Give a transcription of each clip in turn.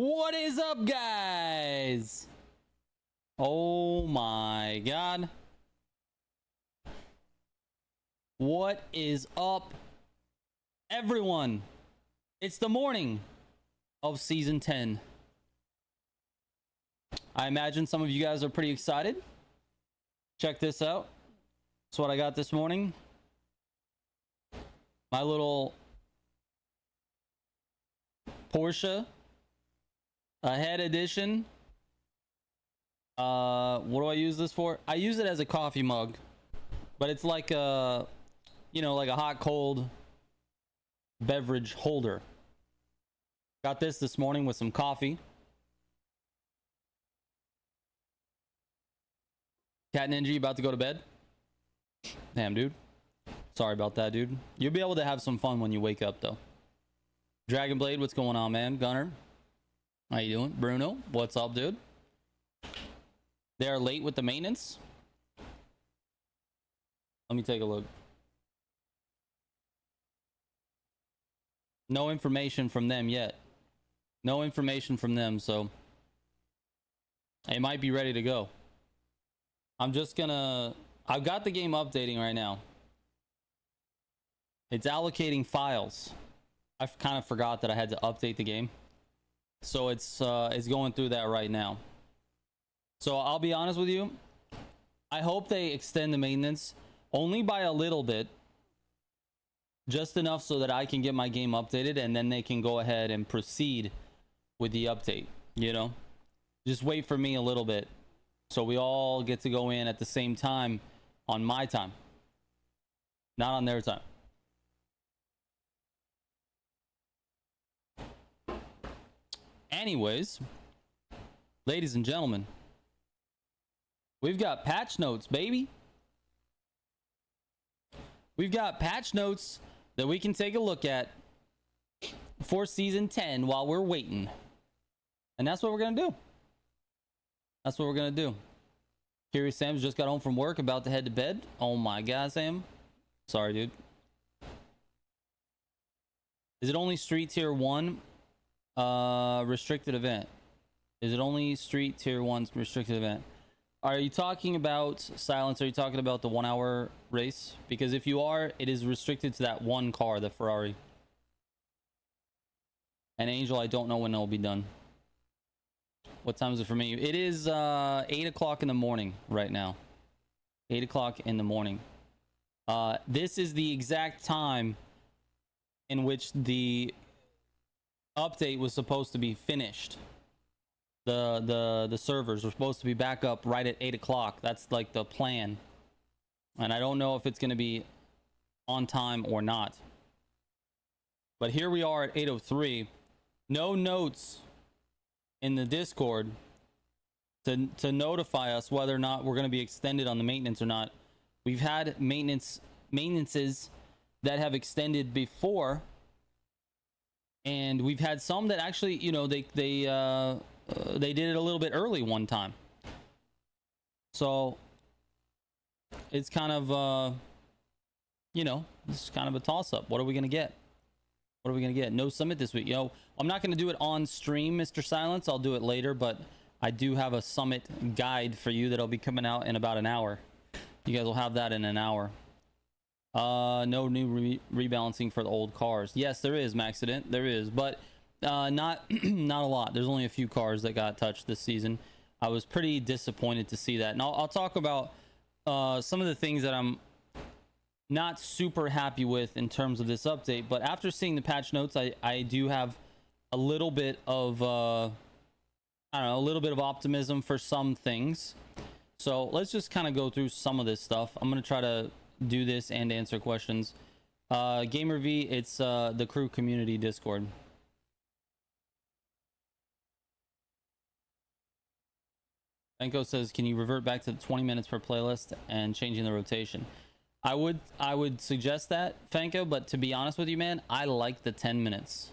What is up, guys? Oh my god. What is up, everyone? It's the morning of season 10. I imagine some of you guys are pretty excited. Check this out. That's what I got this morning. My little Porsche Ahead edition. What do I use this for? I use it as a coffee mug, but it's like a, like a hot cold beverage holder. Got this morning with some coffee. Cat Ninja, you about to go to bed? Damn, dude. Sorry about that, dude. You'll be able to have some fun when you wake up, though. Dragon Blade, what's going on, man? Gunner, how you doing? Bruno, what's up, dude? They are late with the maintenance. Let me take a look. No information from them yet. No information from them, so it might be ready to go. I've got the game updating right now. It's allocating files. I kind of forgot that I had to update the game. So it's going through that right now. So I'll be honest with you. I hope they extend the maintenance only by a little bit. Just enough so that I can get my game updated and then they can go ahead and proceed with the update, Just wait for me a little bit. So we all get to go in at the same time on my time. Not on their time. Anyways, ladies and gentlemen, we've got patch notes, baby. We've got patch notes that we can take a look at for season 10 while we're waiting. And that's what we're going to do. That's what we're going to do. Curious Sam's just got home from work, about to head to bed. Oh my god, Sam. Sorry, dude. Is it only Street Tier 1 restricted event? Is it only Street Tier 1 restricted event? Are you talking about Silence? Are you talking about the 1 hour race? Because if you are, it is restricted to that one car, the Ferrari. And Angel, I don't know when it'll be done. What time is it for me? It is 8 o'clock in the morning right now. 8 o'clock in the morning. This is the exact time in which the update was supposed to be finished. The servers were supposed to be back up right at 8 o'clock. That's like the plan. And I don't know if it's going to be on time or not. But here we are at 8:03. No notes in the Discord to notify us whether or not we're going to be extended on the maintenance or not. We've had maintenances that have extended before, and we've had some that actually, they did it a little bit early one time. So it's kind of it's kind of a toss-up. What are we gonna get? What are we gonna get? No summit this week. I'm not gonna do it on stream, Mr. Silence. I'll do it later, but I do have a summit guide for you that'll be coming out in about an hour. You guys will have that in an hour. No new rebalancing for the old cars. Yes, there is, Maxident. There is, but not a lot. There's only a few cars that got touched this season. I was pretty disappointed to see that. And I'll talk about some of the things that I'm not super happy with in terms of this update. But after seeing the patch notes, I do have a little bit of a little bit of optimism for some things. So let's just kind of go through some of this stuff. I'm gonna try to do this and answer questions. Gamer V, it's the crew community Discord. Benko says, can you revert back to the 20 minutes per playlist and changing the rotation? I would suggest that, Fanko, but to be honest with you, man, I like the 10 minutes.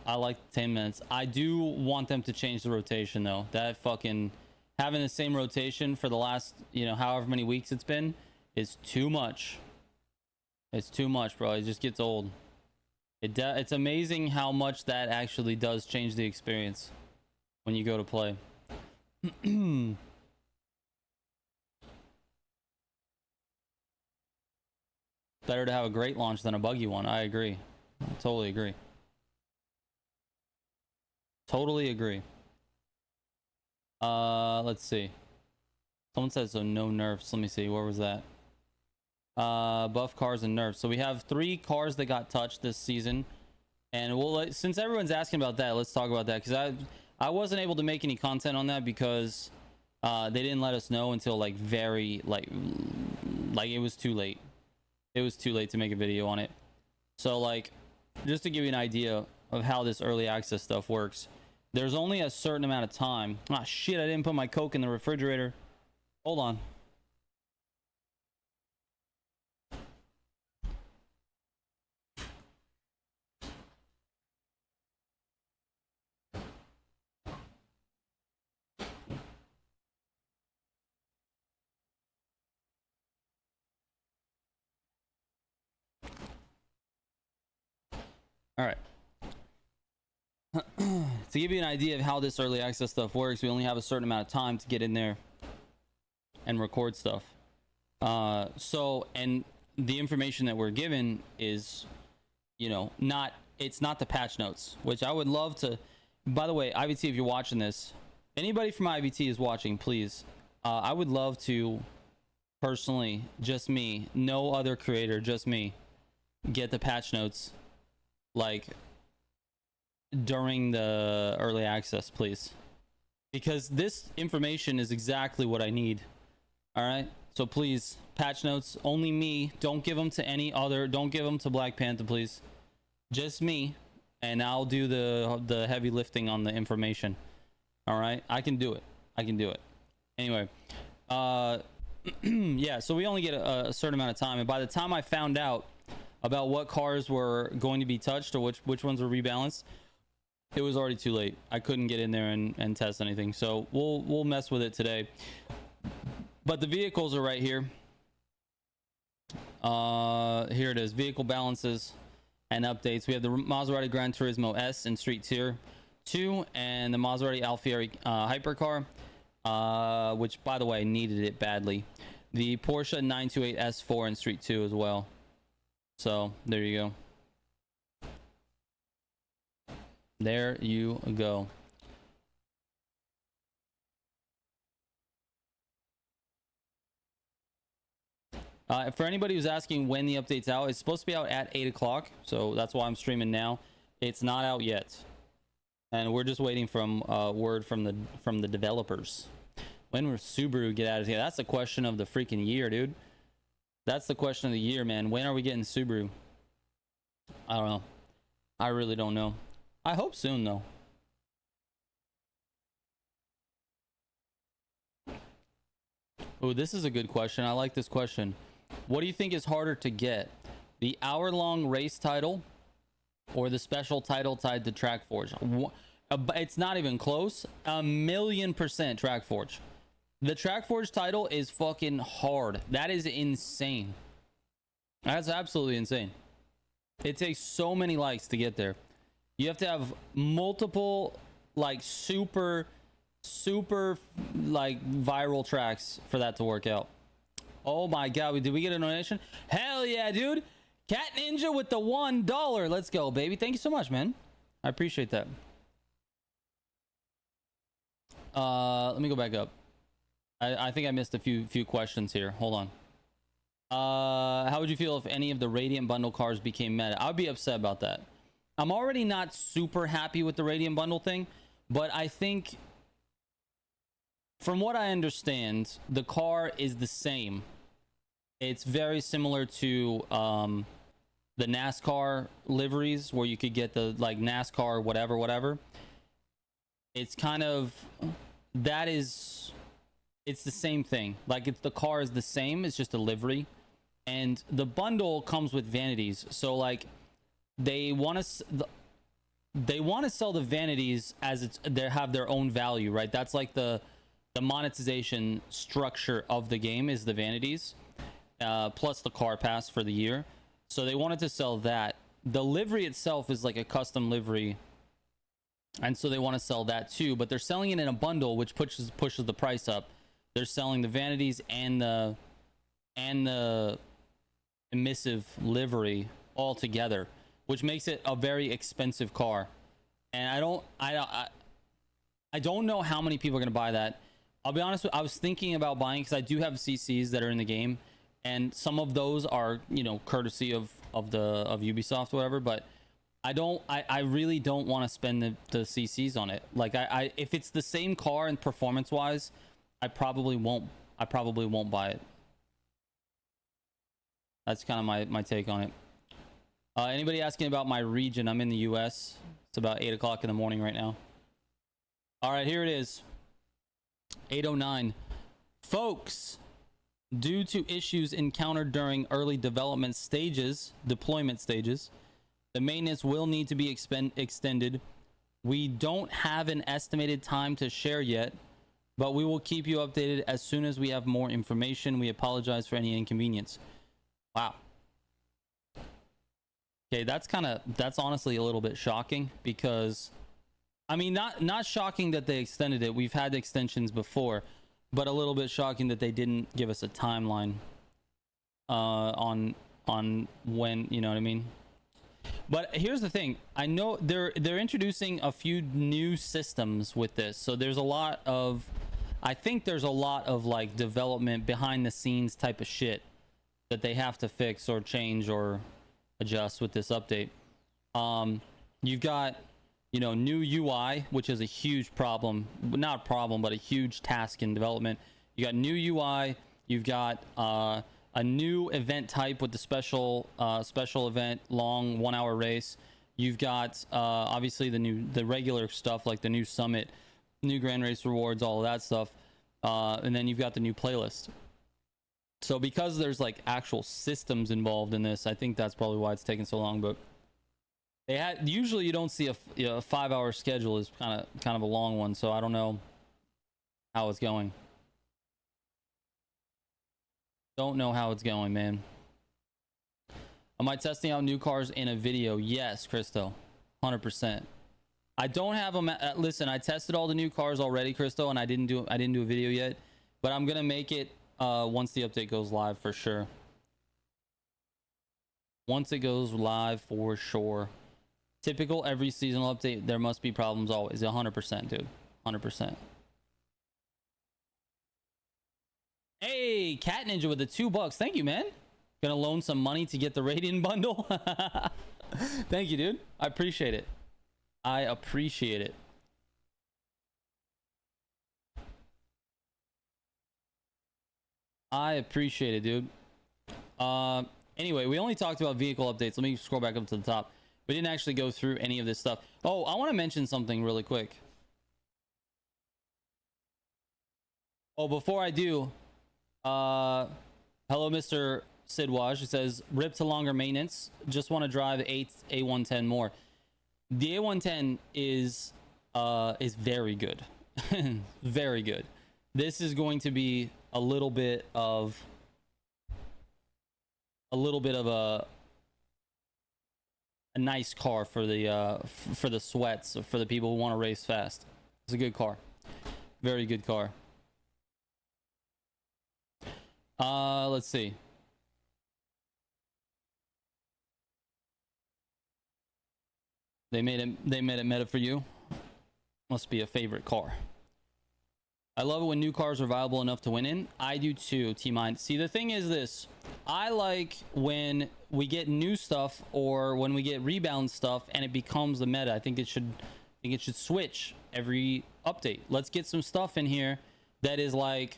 I like 10 minutes. I do want them to change the rotation, though. That fucking having the same rotation for the last, however many weeks it's been is too much. It's too much, bro. It just gets old. It's amazing how much that actually does change the experience when you go to play. Better to have a great launch than a buggy one. I agree. I totally agree. Totally agree. Let's see. Someone said so no nerfs. Let me see. Where was that? Buff cars and nerfs. So we have 3 cars that got touched this season, and we'll since everyone's asking about that, let's talk about that, because I wasn't able to make any content on that because they didn't let us know until like very like it was too late. It was too late to make a video on it. So like, just to give you an idea of how this early access stuff works, there's only a certain amount of time. Ah shit, I didn't put my Coke in the refrigerator. Hold on. All right. To give you an idea of how this early access stuff works, we only have a certain amount of time to get in there and record stuff. So, and the information that we're given is, you know, it's not the patch notes, which I would love to. By the way, IVT, if you're watching this, anybody from IVT is watching, please. I would love to personally, just me, no other creator, just me, get the patch notes like during the early access, please, because this information is exactly what I need. All right, so please, patch notes, only me. Don't give them to any other. Don't give them to Black Panther, please. Just me, and I'll do the heavy lifting on the information. All right, I can do it. I can do it. Anyway, yeah. So we only get a certain amount of time, and by the time I found out about what cars were going to be touched or which ones were rebalanced, it was already too late. I couldn't get in there and test anything. So we'll mess with it today. But the vehicles are right here. Here it is. Vehicle balances and updates. We have the Maserati Gran Turismo S in Street Tier 2 and the Maserati Alfieri Hypercar, which, by the way, needed it badly. The Porsche 928 S4 in Street 2 as well. So there you go. There you go. For anybody who's asking when the update's out, it's supposed to be out at 8 o'clock. So that's why I'm streaming now. It's not out yet, and we're just waiting from word from the developers. When will Subaru get out of here? That's the question of the freaking year, dude. That's the question of the year, man. When are we getting Subaru? I don't know. I really don't know. I hope soon, though. Oh, this is a good question. I like this question. What do you think is harder to get? The hour-long race title or the special title tied to Track Forge? It's not even close. 1,000,000% Track Forge. The Track Forge title is fucking hard. That is insane. That's absolutely insane. It takes so many likes to get there. You have to have multiple like super like viral tracks for that to work out. Oh my god, did we get a donation? Hell yeah, dude. Cat Ninja with the $1. Let's go, baby. Thank you so much, man. I appreciate that. Let me go back up. I think I missed a few questions here. Hold on. How would you feel if any of the Radiant Bundle cars became meta? I would be upset about that. I'm already not super happy with the Radiant Bundle thing, but I think, from what I understand, the car is the same. It's very similar to the NASCAR liveries, where you could get the like NASCAR whatever. It's kind of it's the same thing. Like, it's the car is the same, it's just a livery, and the bundle comes with vanities. So like, they want to sell the vanities as they have their own value, right? That's like the monetization structure of the game, is the vanities plus the car pass for the year. So they wanted to sell that, the livery itself is like a custom livery, and so they want to sell that too, but they're selling it in a bundle, which pushes the price up. They're selling the vanities and the emissive livery all together, which makes it a very expensive car. And I don't know how many people are going to buy that. I'll be honest, I was thinking about buying, because I do have CCs that are in the game, and some of those are, you know, courtesy of Ubisoft or whatever, but I really don't want to spend the CCs on it. Like I if it's the same car and performance wise, I probably won't buy it. That's kind of my take on it. Anybody asking about my region? I'm in the US. It's about 8 o'clock in the morning right now. All right, here it is. 8:09. Folks, due to issues encountered during early deployment stages, the maintenance will need to be extended. We don't have an estimated time to share yet, but we will keep you updated as soon as we have more information. We apologize for any inconvenience. Wow. Okay, that's honestly a little bit shocking, because I mean, not shocking that they extended it. We've had extensions before, but a little bit shocking that they didn't give us a timeline on when, you know what I mean? But here's the thing. I know they're introducing a few new systems with this. So there's a lot of, I think there's a lot of like development behind the scenes type of shit that they have to fix or change or adjust with this update. You've got, you know, new UI, which is a huge problem, not a problem, but a huge task in development. You got new UI. You've got a new event type with the special event, long 1 hour race. You've got obviously the regular stuff like the new summit, new grand race rewards, all of that stuff, and then you've got the new playlist. So because there's like actual systems involved in this, I think that's probably why it's taking so long. But they had, usually you don't see a 5-hour schedule is kind of a long one, so I don't know how it's going. Don't know how it's going, man. Am I testing out new cars in a video? Yes, Christo, 100%. I don't have them. Listen, I tested all the new cars already, Christo, and I didn't do a video yet, but I'm gonna make it once the update goes live for sure. Once it goes live for sure. Typical every seasonal update, there must be problems always. 100%, dude. 100%. Hey, Cat Ninja with the $2. Thank you, man. Gonna loan some money to get the Radiant bundle. Thank you, dude. I appreciate it. I appreciate it. I appreciate it, dude. Anyway, we only talked about vehicle updates. Let me scroll back up to the top. We didn't actually go through any of this stuff. Oh, I want to mention something really quick. Oh, before I do, hello, Mr. Sidwaj. It says, rip to longer maintenance. Just want to drive A110 more. The A110 is very good. Very good. This is going to be a little bit of a nice car for the sweats, for the people who want to race fast. It's a good car. Very good car. Let's see. They made it meta for you. Must be a favorite car. I love it when new cars are viable enough to win in. I do too, T-Mind. See, the thing is this. I like when we get new stuff or when we get rebound stuff and it becomes the meta. I think it should switch every update. Let's get some stuff in here that is like,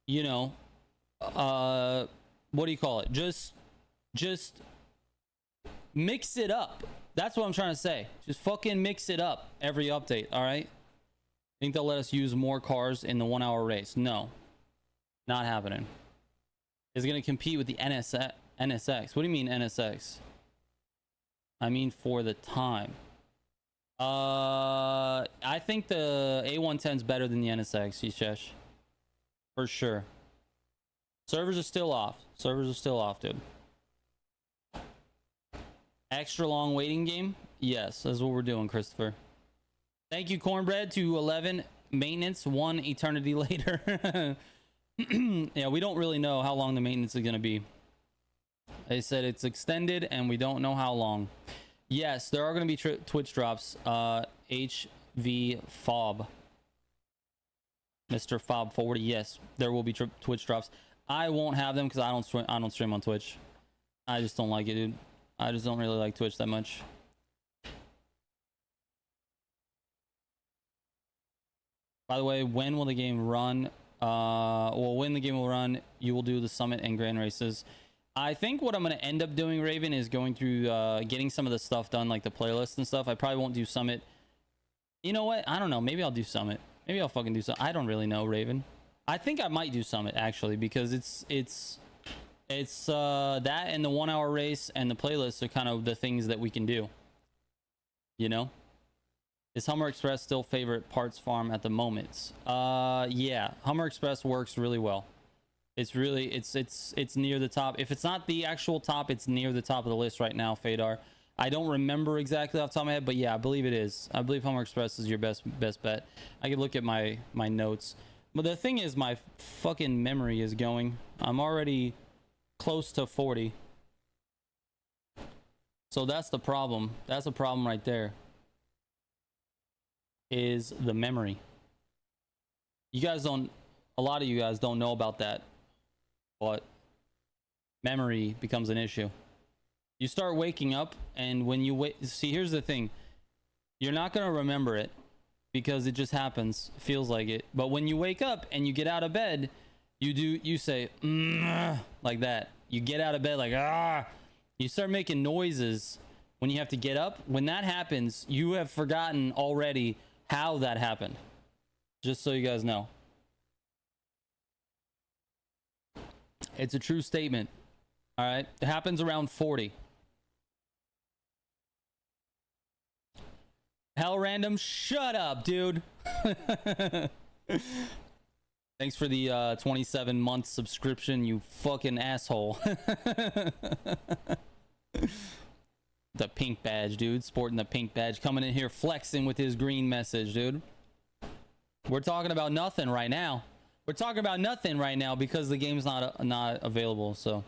you know, what do you call it? Just mix it up. That's what I'm trying to say. Just fucking mix it up every update, all right? Think they'll let us use more cars in the 1 hour race? No, not happening. Is it going to compete with the NSX? What do you mean NSX? I mean for the time. I think the A110 is better than the NSX, Yishesh. For sure. Servers are still off. Servers are still off, dude. Extra long waiting game? Yes, that's what we're doing, Christopher. Thank you, Cornbread, to 11 maintenance, 1 eternity later. Yeah, we don't really know how long the maintenance is going to be. They said it's extended and we don't know how long. Yes, there are going to be Twitch drops. HV Fob. Mr. Fob 40. Yes, there will be Twitch drops. I won't have them because I don't stream on Twitch. I just don't like it, dude. I just don't really like Twitch that much. By the way, when will the game run? Well, when the game will run, you will do the summit and grand races. I think what I'm going to end up doing, Raven, is going through getting some of the stuff done, like the playlist and stuff. I probably won't do summit. You know what? I don't know. Maybe I'll do summit. Maybe I'll fucking do summit. I don't really know, Raven. I think I might do summit, actually, because it's that and the 1 hour race and the playlist are kind of the things that we can do. You know? Is Hummer Express still favorite parts farm at the moment? Yeah, Hummer Express works really well. It's really it's near the top. If it's not the actual top, it's near the top of the list right now, Fadar. I don't remember exactly off the top of my head, but yeah, I believe it is. I believe Hummer Express is your best bet. I could look at my notes. But the thing is, my fucking memory is going. I'm already close to 40. So that's the problem. That's a problem right there. Is the memory. You guys don't, a lot of you guys don't know about that, but memory becomes an issue. You start waking up, and when you wait, see, here's the thing, you're not going to remember it because it just happens, feels like it. But when you wake up and you get out of bed, you say like that. You get out of bed like you start making noises when you have to get up. When that happens, you have forgotten already how that happened. Just so you guys know. It's a true statement. All right. It happens around 40. Hell random. Shut up, dude. Thanks for the 27-month subscription, you fucking asshole. The pink badge, dude. Sporting the pink badge. Coming in here flexing with his green message, dude. We're talking about nothing right now. We're talking about nothing right now because the game's not available, so.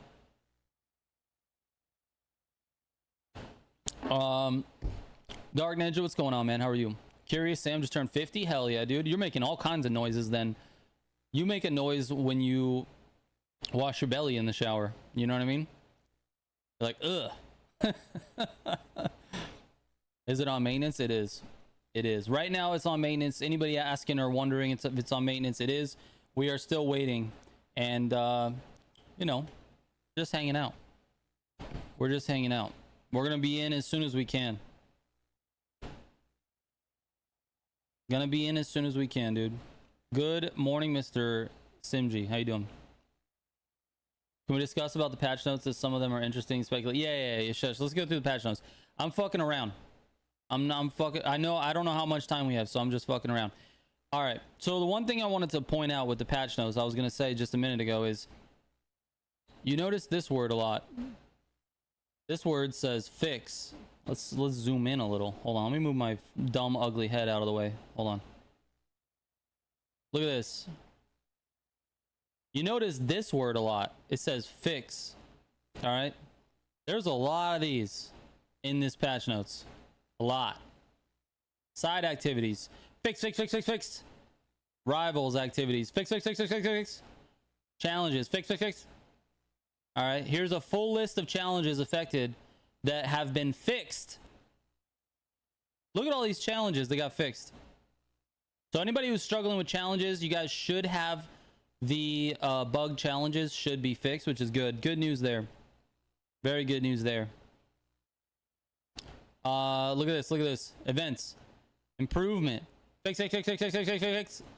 Dark Ninja, what's going on, man? How are you? Curious Sam just turned 50? Hell yeah, dude. You're making all kinds of noises then. You make a noise when you wash your belly in the shower. You know what I mean? You're like, ugh. Is it on maintenance? It is. It is. Right now it's on maintenance. Anybody asking or wondering if it's on maintenance, it is. We are still waiting. And, you know, just hanging out. We're just hanging out. We're going to be in as soon as we can. Gonna be in as soon as we can, dude. Good morning, Mr. Simji. How you doing? Can we discuss about the patch notes as some of them are interesting? Speculate. Yeah. Shush. Let's go through the patch notes. I'm fucking around. I'm fucking. I don't know how much time we have, so I'm just fucking around. All right. So the one thing I wanted to point out with the patch notes, I was gonna say just a minute ago, is you notice this word a lot. This word says fix. Let's zoom in a little. Hold on. Let me move my dumb, ugly head out of the way. Hold on. Look at this. You notice this word a lot. It says fix. All right. There's a lot of these in this patch notes. A lot. Side activities. Fix. Rivals activities. Fix. Challenges. Fix. All right. Here's a full list of challenges affected that have been fixed. Look at all these challenges that got fixed. So anybody who's struggling with challenges, you guys should have the bug challenges should be fixed, which is good. Good news there. Very good news there. Look at this. Events. Improvement. Fix.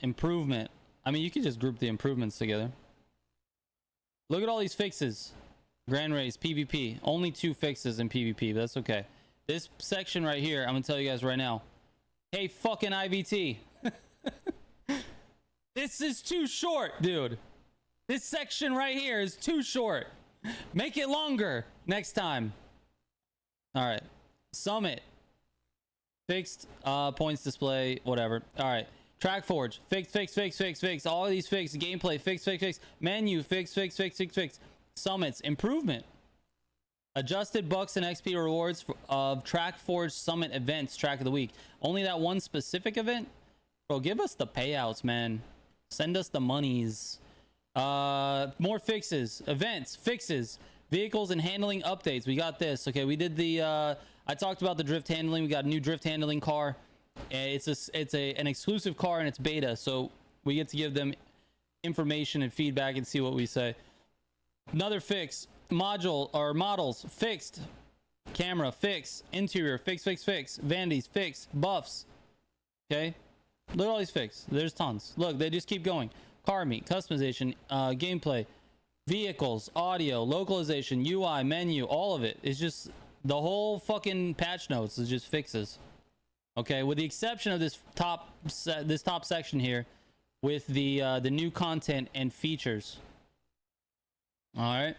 Improvement. I mean, you can just group the improvements together. Look at all these fixes. Grand Race, PvP. Only 2 fixes in PvP, but that's okay. This section right here, I'm gonna tell you guys right now. Hey, fucking IVT. This is too short, dude. This section right here is too short. Make it longer next time. All right. Summit. Fixed points display, whatever. All right. Track Forge. Fix. All of these fix. Gameplay. Fix. Menu. Fix. Summits. Improvement. Adjusted bucks and XP rewards of Track Forge Summit events. Track of the week. Only that one specific event? Bro, give us the payouts, man. Send us the monies. More fixes. Events. Fixes. Vehicles and handling updates. We got this. Okay, we did the I talked about the drift handling. We got a new drift handling car. It's an exclusive car and it's beta, so we get to give them information and feedback and see what we say. Another fix. Module or models fixed. Camera fix. Interior fix. Vanities fix. Buffs. Okay, look at all these fix. There's tons. Look, they just keep going. Car meet, customization, gameplay, vehicles, audio, localization, UI, menu, all of it. It's just the whole fucking patch notes is just fixes. Okay, with the exception of this top section here with the new content and features. All right,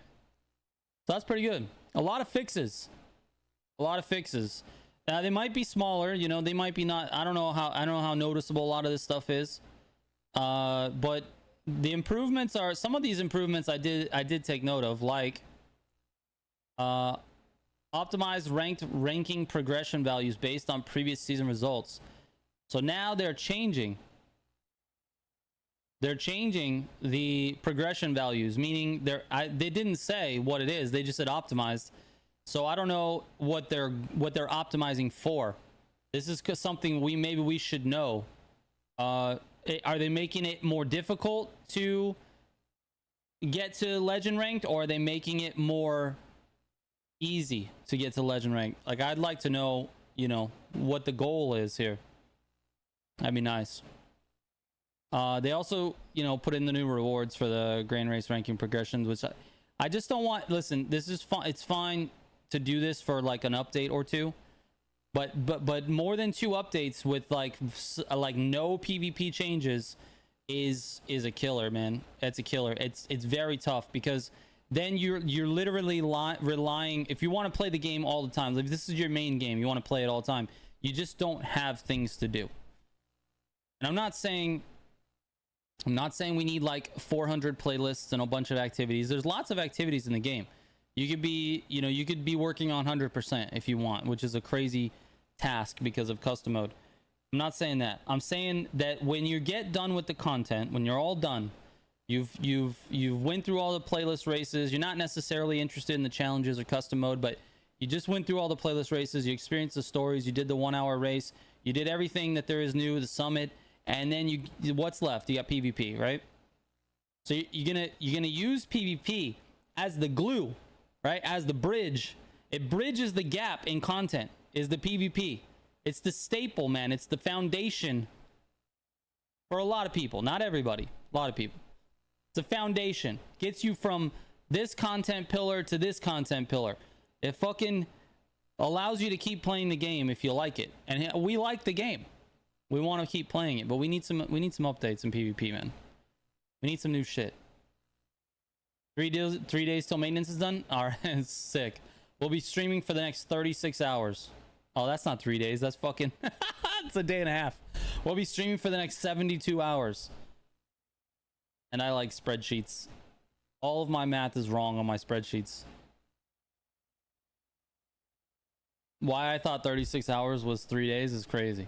so that's pretty good. A lot of fixes. They might be smaller, you know, they might be not. I don't know how noticeable a lot of this stuff is. But the improvements are, some of these improvements I did take note of, like optimized ranking progression values based on previous season results. So now they're changing the progression values, meaning they didn't say what it is, they just said optimized. So I don't know what they're optimizing for. This is something maybe we should know. Are they making it more difficult to get to legend ranked, or are they making it more easy to get to legend ranked? Like, I'd like to know, you know, what the goal is here. That'd be nice. They also, you know, put in the new rewards for the Grand Race ranking progressions, which I just don't want. Listen, this is fine. It's fine to do this for like an update or two, but more than 2 updates with like no PvP changes is a killer, man. It's a killer. It's very tough, because then you're literally relying, if you want to play the game all the time, if this is your main game, you want to play it all the time, you just don't have things to do. And I'm not saying we need like 400 playlists and a bunch of activities. There's lots of activities in the game. You could be working on 100% if you want, which is a crazy task because of custom mode. I'm not saying that. I'm saying that when you get done with the content, when you're all done, you've went through all the playlist races, you're not necessarily interested in the challenges or custom mode, but you just went through all the playlist races, you experienced the stories, you did the 1-hour race, you did everything that there is new, the summit, and then what's left? You got PvP, right? So you're gonna use PvP as the glue, right? As the bridge. It bridges the gap in content, is the PvP. It's the staple, man. It's the foundation for a lot of people. Not everybody. A lot of people. It's a foundation. Gets you from this content pillar to this content pillar. It fucking allows you to keep playing the game if you like it. And we like the game. We want to keep playing it, but we need some updates in PvP, man. We need some new shit. 3 days till maintenance is done. All right, it's sick. We'll be streaming for the next 36 hours. Oh, that's not 3 days. That's fucking it's a day and a half. We'll be streaming for the next 72 hours. And I like spreadsheets. All of my math is wrong on my spreadsheets. Why I thought 36 hours was 3 days is crazy.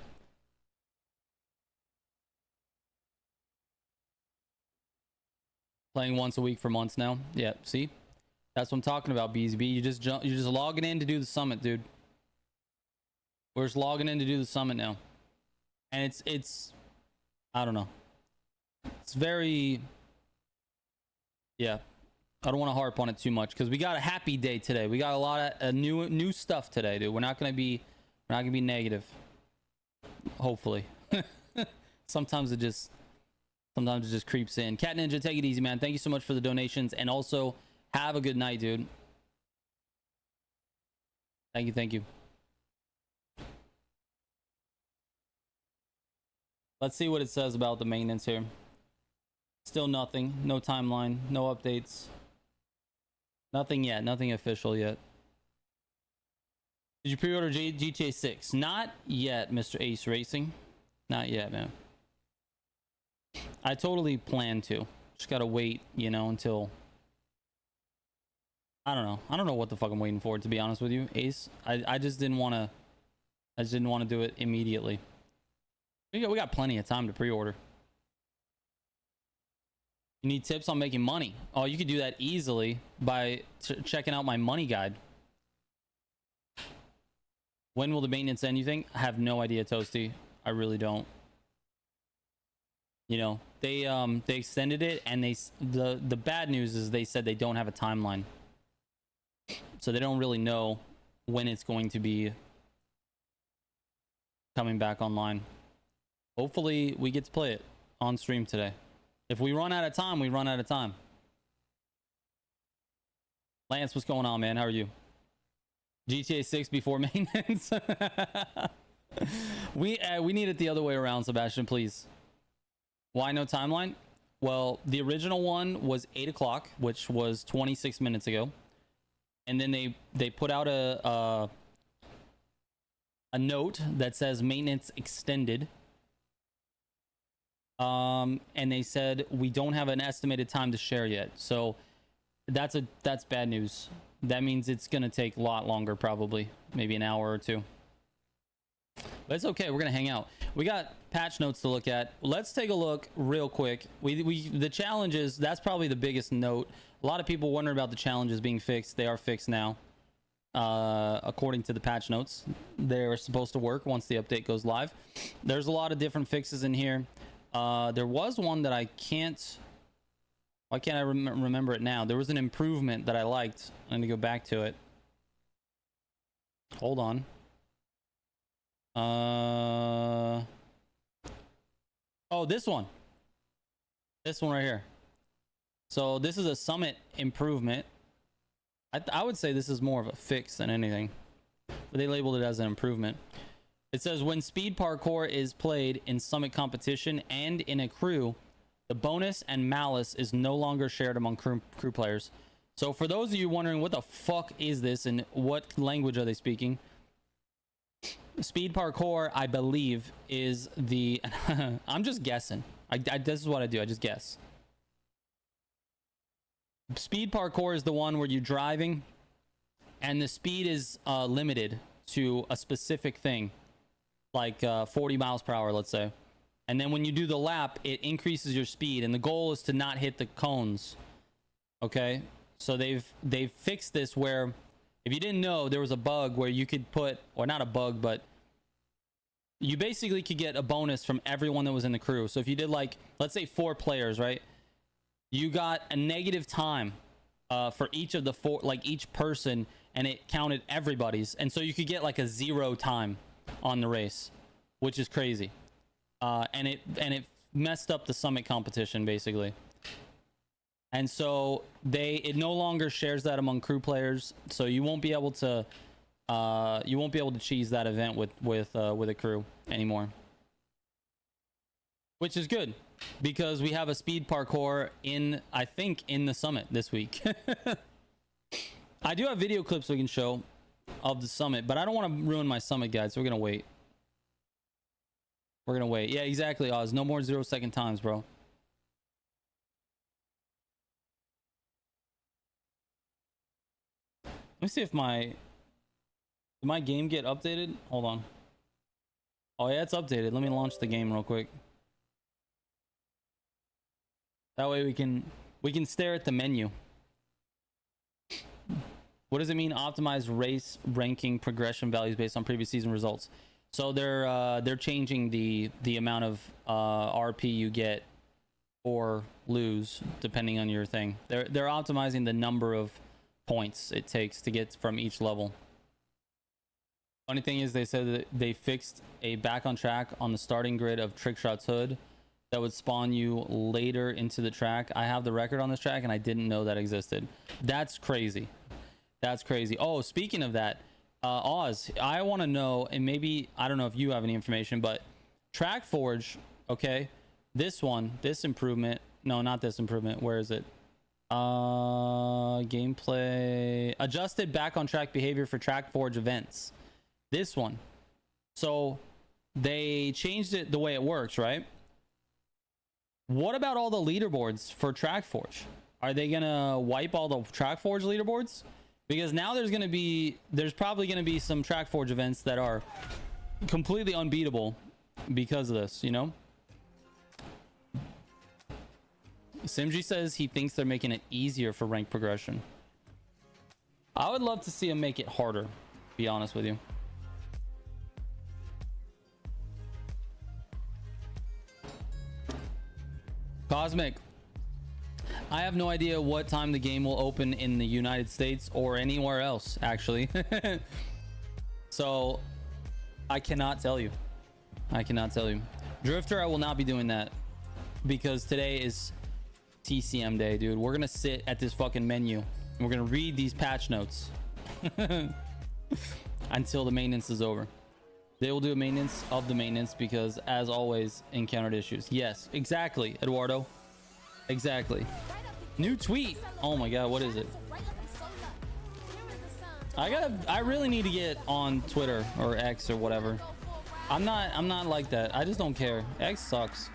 Playing once a week for months now. Yeah, see? That's what I'm talking about, BZB. You're just logging in to do the summit, dude. We're just logging in to do the summit now. And it's I don't know. It's very, yeah. I don't want to harp on it too much because we got a happy day today. We got a lot of new stuff today, dude. We're not gonna be negative. Hopefully. Sometimes it just creeps in. Cat Ninja, take it easy, man. Thank you so much for the donations, and also have a good night, dude. Thank you. Let's see what it says about the maintenance here. Still nothing. No timeline. No updates. Nothing yet. Nothing official yet. Did you pre-order GTA 6? Not yet, Mr. Ace Racing. Not yet, man. I totally plan to. Just gotta wait, you know, until... I don't know. I don't know what the fuck I'm waiting for, to be honest with you, Ace. I just didn't want to... I just didn't want to do it immediately. We got plenty of time to pre-order. You need tips on making money? Oh, you could do that easily by checking out my money guide. When will the maintenance end, you think? I have no idea, Toasty. I really don't. You know, they extended it, and the bad news is they said they don't have a timeline. So they don't really know when it's going to be coming back online. Hopefully we get to play it on stream today. If we run out of time, we run out of time. Lance, what's going on, man? How are you? GTA 6 before maintenance. We need it the other way around, Sebastian, please. Why no timeline? Well, the original one was 8 o'clock, which was 26 minutes ago. And then they put out a note that says maintenance extended. And they said we don't have an estimated time to share yet. So that's bad news. That means it's gonna take a lot longer, probably maybe an hour or two. But it's okay. We're gonna hang out. We got patch notes to look at. Let's take a look real quick. The challenges, that's probably the biggest note. A lot of people wonder about the challenges being fixed. They are fixed now. According to the patch notes, they're supposed to work once the update goes live. There's a lot of different fixes in here. There was one that I can't... Why can't I remember it now? There was an improvement that I liked. I need to go back to it. Hold on. Oh, this one. This one right here. So this is a summit improvement. I would say this is more of a fix than anything. But they labeled it as an improvement. It says when speed parkour is played in summit competition and in a crew, the bonus and malice is no longer shared among crew players. So for those of you wondering what the fuck is this and what language are they speaking, speed parkour, I believe, is the... I'm just guessing. This is what I do. I just guess. Speed parkour is the one where you're driving and the speed is limited to a specific thing, like 40 miles per hour, let's say. And then when you do the lap, it increases your speed, and the goal is to not hit the cones. Okay, so they've fixed this where, if you didn't know, there was a bug where you could put, or not a bug, but you basically could get a bonus from everyone that was in the crew. So if you did, like, let's say 4 players, right? You got a negative time for each of the 4, like each person, and it counted everybody's, and so you could get like a 0 time on the race, which is crazy. And it messed up the summit competition, basically. And so it no longer shares that among crew players, so you won't be able to cheese that event with a crew anymore, which is good because we have a speed parkour I think in the summit this week. I do have video clips we can show of the summit, but I don't want to ruin my summit guide, so we're gonna wait. We're gonna wait. Yeah, exactly, Oz. No more 0-second times, bro. Let me see if did my game get updated? Hold on. Oh yeah, it's updated. Let me launch the game real quick. That way we can stare at the menu. What does it mean? Optimize race ranking progression values based on previous season results. So they're changing the amount of RP you get or lose depending on your thing. They're optimizing the number of points it takes to get from each level. Funny thing is, they said that they fixed a back on track on the starting grid of Trickshot's Hood that would spawn you later into the track. I have the record on this track and I didn't know that existed. That's crazy. That's crazy. Oh, speaking of that, Oz, I want to know, and maybe I don't know if you have any information, but Track Forge, okay, this improvement, no, not this improvement, where is it? Gameplay, adjusted back on track behavior for Track Forge events. This one. So they changed it the way it works, right? What about all the leaderboards for TrackForge? Are they gonna wipe all the TrackForge leaderboards? Because now there's probably gonna be some TrackForge events that are completely unbeatable because of this, you know? Simji says he thinks they're making it easier for rank progression. I would love to see them make it harder, to be honest with you. Cosmic, I have no idea what time the game will open in the United States or anywhere else, actually. So I cannot tell you. I cannot tell you. Drifter, I will not be doing that because today is TCM day, dude. We're gonna sit at this fucking menu and we're gonna read these patch notes until the maintenance is over. They will do a maintenance of the maintenance because, as always, encountered issues. Yes, exactly, Eduardo. Exactly. New tweet. Oh my god, what is it? I really need to get on Twitter or X or whatever. I'm not like that. I just don't care. X sucks.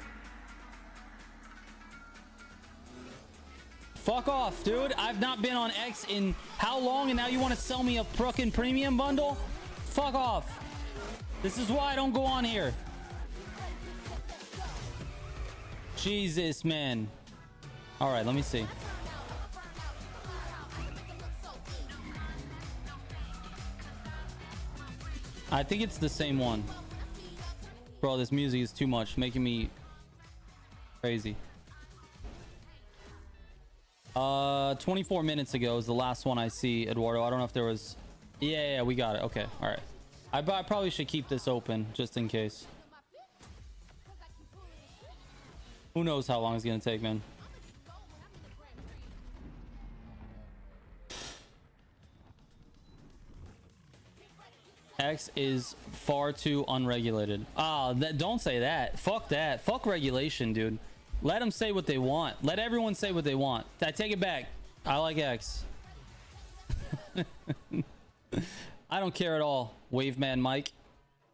Fuck off, dude. I've not been on X in how long, and now you want to sell me a fucking premium bundle? Fuck off. This is why I don't go on here. Jesus, man. All right, let me see. I think it's the same one. Bro, this music is too much, making me crazy. 24 minutes ago is the last one I see, Eduardo. I don't know if there was... Yeah, we got it. Okay, all right. I probably should keep this open just in case. Who knows how long it's gonna take, man. X is far too unregulated. Don't say that. Fuck that. Fuck regulation, dude. Let them say what they want. Let everyone say what they want. I take it back. I like X. I don't care at all. Waveman Mike.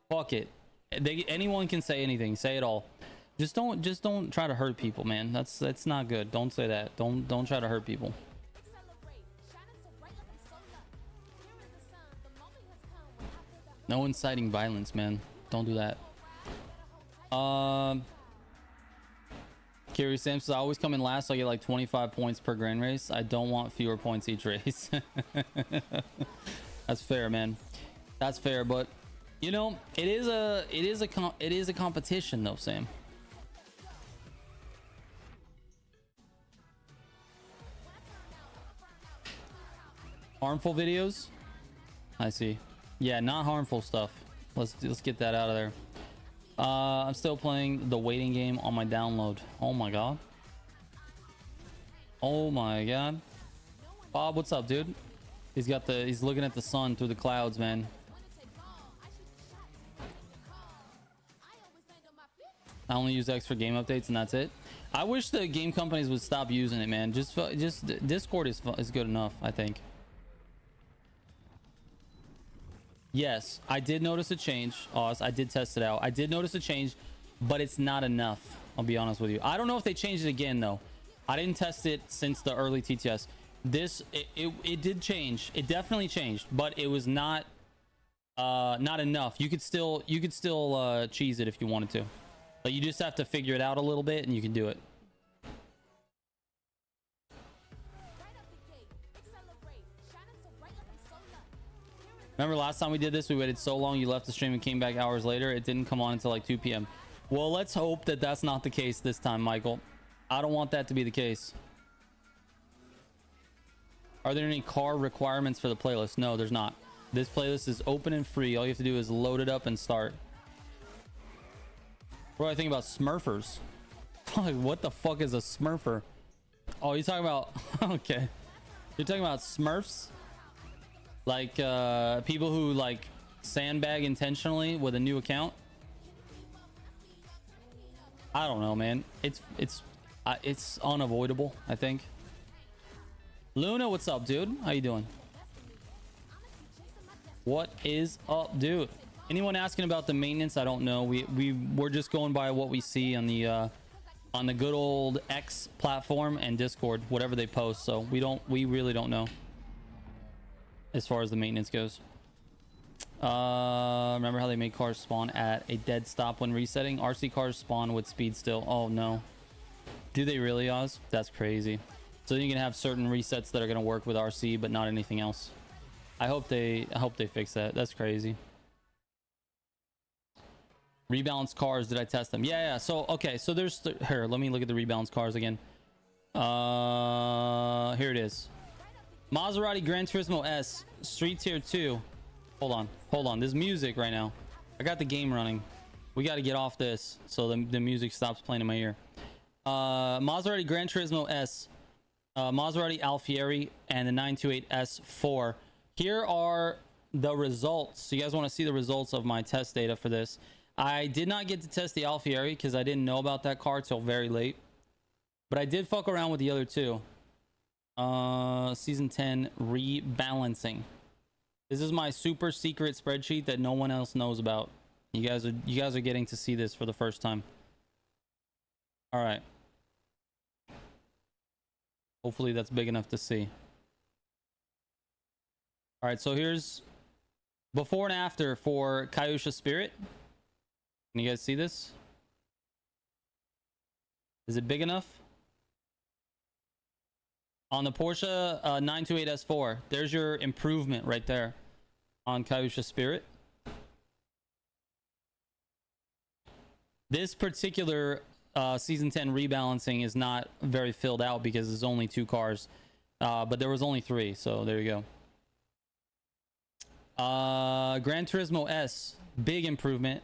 Fuck it. Anyone can say anything. Say it all. Just don't try to hurt people, man. That's not good. Don't say that. Don't try to hurt people. No inciting violence, man. Don't do that. Kerry Sam says, I always come in last, so I get like 25 points per grand race. I don't want fewer points each race. That's fair, man. That's fair, but you know, it is a competition though, Sam. Harmful videos? I see. Yeah, not harmful stuff. Let's get that out of there. I'm still playing the waiting game on my download. Oh my god. Oh my god. Bob, what's up, dude? He's looking at the sun through the clouds, man. I only use X for game updates and that's it. I wish the game companies would stop using it, man. Just Discord is good enough, I think. Yes, I did notice a change. Oz, I did test it out. I did notice a change, but it's not enough. I'll be honest with you. I don't know if they changed it again though. I didn't test it since the early TTS. It did change. It definitely changed, but it was not enough. You could still cheese it if you wanted to, but you just have to figure it out a little bit and you can do it. Remember last time we did this, we waited so long, you left the stream and came back hours later. It didn't come on until like 2 p.m. Well, let's hope that that's not the case this time, Michael. I don't want that to be the case. Are there any car requirements for the playlist? No, there's not. This playlist is open and free. All you have to do is load it up and start. What do I think about Smurfers? What the fuck is a Smurfer? Oh, you're talking about... Okay. You're talking about Smurfs? Like people who like sandbag intentionally with a new account. I don't know, man. It's unavoidable, I think. Luna, what's up, dude? How you doing? What is up, dude? Anyone asking about the maintenance? I don't know. We're just going by what we see on the good old X platform and Discord, whatever they post. So we really don't know as far as the maintenance goes. Remember how they made cars spawn at a dead stop when resetting? RC cars spawn with speed still. Oh no. Do they really, Oz? That's crazy. So you can have certain resets that are going to work with RC, but not anything else. I hope they fix that. That's crazy. Rebalance cars. Did I test them? Yeah. So okay. So there's here. Let me look at the rebalance cars again. Here it is. Maserati Gran Turismo S Street Tier 2. Hold on. There's music right now. I got the game running. We got to get off this so the music stops playing in my ear. Maserati Gran Turismo S, Maserati Alfieri, and the 928 S4. Here are the results. So you guys want to see the results of my test data for this. I did not get to test the Alfieri because I didn't know about that car till very late. But I did fuck around with the other two. Season 10 rebalancing. This is my super secret spreadsheet that no one else knows about. You guys are getting to see this for the first time. All right. Hopefully that's big enough to see. All right, so here's before and after for Kyusha Spirit. Can you guys see this? Is it big enough? On the Porsche 928 S4, there's your improvement right there on Kyusha Spirit. This particular season 10 rebalancing is not very filled out because there's only 2 cars, but there was only 3, so there you go. Gran Turismo S, big improvement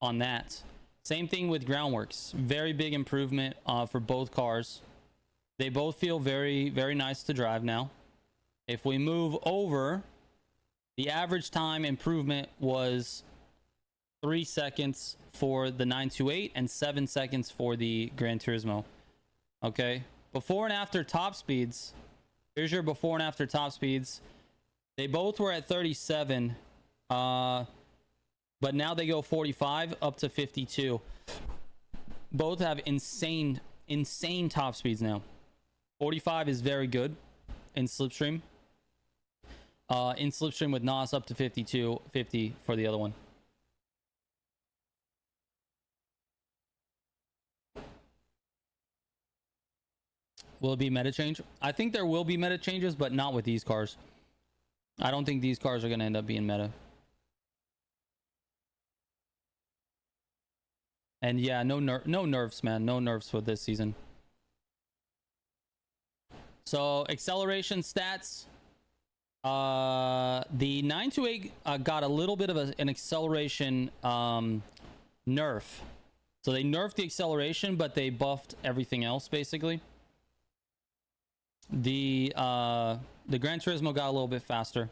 on that. Same thing with Groundworks, very big improvement for both cars. They both feel very, very nice to drive now. If we move over, the average time improvement was 3 seconds for the 928 and 7 seconds for the Gran Turismo. Okay, before and after top speeds. Here's your before and after top speeds. They both were at 37, but now they go 45 up to 52. Both have insane top speeds now. 45 is very good in slipstream. In slipstream with NOS up to 52, 50 for the other one. Will it be meta change? I think there will be meta changes, but not with these cars. I don't think these cars are going to end up being meta. And yeah, no nerfs, man. No nerfs for this season. So acceleration stats. The 928 got a little bit of an acceleration nerf. So they nerfed the acceleration, but they buffed everything else basically. The Gran Turismo got a little bit faster.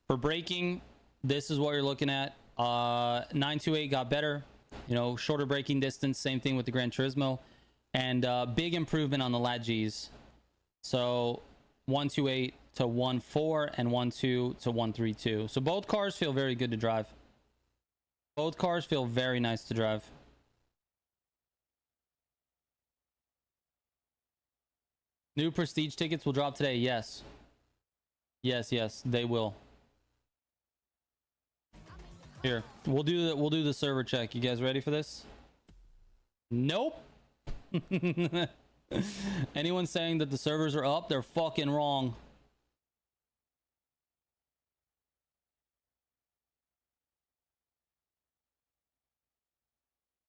For braking, this is what you're looking at. 928 got better, you know, shorter braking distance. Same thing with the Gran Turismo, and big improvement on the lat Gs. So 128 to 1.4 and 1.2 to 1.32. So both cars feel very good to drive. Both cars feel very nice to drive. New prestige tickets will drop today. Yes. Yes, they will. Here, we'll do the server check. You guys ready for this? Nope. Anyone saying that the servers are up, they're fucking wrong.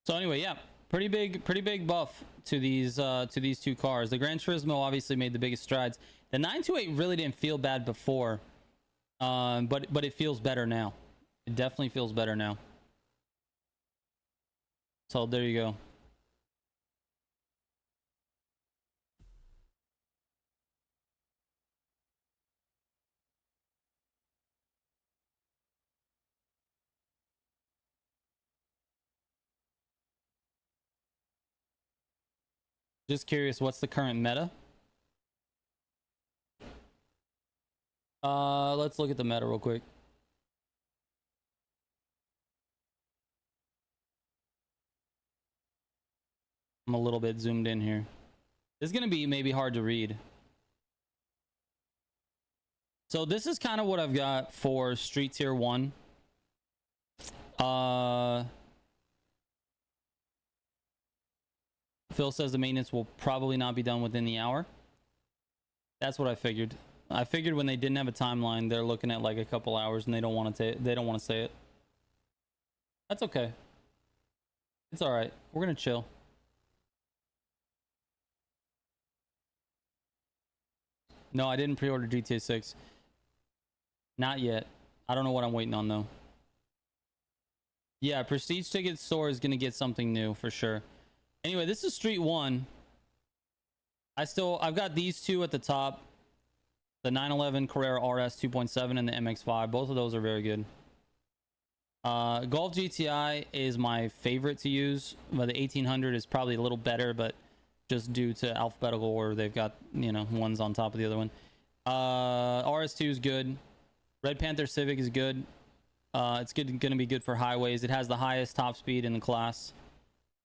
So anyway, yeah, pretty big buff to these 2 cars. The Gran Turismo obviously made the biggest strides. The 928 really didn't feel bad before, but it feels better now. It definitely feels better now. So there you go. Just curious, what's the current meta? Let's look at the meta real quick. I'm a little bit zoomed in here. This is gonna be maybe hard to read. So this is kind of what I've got for Street Tier 1. Phil says the maintenance will probably not be done within the hour. That's what I figured. I figured when they didn't have a timeline, they're looking at like a couple hours and they don't want to say it. That's okay. It's all right. We're going to chill. No, I didn't pre-order GTA 6. Not yet. I don't know what I'm waiting on though. Yeah, Prestige Ticket Store is going to get something new for sure. Anyway, this is Street 1. I've got these two at the top. The 911 Carrera RS 2.7 and the MX-5. Both of those are very good. Golf GTI is my favorite to use, but the 1800 is probably a little better, but just due to alphabetical order, they've got, you know, one's on top of the other one. RS2 is good. Red Panther Civic is good. It's going to be good for highways. It has the highest top speed in the class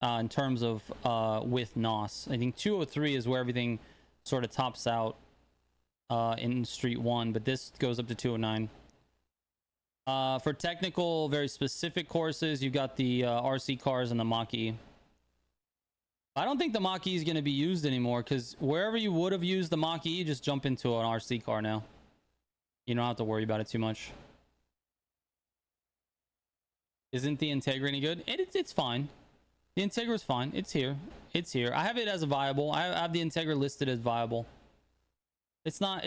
in terms of with NOS. I think 203 is where everything sort of tops out in Street 1, but this goes up to 209. For technical, very specific courses, you've got the RC cars and the Mach-E. I don't think the Mach-E is going to be used anymore, because wherever you would have used the Mach-E, just jump into an RC car now. You don't have to worry about it too much. Isn't the Integra any good? It's fine. The Integra is fine. It's here. It's here. I have it as a viable. I have the Integra listed as viable. It's not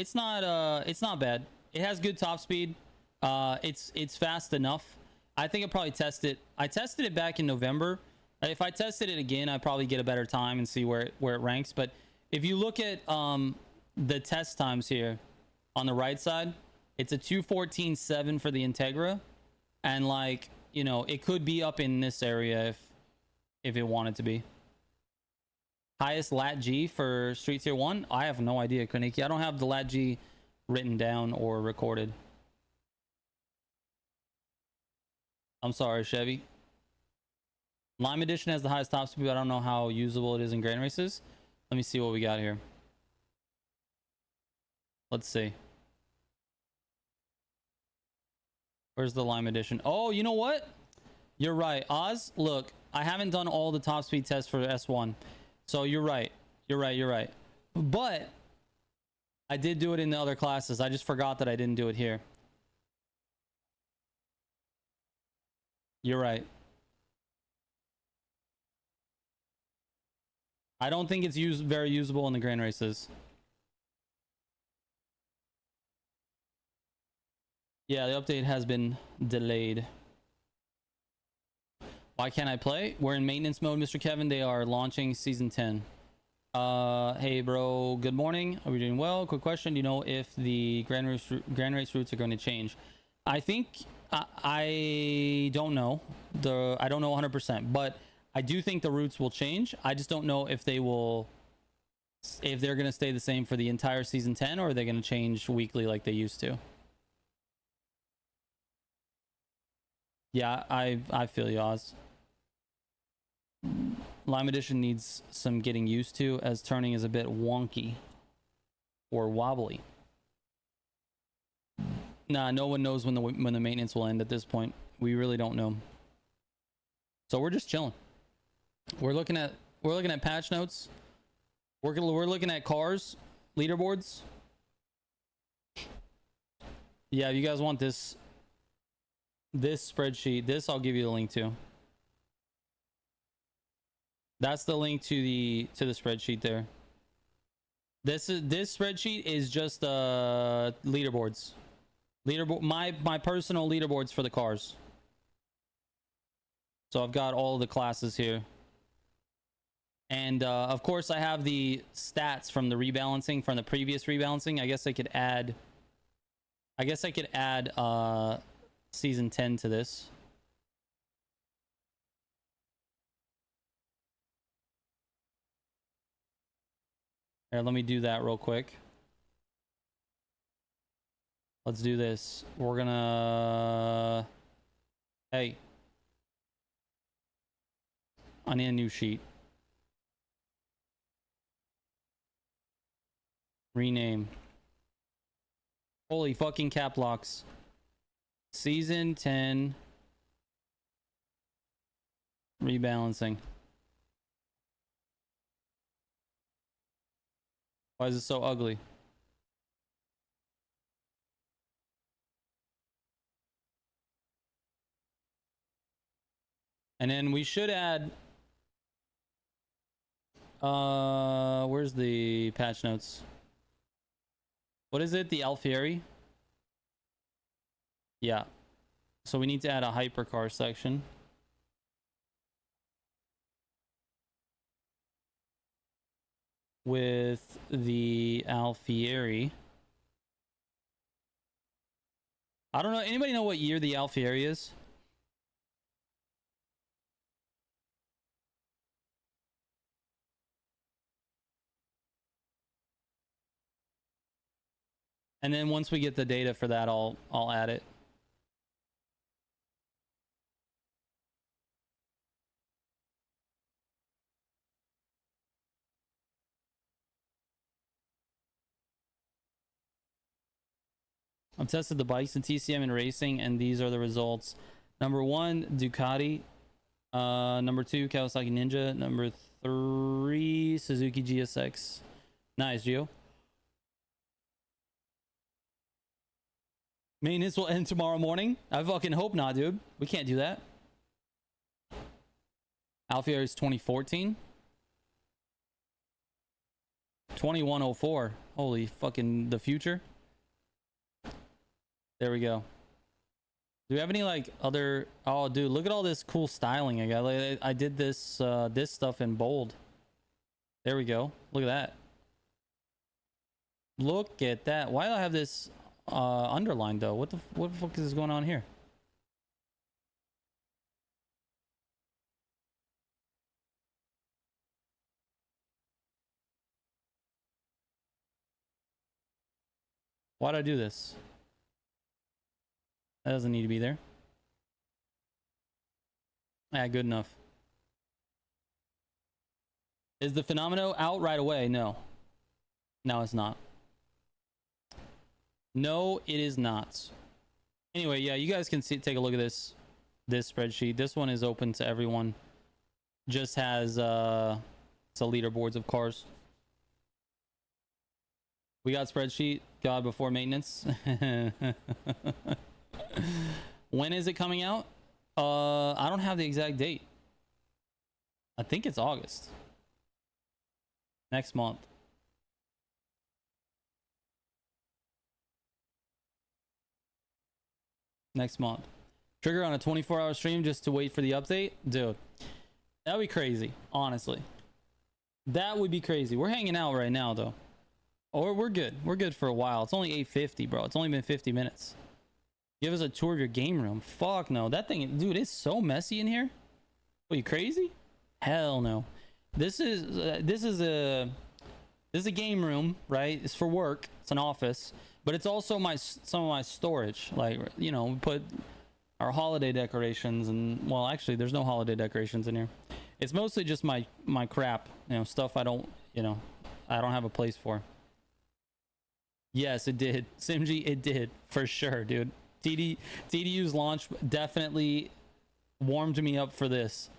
bad. It has good top speed. It's fast enough. I think I'll probably test it. I tested it back in November. If I tested it again, I'd probably get a better time and see where it ranks. But if you look at the test times here on the right side, it's a 2:14.7 for the Integra, and like, you know, it could be up in this area if it wanted to be. Highest lat G for Street Tier 1? I have no idea, Koniki. I don't have the lat G written down or recorded. I'm sorry, Chevy. Lime Edition has the highest top speed, but I don't know how usable it is in grain races. Let me see what we got here. Let's see. Where's the Lime Edition? Oh, you know what? You're right. Oz, look, I haven't done all the top speed tests for S1. So you're right. You're right. But I did do it in the other classes. I just forgot that I didn't do it here. You're right. I don't think it's very usable in the grain races. Yeah, the update has been delayed. Why can't I play? We're in maintenance mode, Mr. Kevin. They are launching season 10. Hey bro, good morning. Are we doing well? Quick question. Do you know if the grand race routes are going to change? I think I don't know. I don't know 100%, but I do think the routes will change. I just don't know if they're going to stay the same for the entire season 10, or are they going to change weekly like they used to. Yeah, I feel you, Oz. Lime Edition needs some getting used to, as turning is a bit wonky or wobbly. Nah, no one knows when the maintenance will end at this point. We really don't know. So we're just chilling. We're looking at patch notes. We're looking at cars, leaderboards. Yeah, if you guys want this spreadsheet, I'll give you the link to. That's the link to the spreadsheet there. This spreadsheet is just leaderboards. My personal leaderboards for the cars. So I've got all the classes here. And of course I have the stats from the rebalancing, from the previous rebalancing. I guess I could add season 10 to this. Here, let me do that real quick. Let's do this. We're gonna... Hey. I need a new sheet. Rename. Holy fucking cap locks. Season 10. Rebalancing. Why is it so ugly? And then we should add where's the patch notes? What is it? The Alfieri? Yeah. So we need to add a hypercar section. With the Alfieri. I don't know. Anybody know what year the Alfieri is? And then once we get the data for that, I'll add it. I've tested the bikes in TCM and racing, and these are the results. Number 1, Ducati. Number 2, Kawasaki Ninja. Number 3, Suzuki GSX. Nice, Gio. Maintenance will end tomorrow morning. I fucking hope not, dude. We can't do that. Alfieri is 2014. 2104. Holy fucking the future. There we go. Do we have any like other? Oh, dude, look at all this cool styling I got. Like, I did this this stuff in bold. There we go. Look at that. Look at that. Why do I have this underlined though? What the fuck is going on here? Why did I do this? That doesn't need to be there. Yeah, good enough. Is the Phenomeno out right away? No. No, it's not. No, it is not. Anyway, yeah, you guys can see, take a look at this spreadsheet. This one is open to everyone. Just has it's a leaderboards of cars. We got spreadsheet. God before maintenance. When is it coming out? I don't have the exact date. I think it's August. Next month. Next month. Trigger on a 24-hour stream just to wait for the update? Dude, that'd be crazy, honestly. That would be crazy. We're hanging out right now, though. Or we're good. We're good for a while. It's only 8:50, bro. It's only been 50 minutes. Give us a tour of your game room. Fuck no. That thing, dude, it's so messy in here. Are you crazy? Hell no. This is a game room, right? It's for work. It's an office, but it's also some of my storage. Like, you know, we put our holiday decorations, and well, actually, there's no holiday decorations in here. It's mostly just my crap, you know, stuff I don't have a place for. Yes, it did. Simji, it did for sure, dude. TDU's launch definitely warmed me up for this.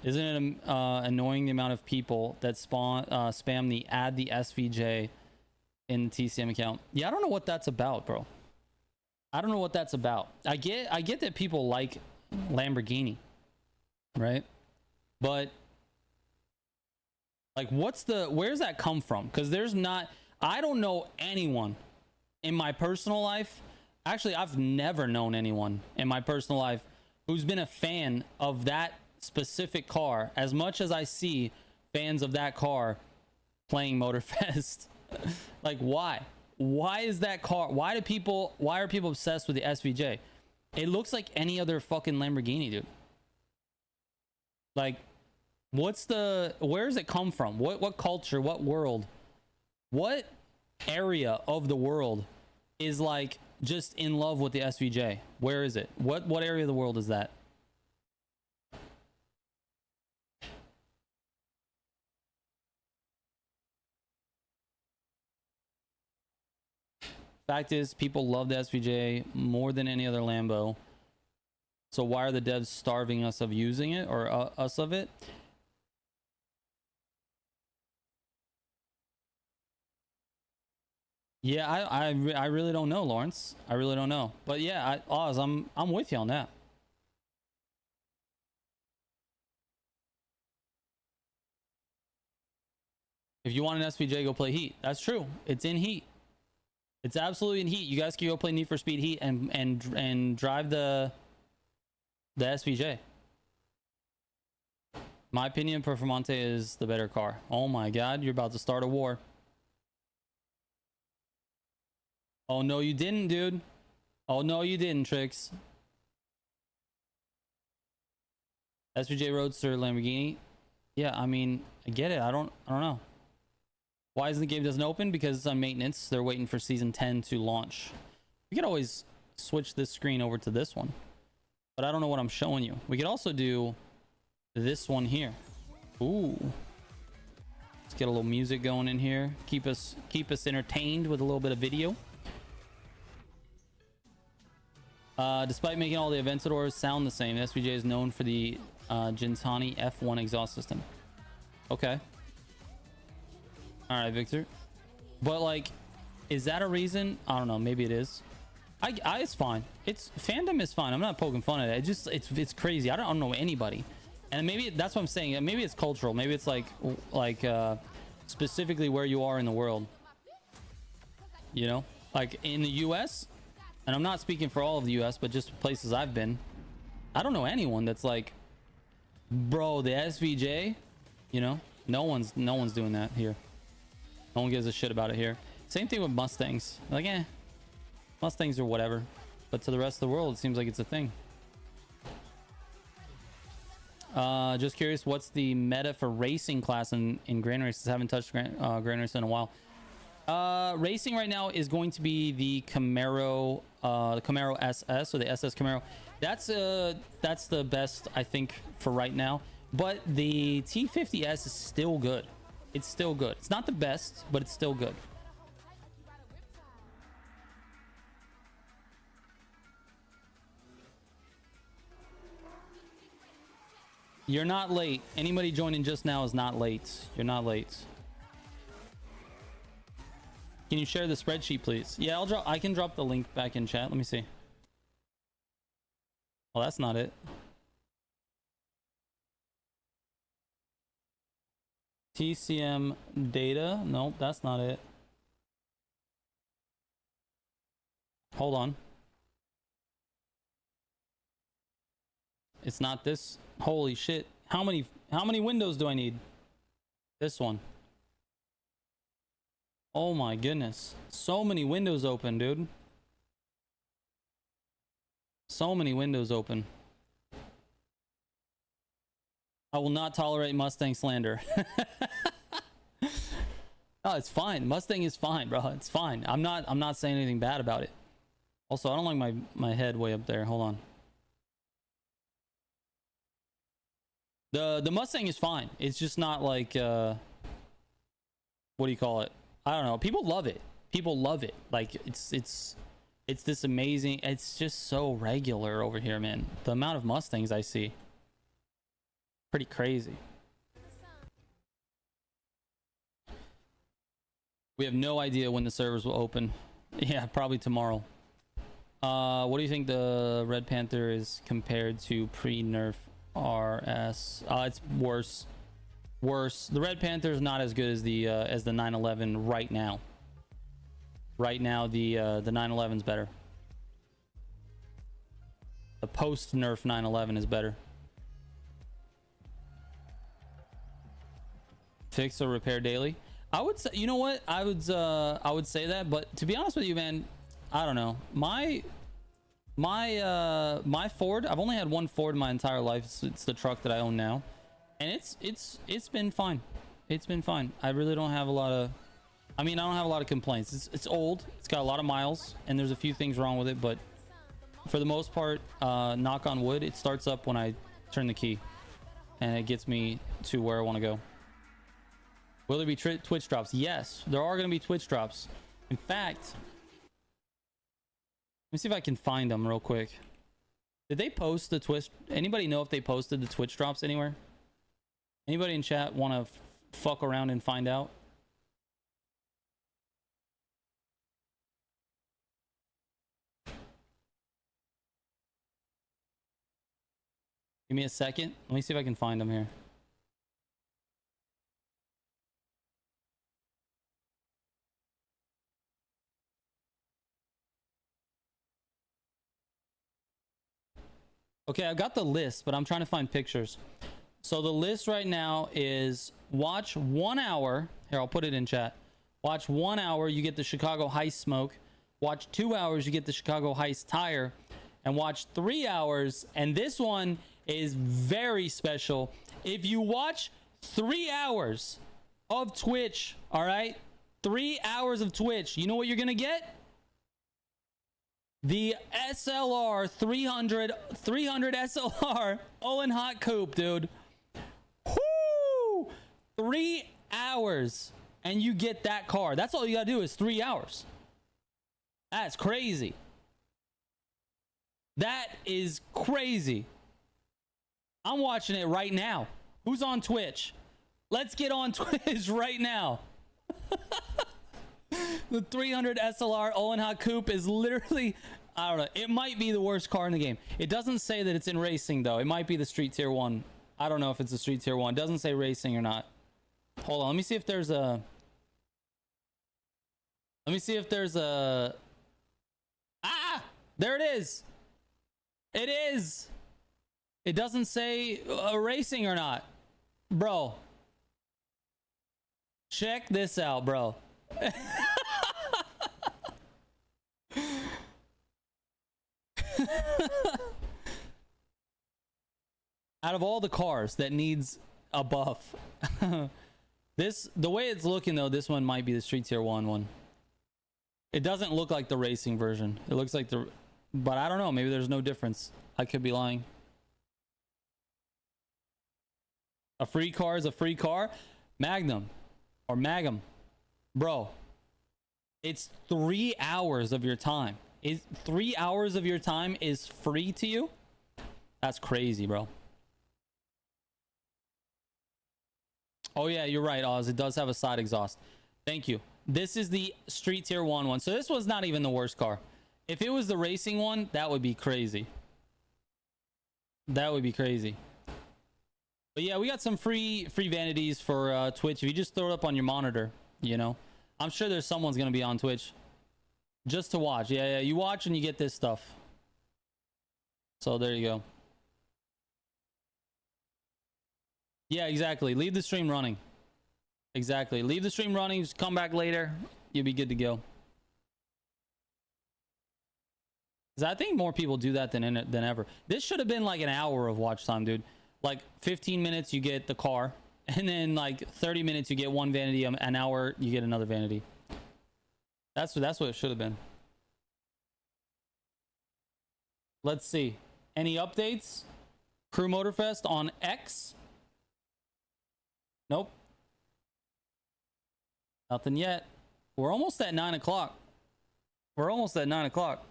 Isn't it annoying the amount of people that spam the add the SVJ in the TCM account? Yeah, I don't know what that's about, bro. I don't know what that's about. I get that people like Lamborghini, right? But like, where's that come from? Because I don't know anyone in my personal life. Actually, I've never known anyone in my personal life who's been a fan of that specific car as much as I see fans of that car playing Motorfest. Like, why is that car, why are people obsessed with the SVJ? It looks like any other fucking Lamborghini, dude. Like, where does it come from? What culture, what world, what area of the world is like just in love with the SVJ? Where is it? What area of the world is that? Fact is, people love the SVJ more than any other Lambo. So why are the devs starving us of using it, or us of it? Yeah, I really don't know, Lawrence. I really don't know. But yeah, Oz, I'm with you on that. If you want an SVJ, go play Heat. That's true. It's in Heat. It's absolutely in Heat. You guys can go play Need for Speed Heat and drive the SVJ. My opinion, Performante is the better car. Oh my god, you're about to start a war. Oh no, you didn't, dude. Oh no, you didn't, Trix. SVJ Roadster Lamborghini. Yeah, I mean, I get it. I don't know. Why isn't the game doesn't open? Because it's on maintenance. They're waiting for season 10 to launch. We could always switch this screen over to this one, but I don't know what I'm showing you. We could also do this one here. Ooh. Let's get a little music going in here. Keep us entertained with a little bit of video. Despite making all the Aventadors sound the same, the SVJ is known for the Gintani F1 exhaust system. Okay. All right, Victor. But like, is that a reason? I don't know. Maybe it is. It's fine. It's fandom is fine. I'm not poking fun at it. It's crazy. I don't know anybody, and maybe that's what I'm saying. Maybe it's cultural. Maybe it's like specifically where you are in the world. You know, like in the U.S. And I'm not speaking for all of the U.S., but just places I've been. I don't know anyone that's like, bro, the SVJ. You know, no one's doing that here. No one gives a shit about it here. Same thing with Mustangs. Like, Mustangs or whatever. But to the rest of the world, it seems like it's a thing. Just curious, what's the meta for racing class in Grand Races? Haven't touched Grand Races in a while. Racing right now is going to be the Camaro SS, or the SS Camaro. That's the best, I think, for right now. But the T50S is still good. It's still good. It's not the best, but it's still good. You're not late. Anybody joining just now is not late. You're not late. Can you share the spreadsheet, please? Yeah, I can drop the link back in chat. Let me see. Well, that's not it. TCM data. Nope, that's not it. Hold on. It's not this. Holy shit. How many windows do I need? This one. Oh my goodness. So many windows open, dude. So many windows open. I will not tolerate Mustang slander. Oh, it's fine. Mustang is fine, bro. It's fine. I'm not saying anything bad about it. Also, I don't like my head way up there. Hold on. The Mustang is fine. It's just not like what do you call it? I don't know. People love it. People love it. Like it's this amazing. It's just so regular over here, man. The amount of Mustangs I see. Pretty crazy. We have no idea when the servers will open. Yeah, probably tomorrow. What do you think the Red Panther is compared to pre-nerf RS? It's worse. Worse. The Red Panther is not as good as the 911 right now. Right now, the 911 is better. The post-nerf 911 is better. Fix or repair daily. I would say, you know what? I would say that, but to be honest with you, man, I don't know. My Ford, I've only had one Ford in my entire life. It's the truck that I own now, and it's been fine. It's been fine. I really don't have a lot of, I mean, I don't have a lot of complaints. It's old. It's got a lot of miles, and there's a few things wrong with it, but for the most part, knock on wood, it starts up when I turn the key, and it gets me to where I want to go. Will there be Twitch drops? Yes, there are going to be Twitch drops. In fact, Let me see if I can find them real quick. Did they post the Twitch? Anybody know if they posted the Twitch drops anywhere? Anybody in chat want to fuck around and find out? Give me a second. Let me see if I can find them here. Okay, I got the list, but I'm trying to find pictures. So the list right now is watch 1 hour. Here, I'll put it in chat. Watch 1 hour, you get the Chicago Heist smoke. Watch 2 hours, you get the Chicago Heist tire. And watch 3 hours, and this one is very special. If you watch 3 hours of Twitch, all right? 3 hours of Twitch, you know what you're gonna get? The SLR 300 SLR Olin Hot Coupe, dude. Whoo! 3 hours and you get that car. That's all you gotta do is 3 hours. That's crazy. That is crazy. I'm watching it right now. Who's on Twitch? Let's get on Twitch right now. The 300 SLR Olin Hot Coupe is literally, I don't know, it might be the worst car in the game. It doesn't say that it's in racing though. It might be the street tier 1. I don't know if it's a street tier 1. It doesn't say racing or not. Hold on, let me see if there's a ah, there it is. It is. It doesn't say racing or not. Bro, check this out, bro. Out of all the cars that needs a buff, the way it's looking though, this one might be the street tier 1. It doesn't look like the racing version. It looks like but I don't know, maybe there's no difference. I could be lying. A free car is a free car. Magnum or Magum, bro, it's 3 hours of your time. 3 hours of your time is free to you? That's crazy, bro. Oh yeah, you're right, Oz. It does have a side exhaust. Thank you. This is the street tier 1. So this was not even the worst car. If it was the racing one, that would be crazy. That would be crazy. But yeah, we got some free vanities for Twitch. If you just throw it up on your monitor, you know, I'm sure there's someone's gonna be on Twitch just to watch. Yeah, you watch and you get this stuff. So there you go. Yeah, exactly. Leave the stream running. Exactly. Leave the stream running. Just come back later. You'll be good to go. 'Cause I think more people do that than ever. This should have been like an hour of watch time, dude. Like 15 minutes you get the car, and then like 30 minutes you get one vanity, an hour you get another vanity. That's what it should have been. Let's see. Any updates? Crew Motorfest on X? Nope. Nothing yet. We're almost at 9 o'clock. We're almost at 9 o'clock.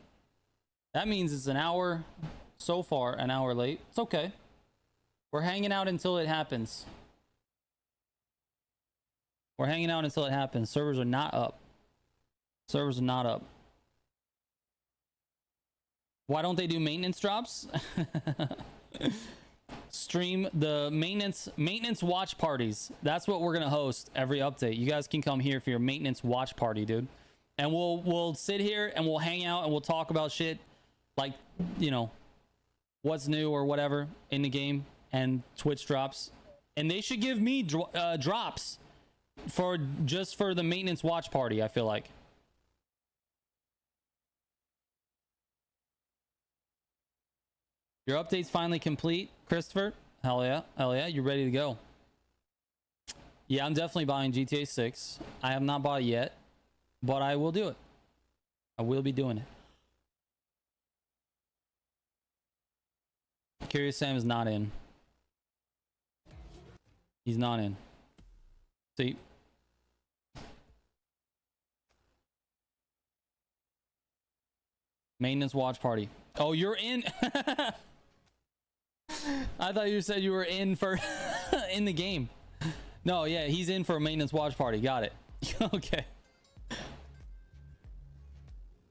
That means it's an hour so far, an hour late. It's okay. We're hanging out until it happens. We're hanging out until it happens. Servers are not up. Servers are not up. Why don't they do maintenance drops? Stream the maintenance watch parties. That's what we're gonna host every update. You guys can come here for your maintenance watch party, dude. And we'll sit here and we'll hang out and we'll talk about shit like, you know, what's new or whatever in the game and Twitch drops. And they should give me drops for just for the maintenance watch party, I feel like. Your update's finally complete, Christopher. Hell yeah. Hell yeah. You're ready to go. Yeah, I'm definitely buying GTA 6. I have not bought it yet, but I will do it. I will be doing it. Curious Sam is not in. He's not in. See? Maintenance watch party. Oh, you're in. I thought you said you were in for in the game. No, yeah, he's in for a maintenance watch party. Got it. Okay.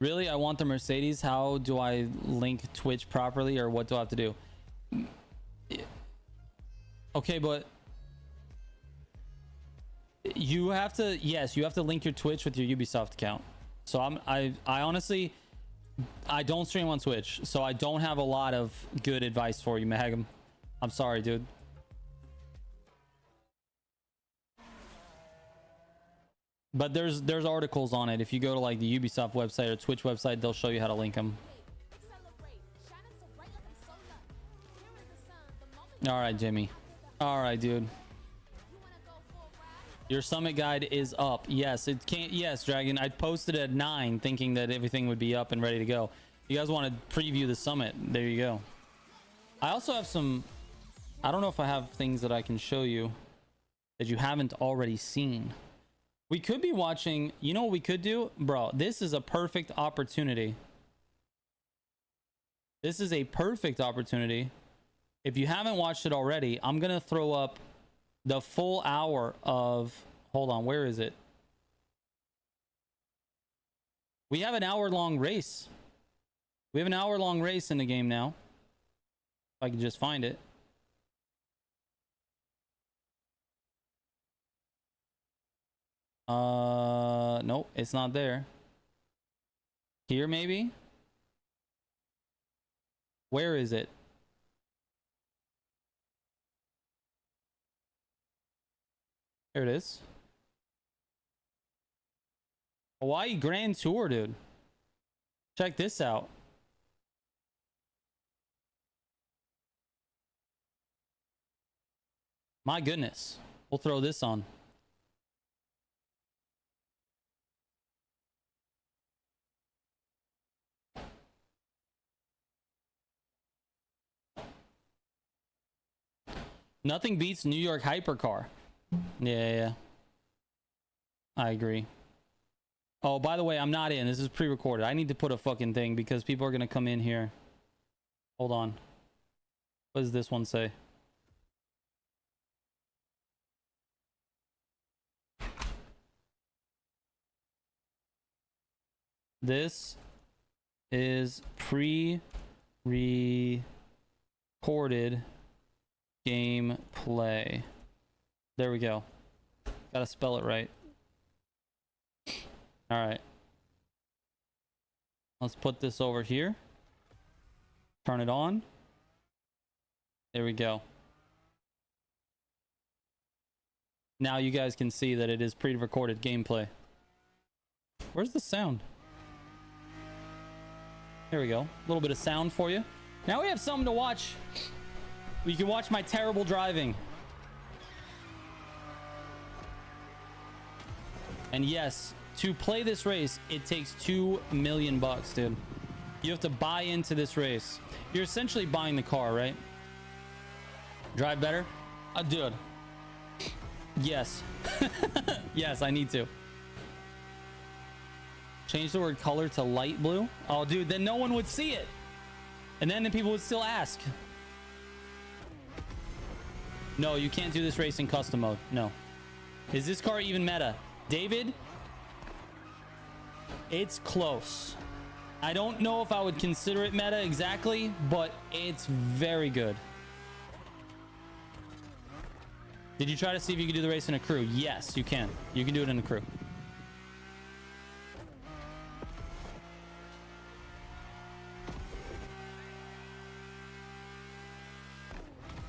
Really? I want the Mercedes. How do I link Twitch properly, or what do I have to do? Okay, but you have to, yes, you have to link your Twitch with your Ubisoft account. So I honestly, I don't stream on Twitch, so I don't have a lot of good advice for you, Magum. I'm sorry, dude. But there's articles on it. If you go to like the Ubisoft website or Twitch website, they'll show you how to link them. All right, Jimmy. All right, dude. Your summit guide is up. Yes, it can't. Yes, Dragon. I posted at 9 thinking that everything would be up and ready to go. You guys want to preview the summit? There you go. I also have some, I don't know if I have things that I can show you that you haven't already seen. We could be watching, you know what we could do? Bro, this is a perfect opportunity. This is a perfect opportunity. If you haven't watched it already, I'm going to throw up the full hour of, hold on, where is it? We have an hour-long race. We have an hour-long race in the game now. If I can just find it. Nope, it's not there. Here, maybe? Where is it? There it is. Hawaii Grand Tour, dude. Check this out. My goodness. We'll throw this on. Nothing beats New York Hypercar. Yeah. I agree. Oh, by the way, I'm not in. This is pre-recorded. I need to put a fucking thing because people are going to come in here. Hold on. What does this one say? This is pre-recorded gameplay. There we go. Gotta spell it right. All right. Let's put this over here. Turn it on. There we go. Now you guys can see that it is pre-recorded gameplay. Where's the sound? There we go. A little bit of sound for you. Now we have something to watch. You can watch my terrible driving. And yes, to play this race, it takes $2 million, dude. You have to buy into this race. You're essentially buying the car, right? Drive better? Dude. Yes. Yes, I need to. Change the word color to light blue. Oh, dude, then no one would see it. And then the people would still ask. No, you can't do this race in custom mode. No. Is this car even meta? David? It's close. I don't know if I would consider it meta exactly, but it's very good. Did you try to see if you could do the race in a crew? Yes, you can. You can do it in a crew.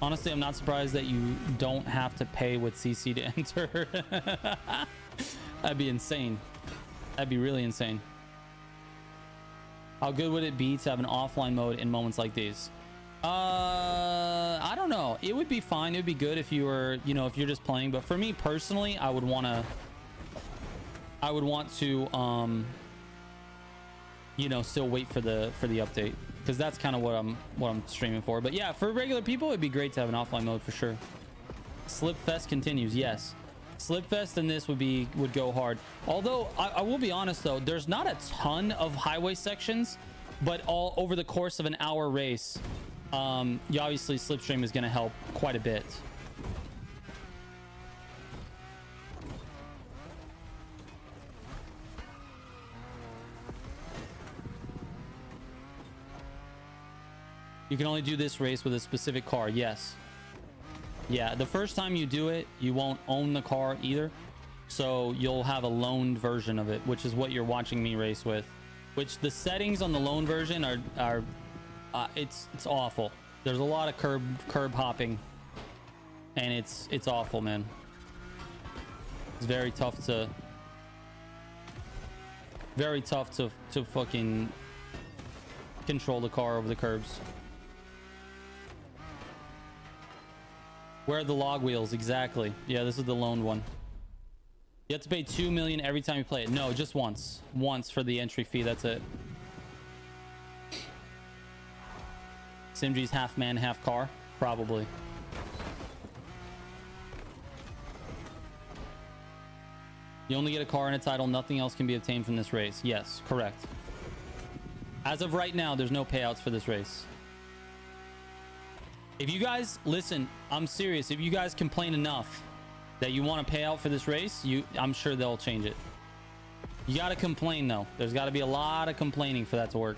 Honestly, I'm not surprised that you don't have to pay with CC to enter. That'd be insane. That'd be really insane. How good would it be to have an offline mode in moments like these? I don't know. It would be fine. It would be good if you were, you know, if you're just playing. But for me personally, I would want to, you know, still wait for the update, because that's kind of what I'm streaming for. But yeah, for regular people, it'd be great to have an offline mode for sure. Slipfest continues. Yes, Slipfest and this would go hard. Although I will be honest though, there's not a ton of highway sections but all over the course of an hour race, you obviously slipstream is going to help quite a bit. You can only do this race with a specific car. Yes. Yeah, the first time you do it, you won't own the car either. So you'll have a loaned version of it, which is what you're watching me race with. Which the settings on the loan version are it's awful. There's a lot of curb hopping, and it's awful, man. It's very tough to fucking control the car over the curbs. Where are the log wheels? Exactly. Yeah, this is the loaned one. You have to pay $2 million every time you play it. No, just once. Once for the entry fee. That's it. Simg's half man, half car? Probably. You only get a car and a title. Nothing else can be obtained from this race. Yes, correct. As of right now, there's no payouts for this race. If you guys listen, I'm serious. If you guys complain enough that you want to pay out for this race, I'm sure they'll change it. You got to complain though. There's got to be a lot of complaining for that to work.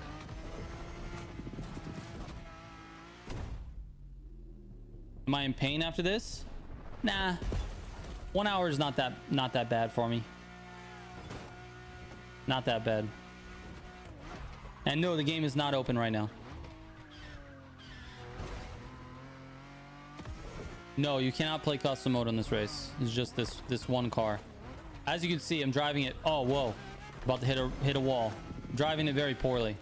Am I in pain after this? Nah. 1 hour is not that bad for me. Not that bad. And no, the game is not open right now. No, you cannot play custom mode on this race. It's just this one car. As you can see, I'm driving it. Oh, whoa. About to hit a wall. I'm driving it very poorly.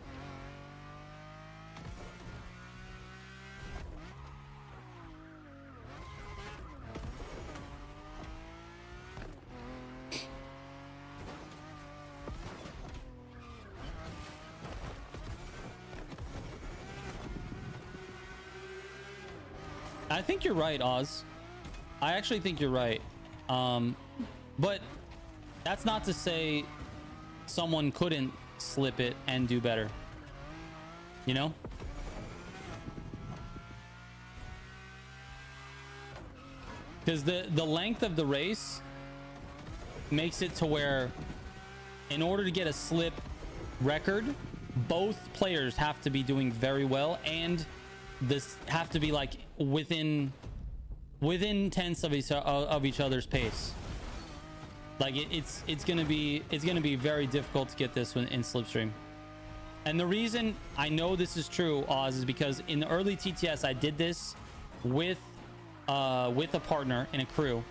I think you're right, Oz. I actually think you're right. But that's not to say someone couldn't slip it and do better. You know? Because the length of the race makes it to where in order to get a slip record, both players have to be doing very well, and this have to be like within tenths of each other's pace. Like it's gonna be very difficult to get this one in slipstream. And the reason I know this is true, Oz, is because in the early TTS I did this with a partner in a crew,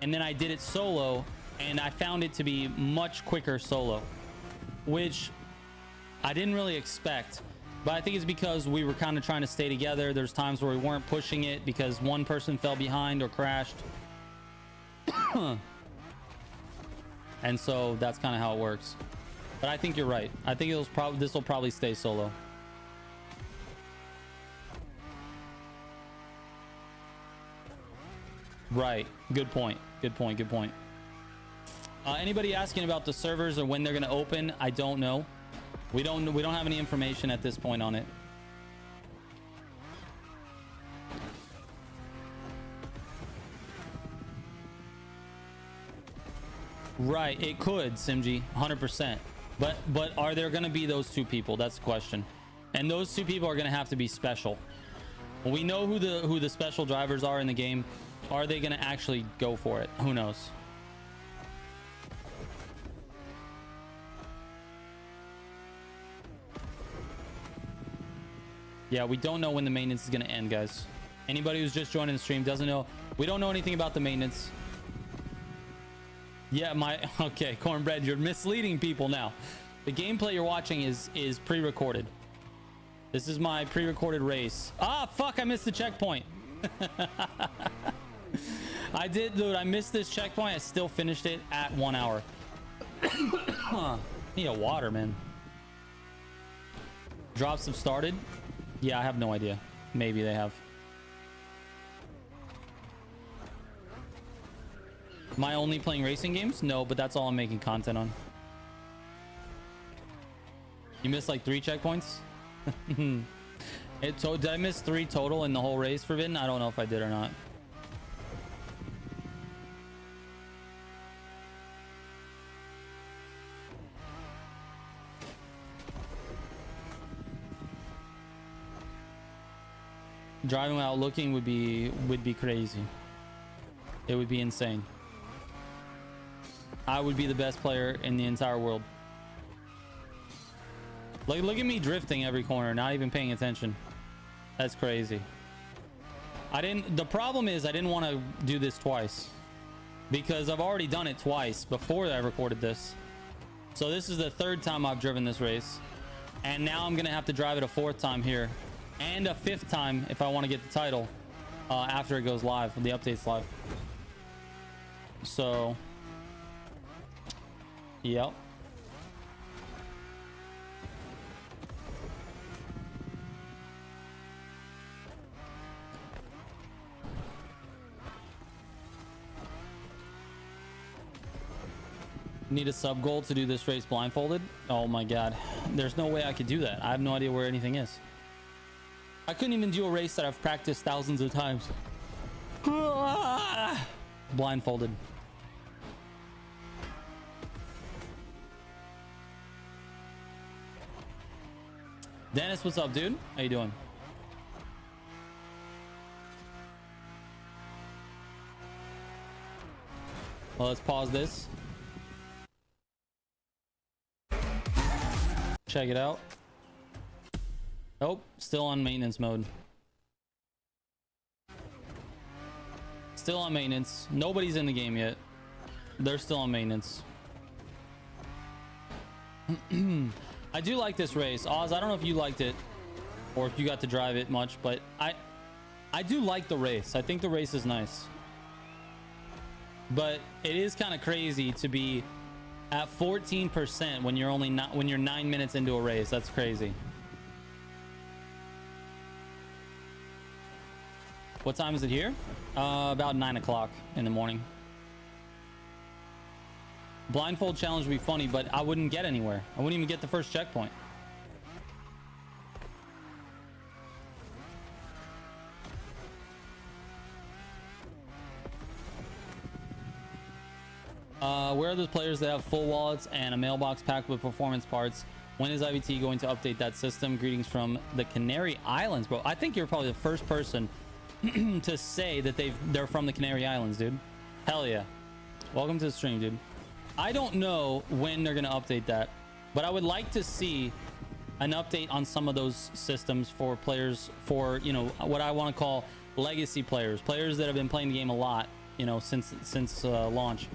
and then I did it solo, and I found it to be much quicker solo, which I didn't really expect. But I think it's because we were kind of trying to stay together. There's times where we weren't pushing it because one person fell behind or crashed. And so that's kind of how it works. But I think you're right. I think this will probably stay solo. Right. Good point. Good point. Good point. Anybody asking about the servers or when they're going to open? I don't know. We don't have any information at this point on it. Right, it could, Simji, 100%. But are there going to be those two people? That's the question. And those two people are going to have to be special. We know who the special drivers are in the game. Are they going to actually go for it? Who knows? Yeah, we don't know when the maintenance is going to end, guys. Anybody who's just joining the stream doesn't know. We don't know anything about the maintenance. Yeah, okay, Cornbread, you're misleading people now. The gameplay you're watching is pre-recorded. This is my pre-recorded race. Ah, fuck, I missed the checkpoint. I did, dude, I missed this checkpoint. I still finished it at 1 hour. Need a water, man. Drops have started. Yeah, I have no idea. Maybe they have. Am I only playing racing games? No, but that's all I'm making content on. You missed like 3 checkpoints. Did I miss 3 total in the whole race, Forbidden? I don't know if I did or not. Driving without looking would be crazy. It would be insane. I would be the best player in the entire world. Like, look at me drifting every corner, not even paying attention. That's crazy. The problem is I didn't want to do this twice because I've already done it twice before I recorded this. So this is the 3rd time I've driven this race, and now I'm gonna have to drive it a 4th time here and a 5th time if I want to get the title after it goes live, the update's live. So yep. Need a sub goal to do this race blindfolded? Oh my god, there's no way I could do that. I have no idea where anything is. I couldn't even do a race that I've practiced thousands of times blindfolded. Dennis, what's up, dude? How you doing? Well, let's pause this. Check it out. Nope, still on maintenance mode. Still on maintenance. Nobody's in the game yet. They're still on maintenance. I do like this race. Oz, I don't know if you liked it or if you got to drive it much, but I do like the race. I think the race is nice. But it is kind of crazy to be at 14% when you're when you're 9 minutes into a race. That's crazy. What time is it here? About 9 o'clock in the morning. Blindfold challenge would be funny, but I wouldn't get anywhere. I wouldn't even get the first checkpoint. Where are those players that have full wallets and a mailbox packed with performance parts? When is IVT going to update that system? Greetings from the Canary Islands, bro. I think you're probably the first person to say that they're from the Canary Islands, dude. Hell yeah. Welcome to the stream, dude. I don't know when they're going to update that, but I would like to see an update on some of those systems for players, for, you know, what I want to call legacy players, players that have been playing the game a lot, you know, since launch.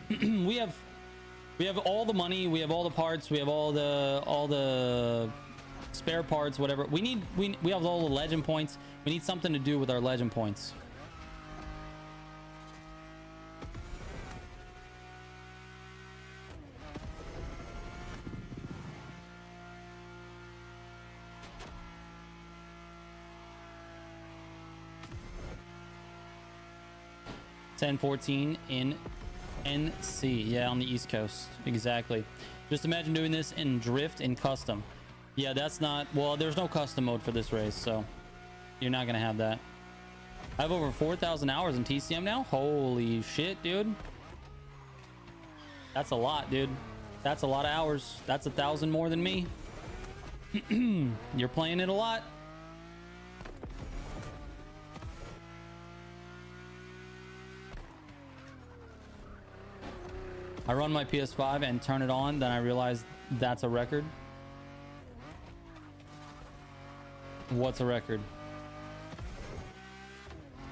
we have all the money, we have all the parts, we have all the spare parts, whatever we have all the legend points. We need something to do with our legend points. $10.14 in NC. Yeah, on the East Coast. Exactly. Just imagine doing this in drift in custom. Yeah, that's not... Well, there's no custom mode for this race, so you're not going to have that. I have over 4,000 hours in TCM now. Holy shit, dude. That's a lot, dude. That's a lot of hours. That's 1,000 more than me. You're playing it a lot. I run my PS5 and turn it on, then I realize that's a record. What's a record?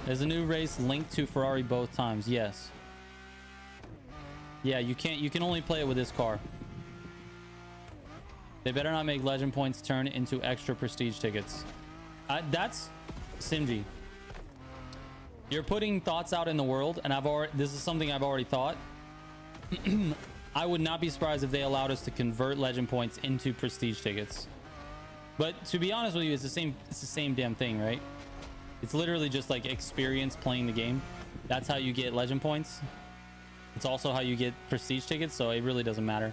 There's a new race linked to Ferrari both times. Yes. Yeah, you can only play it with this car. They better not make legend points turn into extra prestige tickets. That's Simji. You're putting thoughts out in the world, and this is something I've already thought. I would not be surprised if they allowed us to convert legend points into prestige tickets. But to be honest with you, it's the same damn thing, right? It's literally just like experience playing the game. That's how you get legend points. It's also how you get prestige tickets, so it really doesn't matter.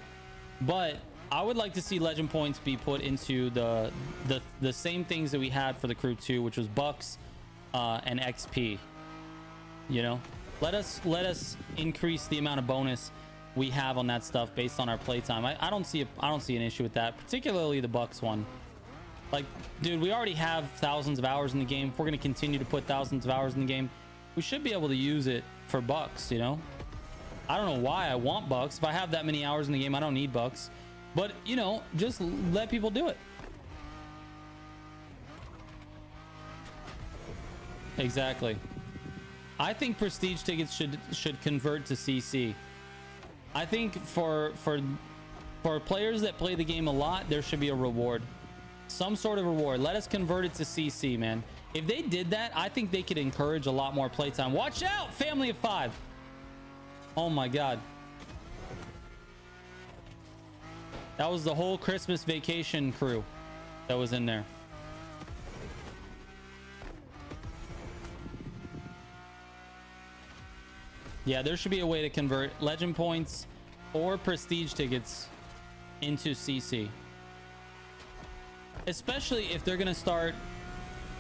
But I would like to see legend points be put into the same things that we had for the crew 2, which was bucks and XP. You know, let us increase the amount of bonus we have on that stuff based on our playtime. I don't see an issue with that, particularly the bucks one. Like, dude, we already have thousands of hours in the game. If we're going to continue to put thousands of hours in the game, we should be able to use it for bucks, you know? I don't know why I want bucks. If I have that many hours in the game, I don't need bucks. But, you know, just let people do it. Exactly. I think prestige tickets should convert to CC. I think for players that play the game a lot, there should be a reward. Some sort of reward. Let us convert it to CC, man. If they did that, I think they could encourage a lot more playtime. Watch out, family of 5. Oh my god. That was the whole Christmas vacation crew that was in there. Yeah, there should be a way to convert legend points or prestige tickets into CC. Especially if they're gonna start,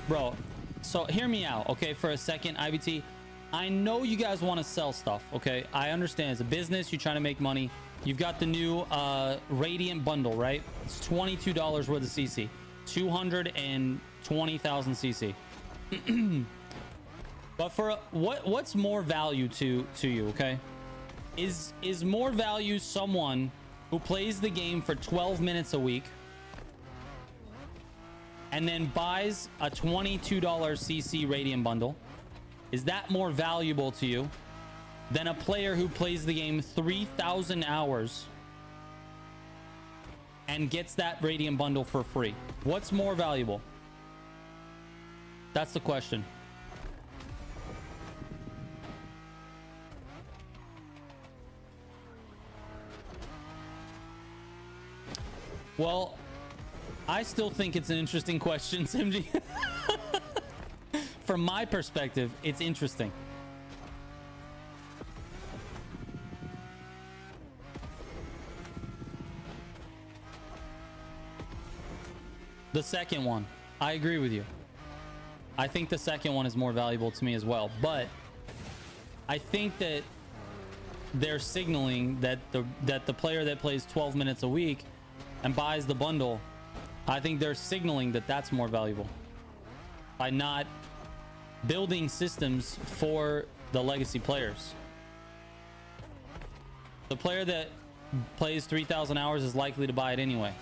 bro. So hear me out, okay, for a second, IBT. I know you guys want to sell stuff, okay? I understand. It's a business. You're trying to make money. You've got the new Radiant bundle, right? It's $22 worth of CC, 220,000 CC. But for what's more value to you, okay? Is more value someone who plays the game for 12 minutes a week and then buys a $22 CC Radiant bundle? Is that more valuable to you than a player who plays the game 3,000 hours and gets that Radiant bundle for free? What's more valuable? That's the question. Well, I still think it's an interesting question, Simji. From my perspective, it's interesting. The second one, I agree with you. I think the second one is more valuable to me as well, but I think that they're signaling that the player that plays 12 minutes a week and buys the bundle, I think they're signaling that that's more valuable by not building systems for the legacy players. The player that plays 3,000 hours is likely to buy it anyway.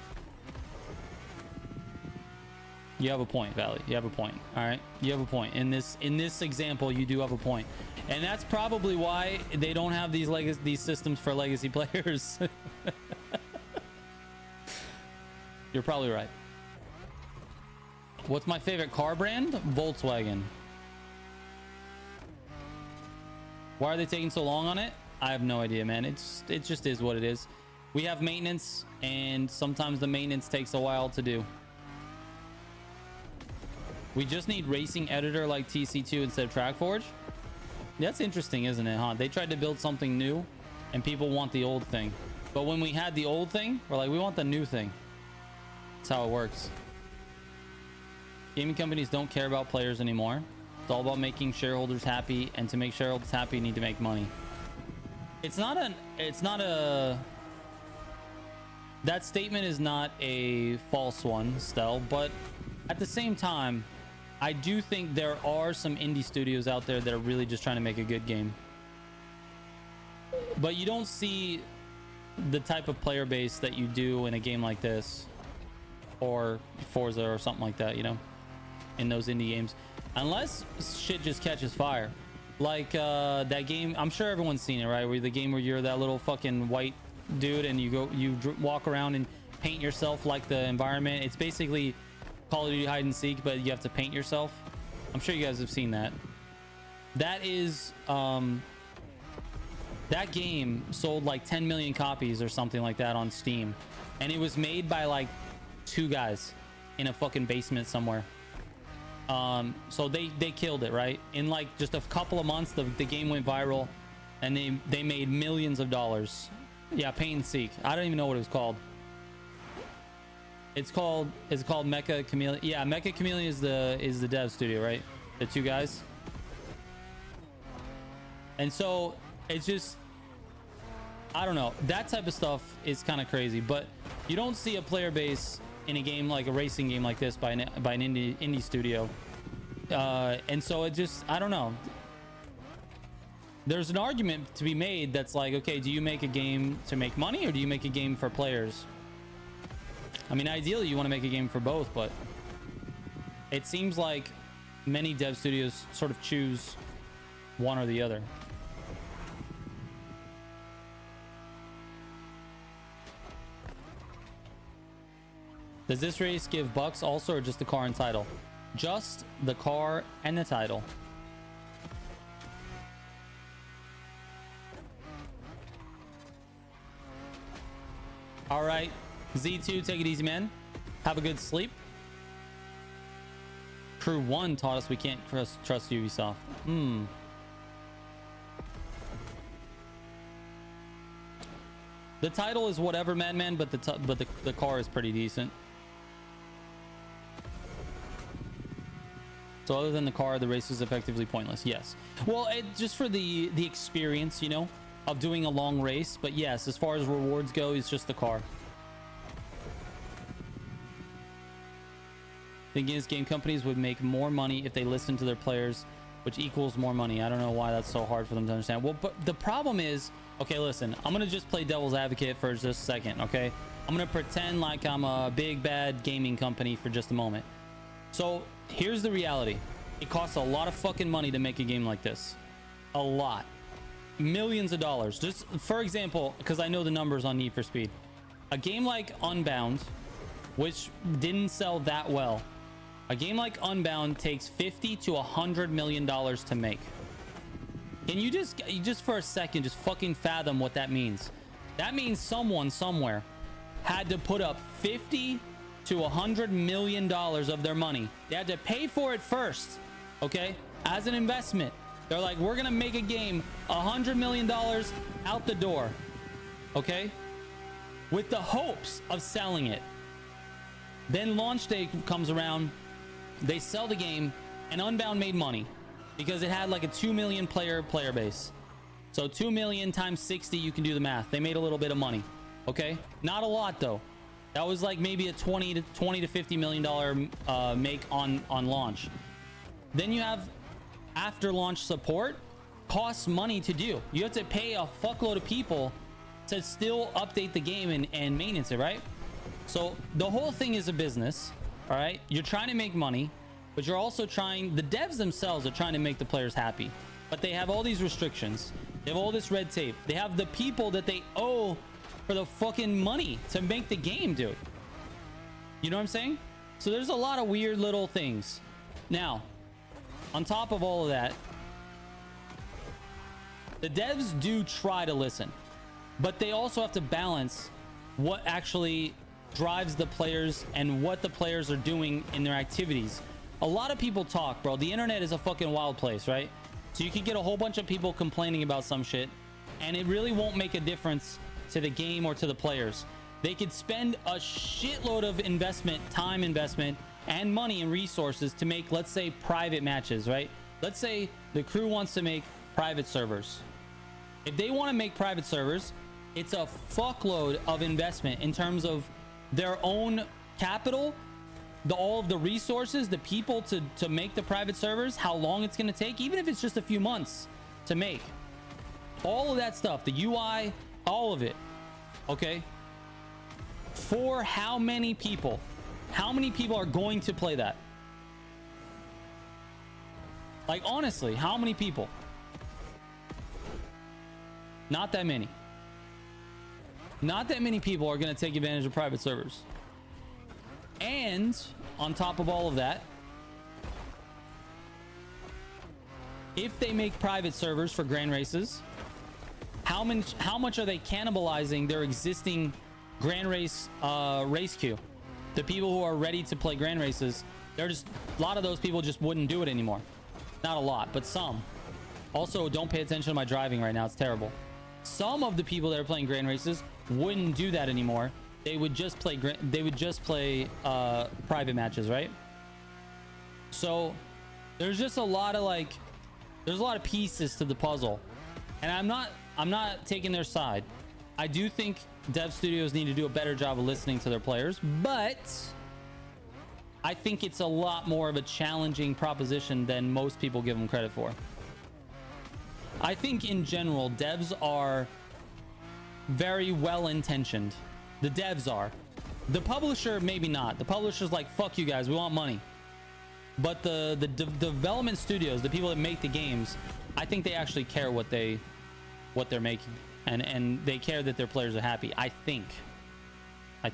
You have a point, Valley. You have a point. All right, you have a point. In this example, you do have a point, and that's probably why they don't have these systems for legacy players. You're probably right. What's my favorite car brand? Volkswagen. Why are they taking so long on it? I have no idea, man. It just is what it is. We have maintenance, and sometimes the maintenance takes a while to do. We just need racing editor like TC2 instead of TrackForge. That's interesting, isn't it, huh? They tried to build something new, and people want the old thing. But when we had the old thing, we're like, we want the new thing. That's how it works. Gaming companies don't care about players anymore. It's all about making shareholders happy, and to make shareholders happy, you need to make money. That statement is not a false one, Stel, but at the same time, I do think there are some indie studios out there that are really just trying to make a good game. But you don't see the type of player base that you do in a game like this, or Forza or something like that, you know, in those indie games, unless shit just catches fire. Like that game, I'm sure everyone's seen it, right? Where the game where you're that little fucking white dude and you walk around and paint yourself like the environment. It's basically Call of Duty hide and seek, but you have to paint yourself. I'm sure you guys have seen that. That is that game sold like 10 million copies or something like that on Steam, and it was made by like 2 guys in a fucking basement somewhere. So they killed it, right? In like just a couple of months, the game went viral, and they made millions of dollars. Yeah, paint and seek. I don't even know what it was called. It's called Mecha Chameleon. Yeah, Mecha Chameleon is the dev studio, right? The two guys. And so it's just, I don't know, that type of stuff is kind of crazy, but you don't see a player base in a game like a racing game like this by an indie studio. And so it just, I don't know. There's an argument to be made that's like, okay, do you make a game to make money or do you make a game for players? I mean, ideally you want to make a game for both, but it seems like many dev studios sort of choose one or the other. Does this race give bucks also, or just the car and title? Just the car and the title. All right, Z2, take it easy, man. Have a good sleep. Crew 1 taught us we can't trust Ubisoft. The title is whatever, Madman, but the car is pretty decent. So other than the car, the race is effectively pointless. Yes. Well, just for the experience, you know, of doing a long race. But yes, as far as rewards go, it's just the car. Thinking is game companies would make more money if they listened to their players, which equals more money. I don't know why that's so hard for them to understand. Well, but the problem is, okay, listen, I'm going to just play devil's advocate for just a second, okay? I'm going to pretend like I'm a big, bad gaming company for just a moment. So here's the reality. It costs a lot of fucking money to make a game like this. A lot. Millions of dollars. Just for example, because I know the numbers on Need for Speed. A game like Unbound, which didn't sell that well. A game like Unbound takes $50 to $100 million to make. Can you just for a second, just fucking fathom what that means? That means someone somewhere had to put up $50 to $100 million of their money. They had to pay for it first, okay, as an investment. They're like, we're gonna make a game, $100 million out the door, okay, with the hopes of selling it. Then launch day comes around, they sell the game, and Unbound made money because it had like a 2 million player base. So 2 million times 60, you can do the math. They made a little bit of money, okay, not a lot though. That was like maybe a 20 to $50 million make on launch. Then you have after launch support, costs money to do. You have to pay a fuckload of people to still update the game and maintenance it, right? So the whole thing is a business, all right? You're trying to make money, but you're also trying, the devs themselves are trying to make the players happy, but they have all these restrictions. They have all this red tape. They have the people that they owe for the fucking money to make the game, dude. You know what I'm saying? So there's a lot of weird little things. Now, on top of all of that, the devs do try to listen, but they also have to balance what actually drives the players and what the players are doing in their activities. A lot of people talk, bro. The internet is a fucking wild place, right? So you can get a whole bunch of people complaining about some shit, and it really won't make a difference to the game or to the players. They could spend a shitload of investment, time investment, and money and resources to make, let's say, private matches, right? Let's say the crew wants to make private servers. If they want to make private servers, it's a fuckload of investment in terms of their own capital, all of the resources, the people to make the private servers, how long it's going to take, even if it's just a few months to make. All of that stuff, the UI, all of it, okay? For how many people? How many people are going to play that? Like, honestly, how many people? Not that many. Not that many people are going to take advantage of private servers. And on top of all of that, if they make private servers for grand races, how much are they cannibalizing their existing grand race race queue? The people who are ready to play grand races, they're just, a lot of those people just wouldn't do it anymore. Not a lot, but some. Also, don't pay attention to my driving right now. It's terrible. Some of the people that are playing grand races wouldn't do that anymore they would just play private matches, right? So there's just a lot of like, there's a lot of pieces to the puzzle, and I'm not taking their side. I do think dev studios need to do a better job of listening to their players, but I think it's a lot more of a challenging proposition than most people give them credit for. I think in general, devs are very well intentioned. The devs are. The publisher, maybe not. The publisher's like, fuck you guys, we want money. But the development studios, the people that make the games, I think they actually care what they're making, and they care that their players are happy. I think I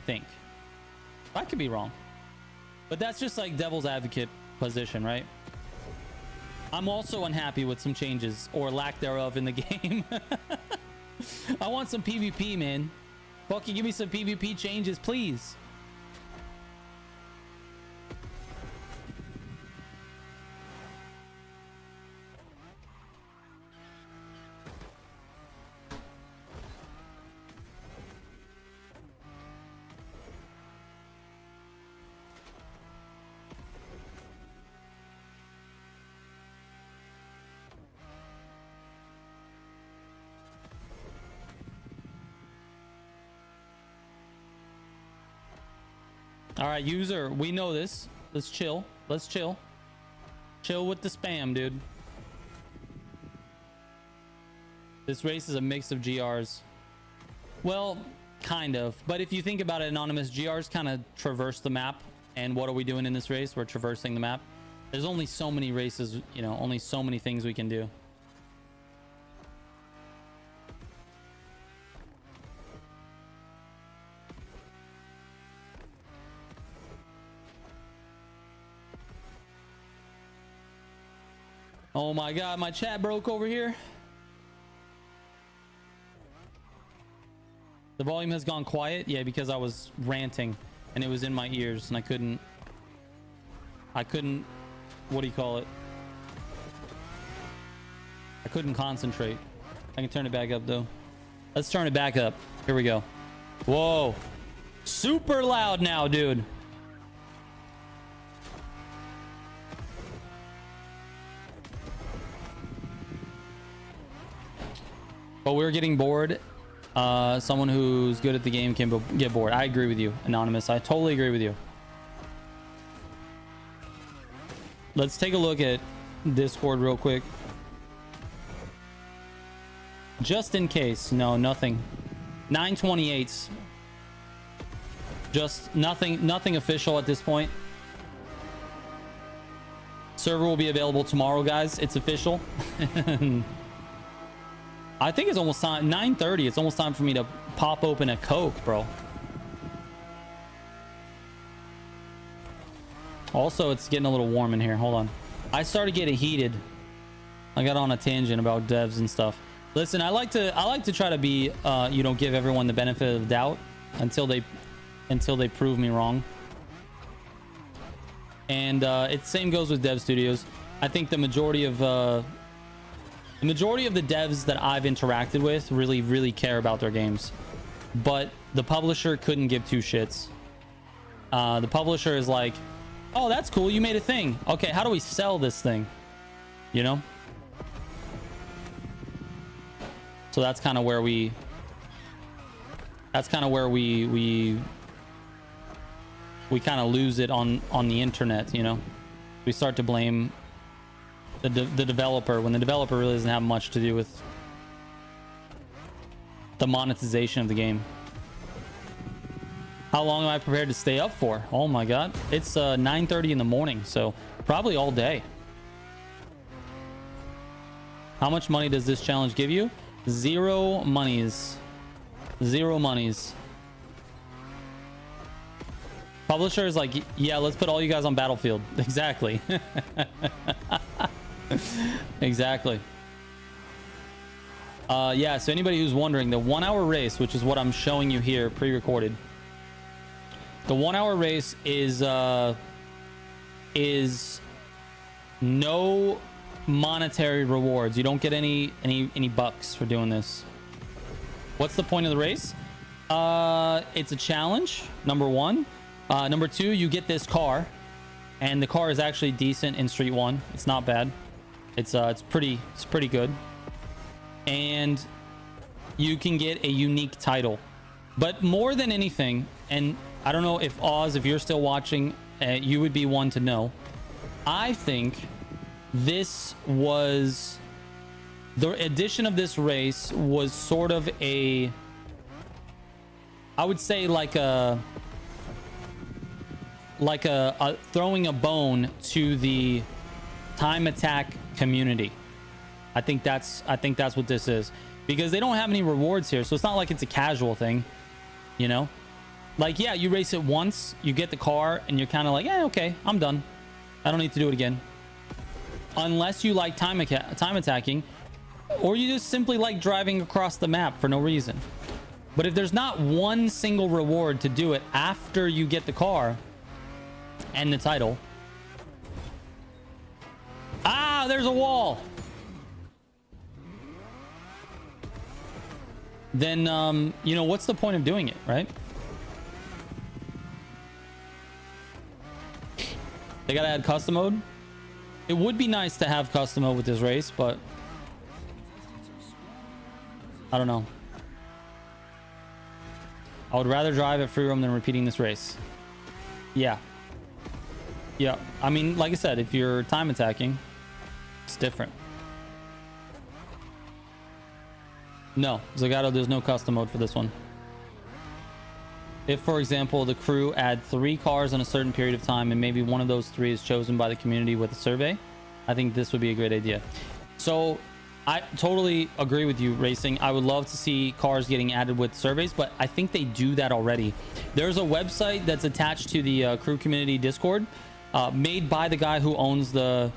could be wrong, but that's just like devil's advocate position, right? I'm also unhappy with some changes or lack thereof in the game. I want some PvP, man. Fucking give me some PvP changes, please. All right, user, we know this. Let's chill. Let's chill. Chill with the spam, dude. This race is a mix of GRs. Well, kind of. But if you think about it, Anonymous, GRs kind of traverse the map. And what are we doing in this race? We're traversing the map. There's only so many races, you know, only so many things we can do. Oh my god, my chat broke over here. The volume has gone quiet. Yeah, because I was ranting and it was in my ears and I couldn't, what do you call it? I couldn't concentrate. I can turn it back up though. Let's turn it back up. Here we go. Whoa. Super loud now, dude. But we're getting bored. Someone who's good at the game can get bored. I agree with you, Anonymous. I totally agree with you. Let's take a look at Discord real quick. Just in case. No, nothing. 928s. Just nothing official at this point. Server will be available tomorrow, guys. It's official. I think it's almost time. 9:30. It's almost time for me to pop open a Coke, bro. Also, it's getting a little warm in here. Hold on. I started getting heated. I got on a tangent about devs and stuff. Listen, I like to try to be you know, give everyone the benefit of the doubt until they prove me wrong. And it same goes with dev studios. I think the majority of the devs that I've interacted with really care about their games, but the publisher couldn't give two shits. The publisher is like, oh, that's cool, you made a thing. Okay, how do we sell this thing? You know? So that's kind of where we kind of lose it on the internet, you know? We start to blame the developer when the developer really doesn't have much to do with the monetization of the game. How long am I prepared to stay up for? Oh my god, it's 9:30 in the morning, so probably all day. How much money does this challenge give you? Zero monies. Zero monies. Publisher is like, yeah, let's put all you guys on Battlefield. Exactly. Exactly. Yeah, so anybody who's wondering, the 1 hour race, which is what I'm showing you here pre-recorded, the 1 hour race is no monetary rewards. You don't get any bucks for doing this. What's the point of the race? It's a challenge, number one. Number two, you get this car, and the car is actually decent in Street 1. It's not bad. It's pretty good. And you can get a unique title. But more than anything, and I don't know if Oz, if you're still watching, you would be one to know. I think this was... the addition of this race was sort of a... I would say like a throwing a bone to the time attack community. I think that's what this is, because they don't have any rewards here, so it's not like it's a casual thing, you know. Like, yeah, you race it once, you get the car, and you're kind of like, yeah, okay, I'm done, I don't need to do it again, unless you like time attacking, or you just simply like driving across the map for no reason. But if there's not one single reward to do it after you get the car and the title... Ah, there's a wall! Then, you know, what's the point of doing it, right? They gotta add custom mode. It would be nice to have custom mode with this race, but... I don't know. I would rather drive at free roam than repeating this race. Yeah. Yeah. I mean, like I said, if you're time attacking, it's different. No, Zagato, there's no custom mode for this one. If, for example, the crew add 3 cars in a certain period of time and maybe one of those 3 is chosen by the community with a survey, I think this would be a great idea. So I totally agree with you, Racing. I would love to see cars getting added with surveys, but I think they do that already. There's a website that's attached to the crew community Discord, made by the guy who owns the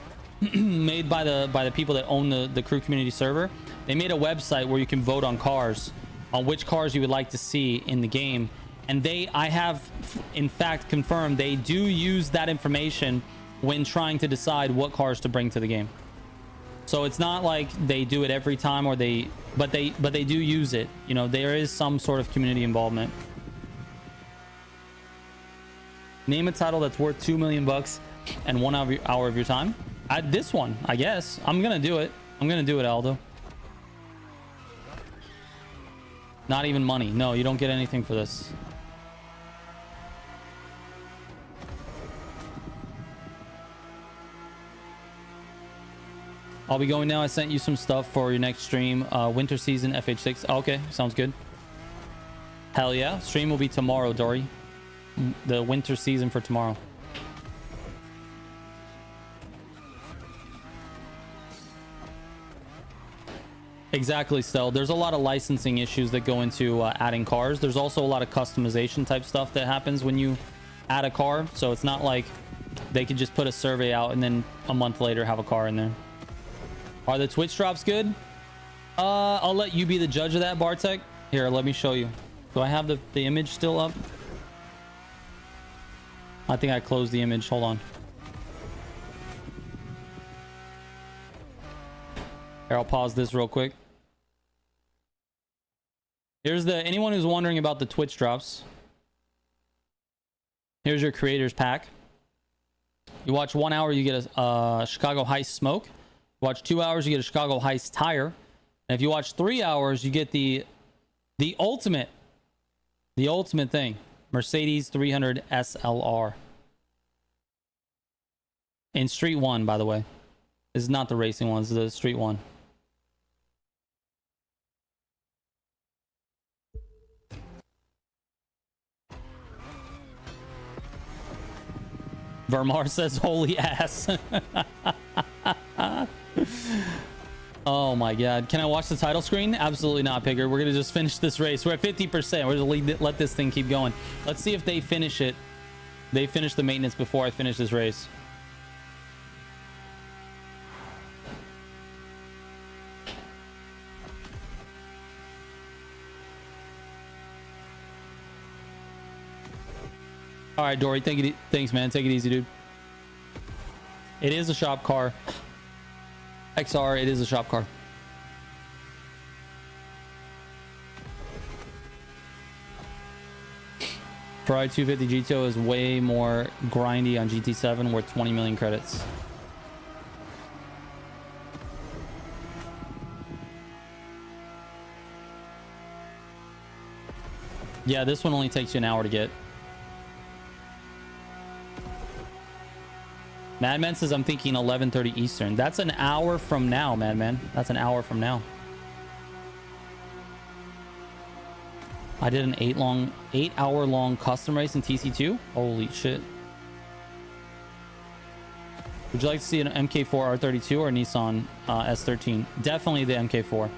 made by the people that own the crew community server. They made a website where you can vote on cars, on which cars you would like to see in the game, and I have in fact confirmed they do use that information when trying to decide what cars to bring to the game. So it's not like they do it every time, or but they do use it. You know, there is some sort of community involvement. Name a title that's worth $2 million and 1 hour of your time. This one, I guess. I'm gonna do it. I'm gonna do it, Aldo. Not even money. No, you don't get anything for this. I'll be going now. I sent you some stuff for your next stream. Winter season FH6. Okay, sounds good. Hell yeah. Stream will be tomorrow, Dory. The winter season for tomorrow. Exactly, Stel. There's a lot of licensing issues that go into adding cars. There's also a lot of customization type stuff that happens when you add a car. So it's not like they could just put a survey out and then a month later have a car in there. Are the Twitch drops good? I'll let you be the judge of that, Bartek. Here, let me show you. Do I have the image still up? I think I closed the image. Hold on. Here, I'll pause this real quick. Here's anyone who's wondering about the Twitch drops. Here's your creators pack. You watch 1 hour, you get a Chicago Heist smoke. You watch 2 hours, you get a Chicago Heist tire. And if you watch 3 hours, you get the ultimate thing, Mercedes 300 SLR. In Street 1, by the way. This is not the racing one, this is the Street 1. Vermar says, holy ass. Oh my god. Can I watch the title screen? Absolutely not, Pigger. We're gonna just finish this race. We're at 50%. We're gonna let this thing keep going. Let's see if they finish it. They finish the maintenance before I finish this race. All right, Dory. Thanks, man. Take it easy, dude. It is a shop car. XR, it is a shop car. Ferrari 250 GTO is way more grindy on GT7, worth 20 million credits. Yeah, this one only takes you an hour to get. Madman says I'm thinking 11:30 Eastern. That's an hour from now, Madman. That's an hour from now. I did an 8-hour long custom race in TC2. Holy shit. Would you like to see an MK4 R32 or Nissan S13? Definitely the MK4.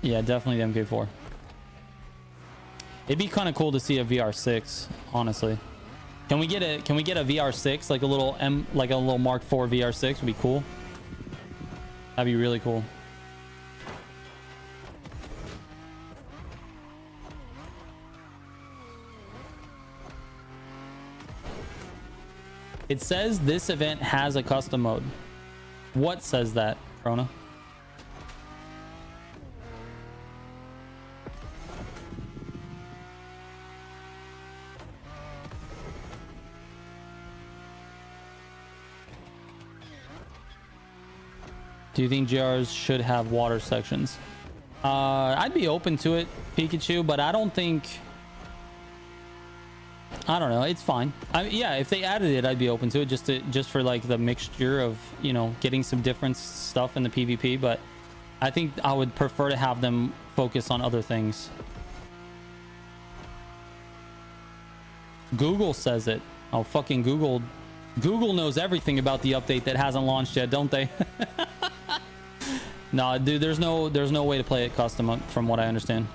Yeah, definitely the MK4. It'd be kind of cool to see a VR6, honestly. Can we get a VR6, like a little Mark IV VR6 would be cool. That'd be really cool. It says this event has a custom mode. What says that, Corona? Do you think GRs should have water sections? I'd be open to it, Pikachu, but I don't know. It's fine. Yeah, if they added it, I'd be open to it just for like the mixture of, you know, getting some different stuff in the PvP. But I think I would prefer to have them focus on other things. Google says it. Oh, fucking Google. Google knows everything about the update that hasn't launched yet, don't they? No, dude, there's no way to play it custom from what I understand.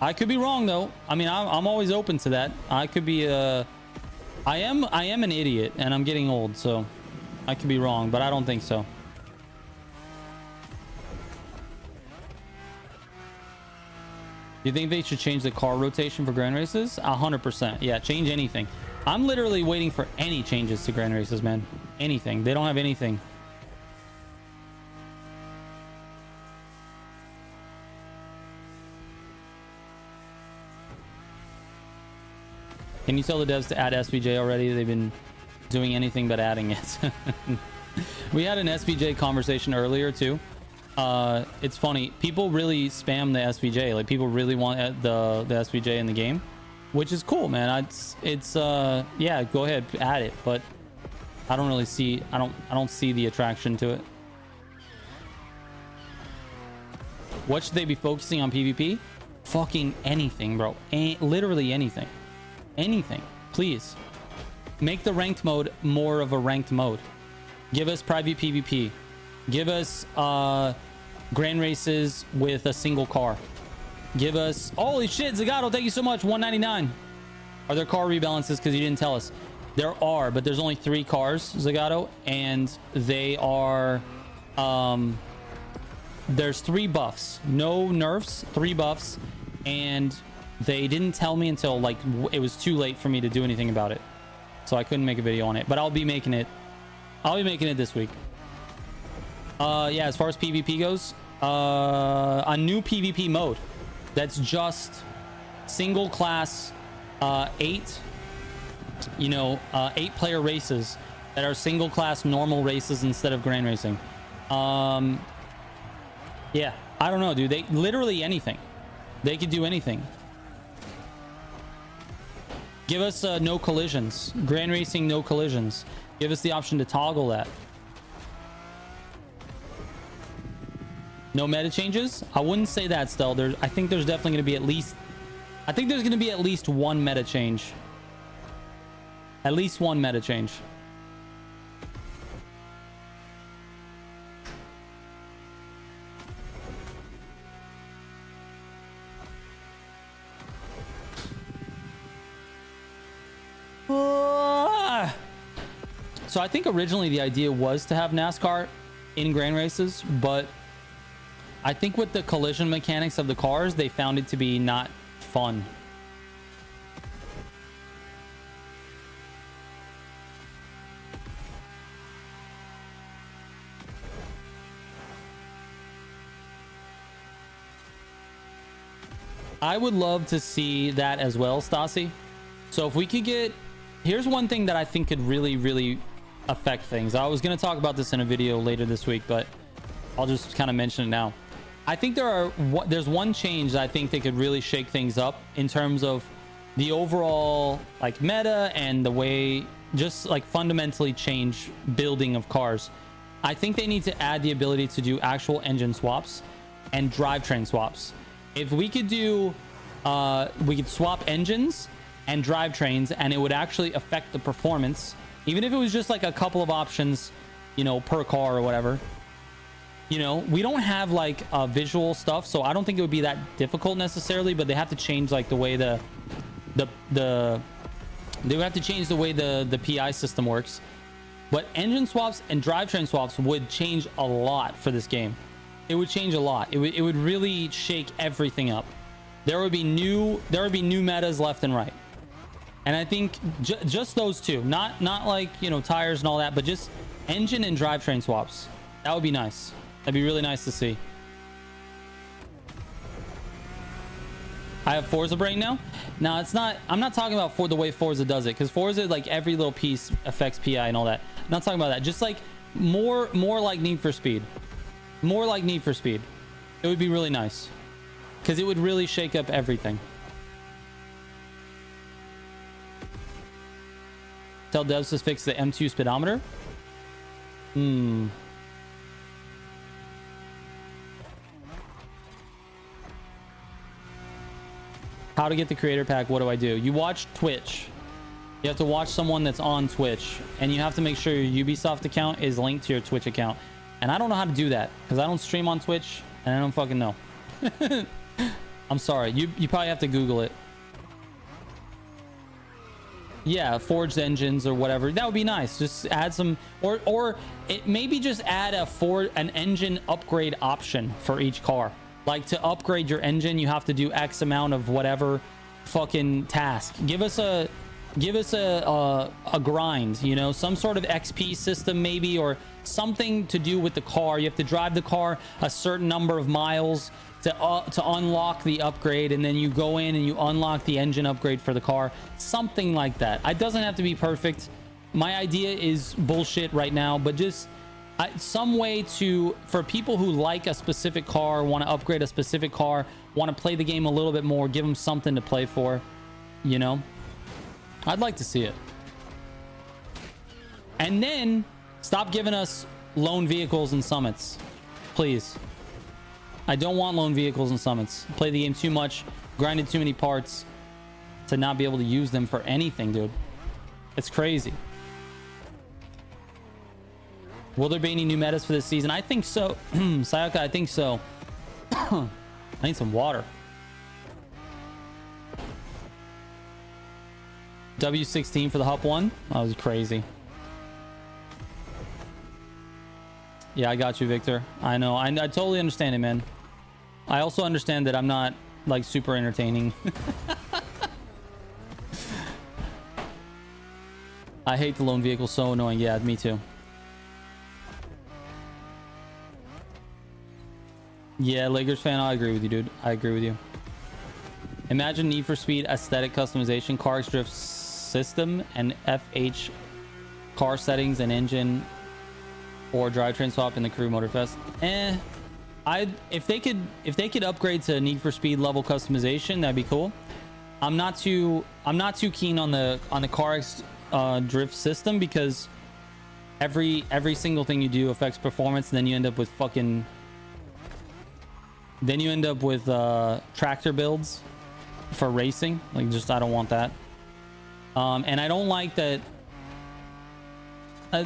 I could be wrong though. I mean, I'm always open to that. I could be I am an idiot and I'm getting old, so I could be wrong, but I don't think so. Do you think they should change the car rotation for grand races? 100%. Yeah, change anything. I'm literally waiting for any changes to grand races, man. Anything. They don't have anything. Can you tell the devs to add SVJ already? They've been doing anything but adding it. We had an SVJ conversation earlier too. It's funny. People really spam the SVJ. Like people really want the SVJ in the game, which is cool, man. It's yeah, go ahead, add it. But I don't really see. I don't see the attraction to it. What should they be focusing on PvP? Fucking anything, bro. Literally anything. Anything, please. Make the ranked mode more of a ranked mode. Give us private PvP. Give us grand races with a single car. Give us, holy shit, Zagato, thank you so much. 199. Are there car rebalances? Because you didn't tell us. There are, but there's only 3 cars, Zagato, and they are there's 3 buffs, no nerfs, 3 buffs, and they didn't tell me until like it was too late for me to do anything about it, so I couldn't make a video on it. But I'll be making it this week. Yeah, as far as PvP goes, a new PvP mode that's just single class 8 player races that are single class normal races instead of grand racing. Yeah, I don't know, dude. They literally anything. They could do anything. Give us no collisions. Grand racing, no collisions. Give us the option to toggle that. No meta changes? I wouldn't say that, Stel. I think there's definitely going to be at least one meta change. At least one meta change. So I think originally the idea was to have NASCAR in grand races, but I think with the collision mechanics of the cars, they found it to be not fun. I would love to see that as well, Stassi. So if we could get, here's one thing that I think could really affect things. I was going to talk about this in a video later this week, but I'll just kind of mention it now. I think there's one change that I think they could really shake things up in terms of the overall like meta and the way, just like fundamentally change building of cars. I think they need to add the ability to do actual engine swaps and drivetrain swaps. If we could do, we could swap engines and drivetrains, and it would actually affect the performance, even if it was just like a couple of options, you know, per car or whatever. You know, we don't have like visual stuff, so I don't think it would be that difficult necessarily, but they have to change like the way they would have to change the way the PI system works. But engine swaps and drivetrain swaps would change a lot for this game. It would change a lot. It would really shake everything up. There would be new metas left and right. And I think just those two, not like, you know, tires and all that, but just engine and drivetrain swaps. That would be nice. That'd be really nice to see. I have Forza brain now. Now it's not, I'm not talking about the way Forza does it, because Forza, like every little piece affects PI and all that. I'm not talking about that. Just like more like Need for Speed. More like Need for Speed. It would be really nice, because it would really shake up everything. Tell devs to fix the M2 speedometer. How to get the creator pack? What do I do? You watch Twitch. You have to watch someone that's on Twitch, and you have to make sure your Ubisoft account is linked to your Twitch account. And I don't know how to do that because I don't stream on Twitch and I don't fucking know. I'm sorry. You probably have to Google it. Yeah, forged engines or whatever. That would be nice. Just add some, or it maybe just add an engine upgrade option for each car. Like, to upgrade your engine, you have to do X amount of whatever fucking task. Give us a grind, you know, some sort of XP system maybe, or something to do with the car. You have to drive the car a certain number of miles to unlock the upgrade, and then you go in and you unlock the engine upgrade for the car. Something like that. It doesn't have to be perfect. My idea is bullshit right now, but just some way for people who like a specific car, want to upgrade a specific car, want to play the game a little bit more, give them something to play for, you know. I'd like to see it. And then stop giving us lone vehicles and summits, please. I don't want lone vehicles and summits. Play the game too much, grinded too many parts to not be able to use them for anything, dude. It's crazy. Will there be any new metas for this season? I think so. Sayaka, I think so. I need some water. W16 for the Hup 1. That was crazy. Yeah, I got you, Victor. I know. I totally understand it, man. I also understand that I'm not like super entertaining. I hate the lone vehicle. So annoying. Yeah, me too. Yeah, Lakers fan, I agree with you, dude. I agree with you. Imagine Need for Speed aesthetic customization, car drift system, and FH car settings and engine or drivetrain swap in the Crew Motorfest. If they could upgrade to Need for Speed level customization, that'd be cool. I'm not too keen on the CarX drift system, because every single thing you do affects performance, and then you end up with fucking tractor builds for racing. Like, just I don't want that. And I don't like that.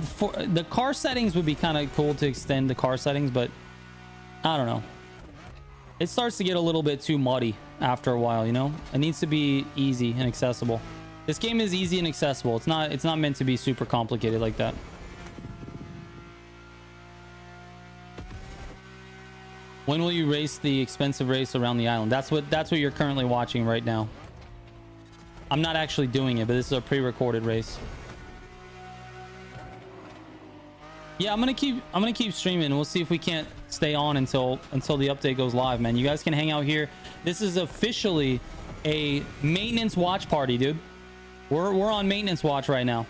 For the car settings would be kind of cool to extend the car settings, but I don't know. It starts to get a little bit too muddy after a while, you know? It needs to be easy and accessible. This game is easy and accessible. It's not meant to be super complicated like that. When will you race the expensive race around the island? That's what you're currently watching right now. I'm not actually doing it, but this is a pre-recorded race. Yeah, I'm gonna keep streaming. We'll see if we can't stay on until the update goes live, man. You guys can hang out here. This is officially a maintenance watch party, dude. We're on maintenance watch right now.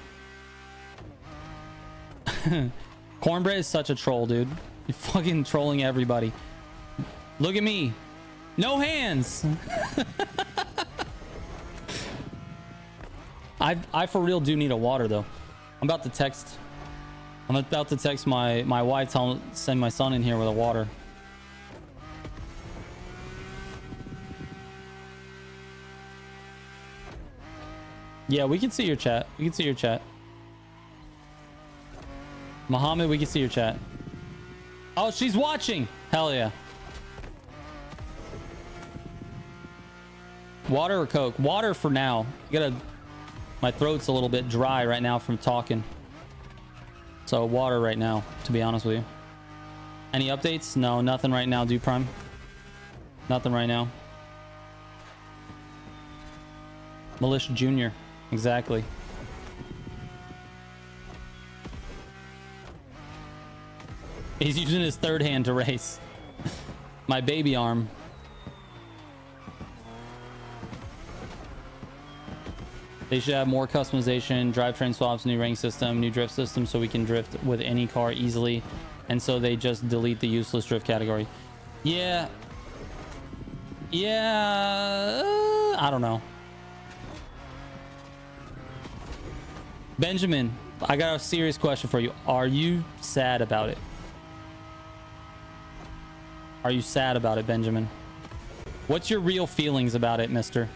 Cornbread is such a troll, dude. You're fucking trolling everybody. Look at me. No hands. I for real do need a water though. I'm about to text my wife, send my son in here with a water. Yeah, we can see your chat. We can see your chat. Muhammad, we can see your chat. Oh, she's watching. Hell yeah. Water or Coke? Water for now. My throat's a little bit dry right now from talking. So water right now, to be honest with you. Any updates? No, nothing right now, Dew Prime. Nothing right now. Militia Jr. Exactly. He's using his third hand to race. My baby arm. They should have more customization, drivetrain swaps, new rank system, new drift system, so we can drift with any car easily. And so they just delete the useless drift category. Yeah. Yeah. I don't know. Benjamin, I got a serious question for you. Are you sad about it? Are you sad about it, Benjamin? What's your real feelings about it, mister?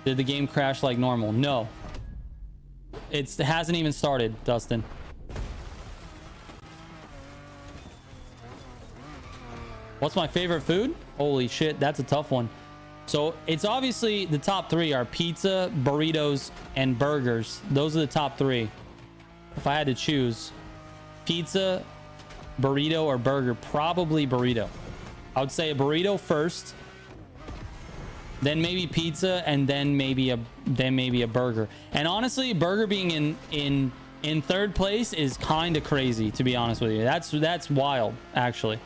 Did the game crash like normal? No. It hasn't even started, Dustin. What's my favorite food? Holy shit, that's a tough one. So it's obviously the top three are pizza, burritos, and burgers. Those are the top three. If I had to choose pizza, burrito, or burger, probably burrito. I would say a burrito first, then maybe pizza, and then maybe a burger. And honestly, burger being in third place is kind of crazy, to be honest with you. That's wild, actually,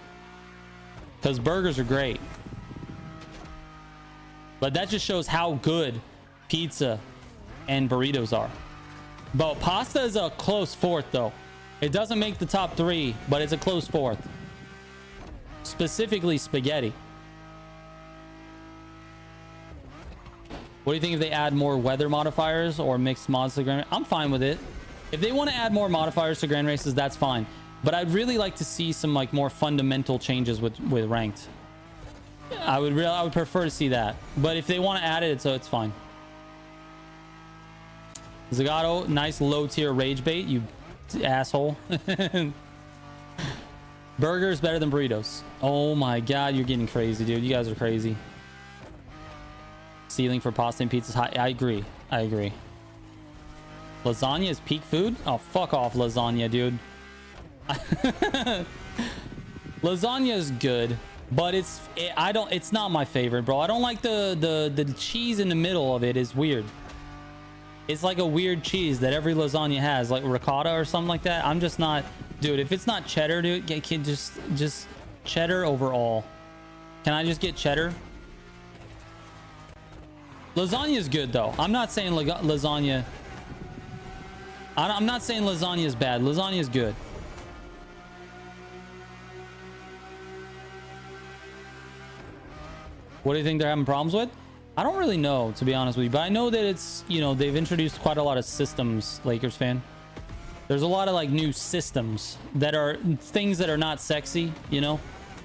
because burgers are great. But that just shows how good pizza and burritos are. But pasta is a close fourth, though. It doesn't make the top three, but it's a close fourth. Specifically spaghetti. What do you think if they add more weather modifiers or mixed mods to Grand Races? I'm fine with it. If they want to add more modifiers to Grand Races, that's fine. But I'd really like to see some like more fundamental changes with ranked. I would prefer to see that. But if they want to add it, so it's fine. Zagato, nice low tier rage bait, you asshole. Burgers better than burritos. Oh my god, you're getting crazy, dude. You guys are crazy. Ceiling for pasta and pizzas high. I agree. I agree. Lasagna is peak food? Oh, fuck off, lasagna, dude. Lasagna is good, but it's not my favorite, bro. I don't like the cheese in the middle of it is weird. It's like a weird cheese that every lasagna has, like ricotta or something like that. I'm just not, dude. If it's not cheddar, dude, can just cheddar overall. Can I just get cheddar? Lasagna is good though. I'm not saying lasagna. I'm not saying lasagna is bad. Lasagna is good. What do you think they're having problems with? I don't really know, to be honest with you, but I know that it's, you know, they've introduced quite a lot of systems, Lakers fan. There's a lot of like new systems that are things that are not sexy, you know,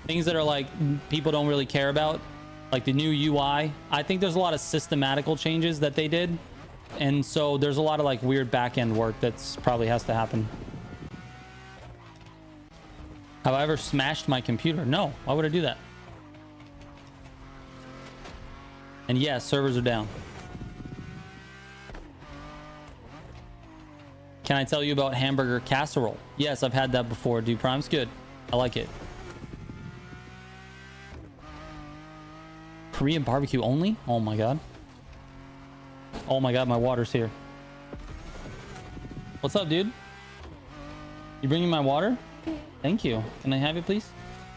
things that are like people don't really care about, like the new UI. I think there's a lot of systematical changes that they did. And so there's a lot of like weird back end work that's probably has to happen. Have I ever smashed my computer? No. Why would I do that? And yes, servers are down. Can I tell you about hamburger casserole? Yes, I've had that before. Dew Prime's good. I like it. Korean barbecue only? Oh my god. Oh my god, my water's here. What's up, dude? You bringing my water? Thank you. Can I have it, please?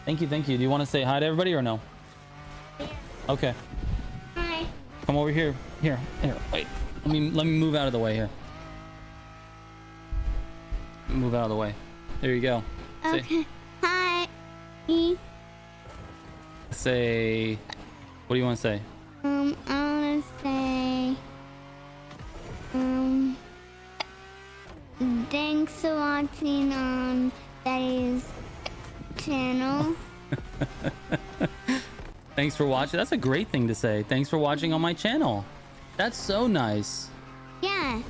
Thank you. Thank you. Do you want to say hi to everybody or no? Yeah. Okay. Hi. Come over here. Here. Wait. Let me move out of the way here. Move out of the way. There you go. Okay. Hi. Say. What do you want to say? I wanna say thanks for watching on Daddy's channel. Thanks for watching. That's a great thing to say. Thanks for watching on my channel. That's so nice. Yeah.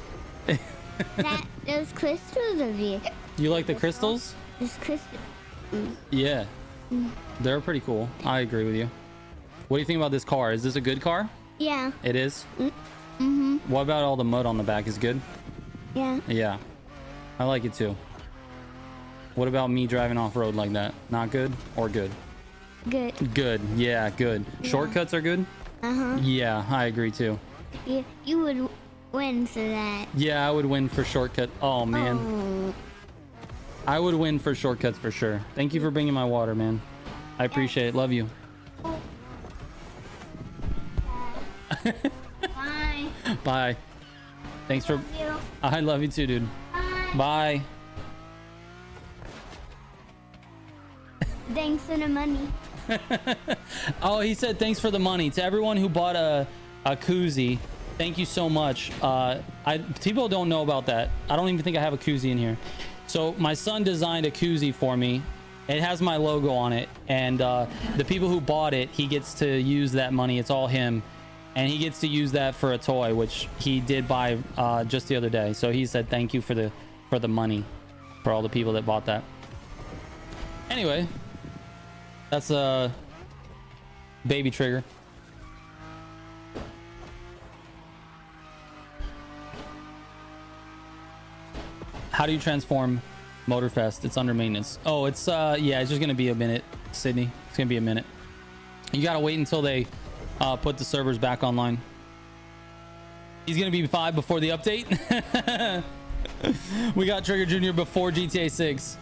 Those crystals of you. You like the crystals? Those crystals. Yeah. They're pretty cool. I agree with you. What do you think about this car? Is this a good car? Yeah. It is? Mm-hmm. What about all the mud on the back? Is good? Yeah. Yeah. I like it too. What about me driving off road like that? Not good or good? Good. Good. Yeah, good. Yeah. Shortcuts are good? Uh-huh. Yeah, I agree too. You would win for that. Yeah, I would win for shortcut. Oh, man. Oh. I would win for shortcuts for sure. Thank you for bringing my water, man. I appreciate it. Love you. Bye. Bye. Thanks for... Love you. I love you too, dude. Bye. Bye. Thanks for the money. Oh, he said thanks for the money. To everyone who bought a koozie, thank you so much. People don't know about that. I don't even think I have a koozie in here. So my son designed a koozie for me. It has my logo on it, and the people who bought it, he gets to use that money. It's all him, and he gets to use that for a toy, which he did buy just the other day. So he said thank you for the money for all the people that bought that. Anyway, that's a baby trigger. How do you transform Motorfest? It's under maintenance. Oh, it's yeah, it's just gonna be a minute, Sydney. It's gonna be a minute. You gotta wait until they put the servers back online. He's gonna be 5 before the update. We got Trigger Jr. before GTA 6.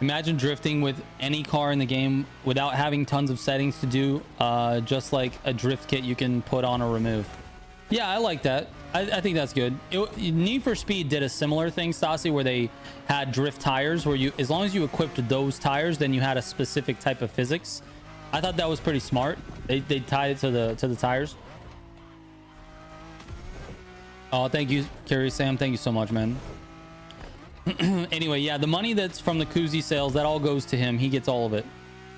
Imagine drifting with any car in the game without having tons of settings to do, just like a drift kit you can put on or remove. Yeah, I like that. I think that's good. Need for Speed did a similar thing, Stassi, where they had drift tires where you, as long as you equipped those tires, then you had a specific type of physics. I thought that was pretty smart. They tied it to the tires. Oh, thank you, Curious Sam. Thank you so much, man. Anyway, yeah, the money that's from the koozie sales, that all goes to him. He gets all of it.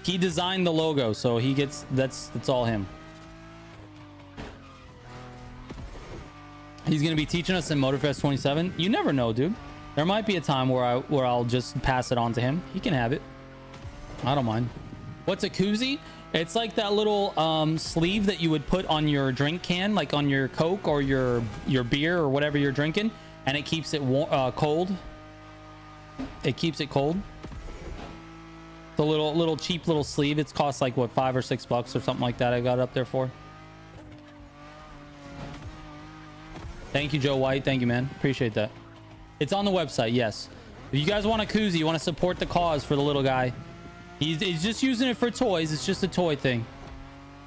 He designed the logo, so he gets that's all him. He's gonna be teaching us in Motorfest 27. You never know, dude. There might be a time where I'll just pass it on to him. He can have it. I don't mind. What's a koozie? It's like that little sleeve that you would put on your drink can, like on your Coke or your beer or whatever you're drinking, and it keeps it cold. It keeps it cold. The little cheap little sleeve. It's cost like what, $5 or $6 or something like that. I got it up there for. Thank you, Joe White. Thank you, man. Appreciate that. It's on the website. Yes. If you guys want a koozie, you want to support the cause for the little guy. He's just using it for toys. It's just a toy thing.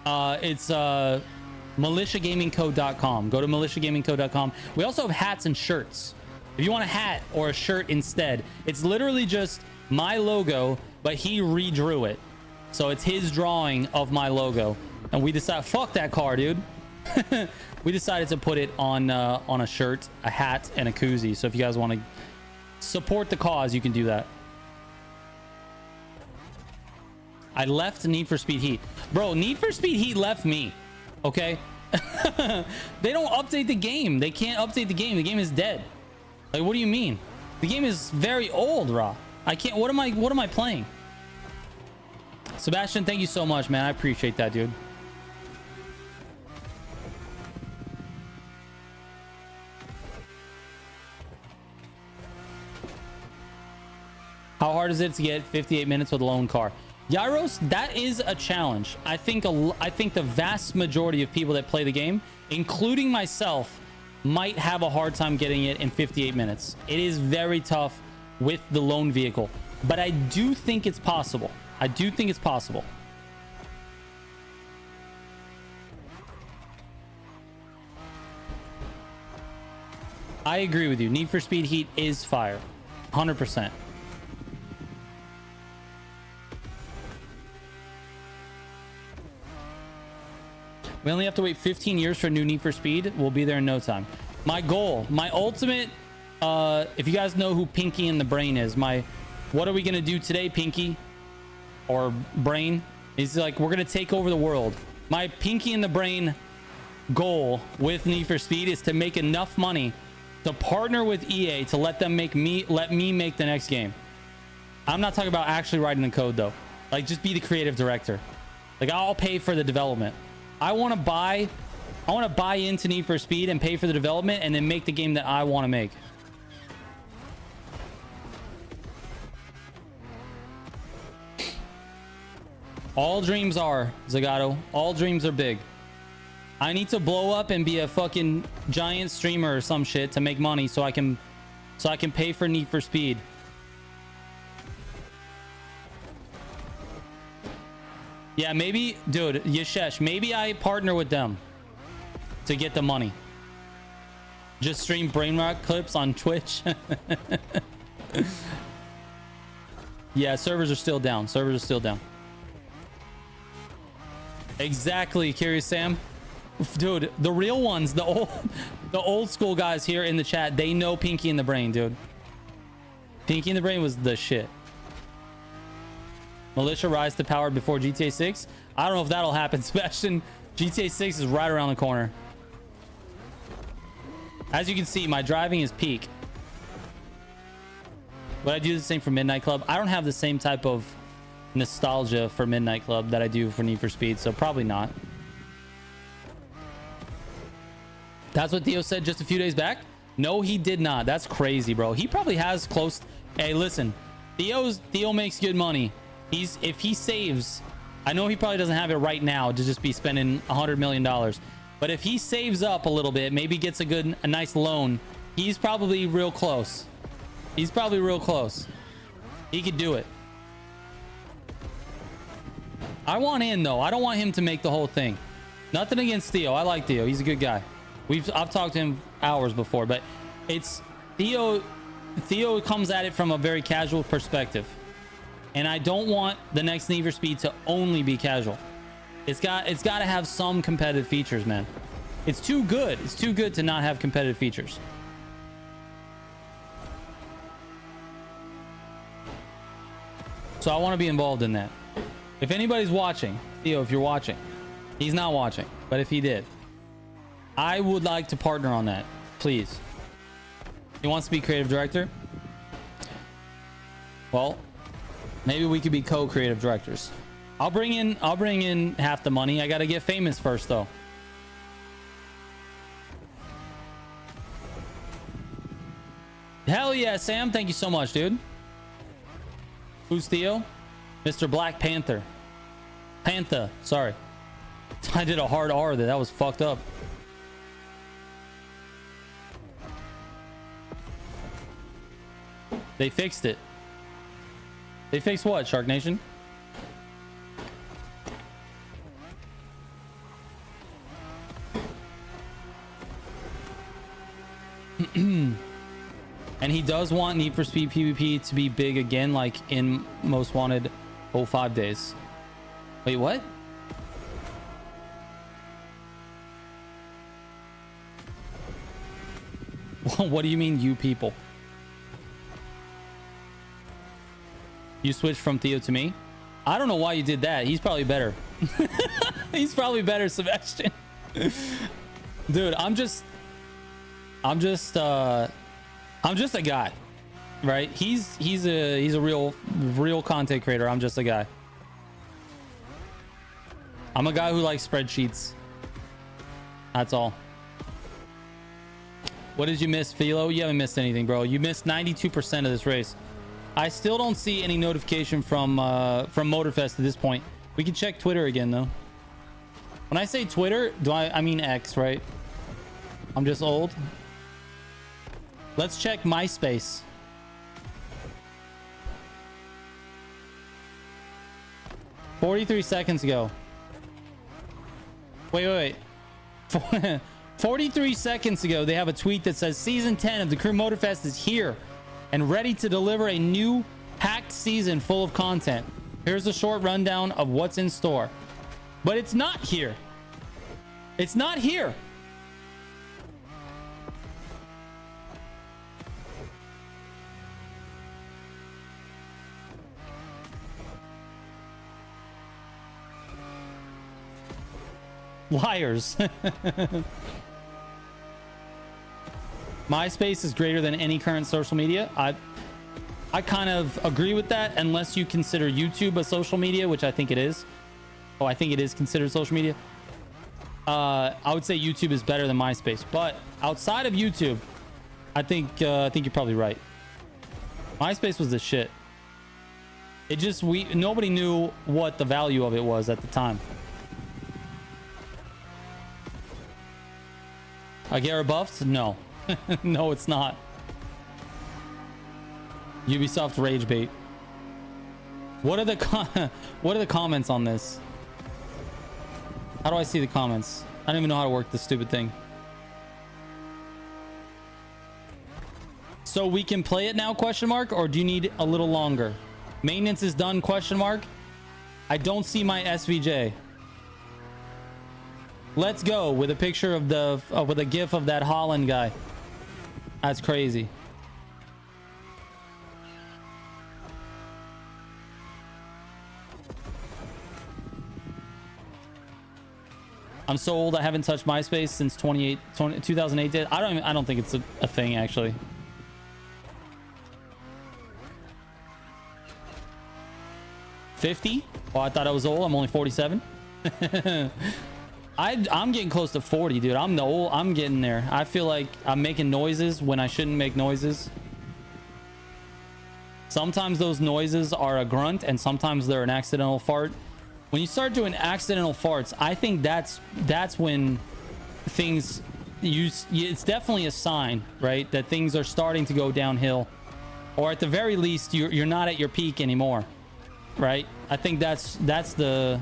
It's militiagamingco.com. Go to militiagamingco.com. We also have hats and shirts. If you want a hat or a shirt instead, it's literally just my logo, but he redrew it. So it's his drawing of my logo. And we decided, fuck that car, dude. We decided to put it on a shirt, a hat, and a koozie. So if you guys want to support the cause, you can do that. I left Need for Speed Heat. Bro, Need for Speed Heat left me. Okay? They don't update the game. They can't update the game. The game is dead. Like, what do you mean? The game is very old, Ra. I can't. What am I playing? Sebastian, thank you so much, man. I appreciate that, dude. How hard is it to get 58 minutes with a loan car? Gyros, that is a challenge. I think the vast majority of people that play the game, including myself, might have a hard time getting it in 58 minutes. It is very tough with the lone vehicle, but I do think it's possible. I do think it's possible. I agree with you. Need for Speed Heat is fire. 100%. We only have to wait 15 years for a new Need for Speed. We'll be there in no time. My goal, my ultimate, if you guys know who Pinky and the Brain is, what are we going to do today, Pinky? Or Brain? Is like, we're going to take over the world. My Pinky and the Brain goal with Need for Speed is to make enough money to partner with EA to let me make the next game. I'm not talking about actually writing the code though. Like, just be the creative director. Like, I'll pay for the development. I want to buy into Need for Speed and pay for the development and then make the game that I want to make. All dreams are, Zagato. All dreams are big. I need to blow up and be a fucking giant streamer or some shit to make money so I can pay for Need for Speed. Yeah, maybe, dude, Yashesh, maybe I partner with them to get the money. Just stream Brainrock clips on Twitch. Yeah, servers are still down. Servers are still down. Exactly, Curious Sam. Dude, the real ones, the old school guys here in the chat, they know Pinky and the Brain, dude. Pinky and the Brain was the shit. Militia rise to power before GTA 6. I don't know if that'll happen, Sebastian. GTA 6 is right around the corner. As you can see, my driving is peak. Would I do the same for Midnight Club? I don't have the same type of nostalgia for Midnight Club that I do for Need for Speed, so probably not. That's what Theo said just a few days back? No, he did not. That's crazy, bro. He probably has close... Hey, listen. Theo makes good money. If he saves... I know he probably doesn't have it right now to just be spending $100 million. But if he saves up a little bit, maybe gets a nice loan, he's probably real close. He's probably real close. He could do it. I want in, though. I don't want him to make the whole thing. Nothing against Theo. I like Theo. He's a good guy. I've talked to him hours before, but it's Theo comes at it from a very casual perspective. And I don't want the next Need for Speed to only be casual. It's got to have some competitive features, man. It's too good. It's too good to not have competitive features. So I want to be involved in that. If anybody's watching, Theo, if you're watching, he's not watching, but if he did, I would like to partner on that, please. He wants to be creative director. Well, maybe we could be co-creative directors. I'll bring in half the money. I got to get famous first, though. Hell yeah, Sam. Thank you so much, dude. Who's Theo? Mr. Black Panther. Panther. Sorry. I did a hard R there. That was fucked up. They fixed it. They fixed what, Shark Nation? And he does want Need for Speed PvP to be big again, like in Most Wanted 05 days. Wait, what? What do you mean, you people? You switched from Theo to me? I don't know why you did that. He's probably better. He's probably better, Sebastian. Dude, I'm just a guy, right? He's a real content creator. I'm just a guy. I'm a guy who likes spreadsheets. That's all. What did you miss, Philo? You haven't missed anything, bro. You missed 92% of this race. I still don't see any notification from Motorfest at this point. We can check Twitter again though. When I say Twitter, I mean X, right? I'm just old. Let's check MySpace. $43 seconds ago. Wait. 43 seconds ago, they have a tweet that says Season 10 of the Crew Motorfest is here and ready to deliver a new packed season full of content. Here's a short rundown of what's in store. But it's not here. It's not here. Liars. MySpace is greater than any current social media. I kind of agree with that, unless you consider YouTube a social media, which I think it is. Oh, I think it is considered social media. I would say YouTube is better than MySpace, but outside of YouTube, I think you're probably right. MySpace was the shit. It just nobody knew what the value of it was at the time. I get rebuffed? No. No, it's not. Ubisoft rage bait. What are the comments on this? How do I see the comments? I don't even know how to work this stupid thing. So we can play it now, question mark, or do you need a little longer? Maintenance is done, question mark. I don't see my SVJ. Let's go with a picture of with a gif of that Holland guy. That's crazy. I'm so old I haven't touched MySpace since 2008. I don't think it's a thing actually. $50? Oh, I thought I was old. I'm only 47. I'm getting close to 40, dude. I'm getting there. I feel like I'm making noises when I shouldn't make noises. Sometimes those noises are a grunt and sometimes they're an accidental fart. When you start doing accidental farts, I think that's when things it's definitely a sign, right? That things are starting to go downhill, or at the very least you're not at your peak anymore, right? I think that's definitely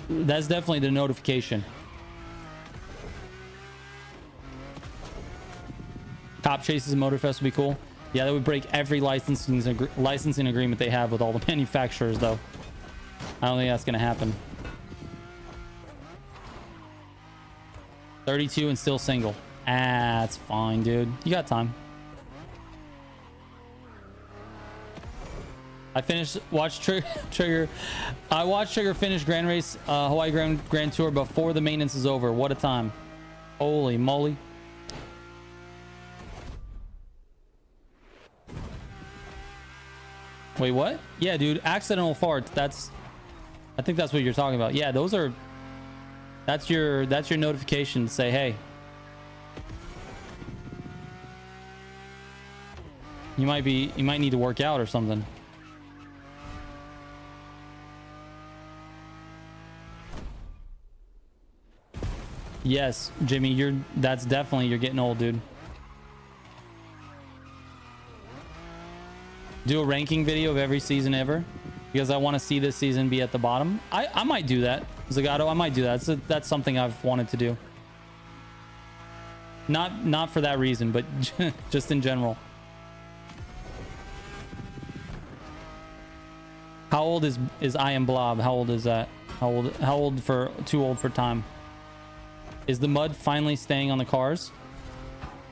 the notification. Cop chases in Motorfest would be cool. Yeah, that would break every licensing agreement they have with all the manufacturers, though. I don't think that's gonna happen. 32 and still single. Ah, that's fine, dude. You got time. I watched Trigger finish Grand Race Hawaii Grand Tour before the maintenance is over. What a time. Holy moly. Wait, what? Yeah, dude, accidental farts. I think that's what you're talking about. Yeah, that's your notification to say, hey, you might need to work out or something. Yes, Jimmy, that's definitely, you're getting old, dude. Do a ranking video of every season ever, because I want to see this season be at the bottom. I might do that. Zagato, I might do that. That's something I've wanted to do. Not for that reason, but just in general. How old is I Am Blob? How old is that? How old for too old for time? Is the mud finally staying on the cars?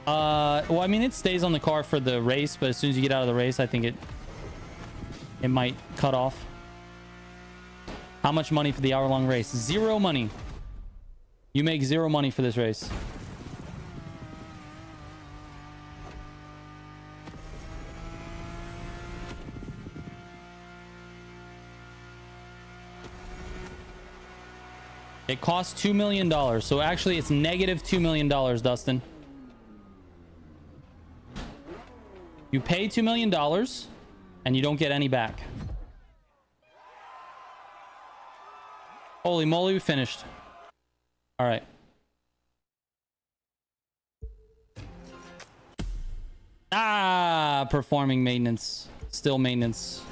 Well, I mean, it stays on the car for the race, but as soon as you get out of the race, I think it might cut off. How much money for the hour-long race? 0 money. You make 0 money for this race. It costs $2 million. So actually, it's negative $2 million, Dustin. You pay $2 million. And you don't get any back. Holy moly, we finished. All right. Ah, performing maintenance. Still maintenance.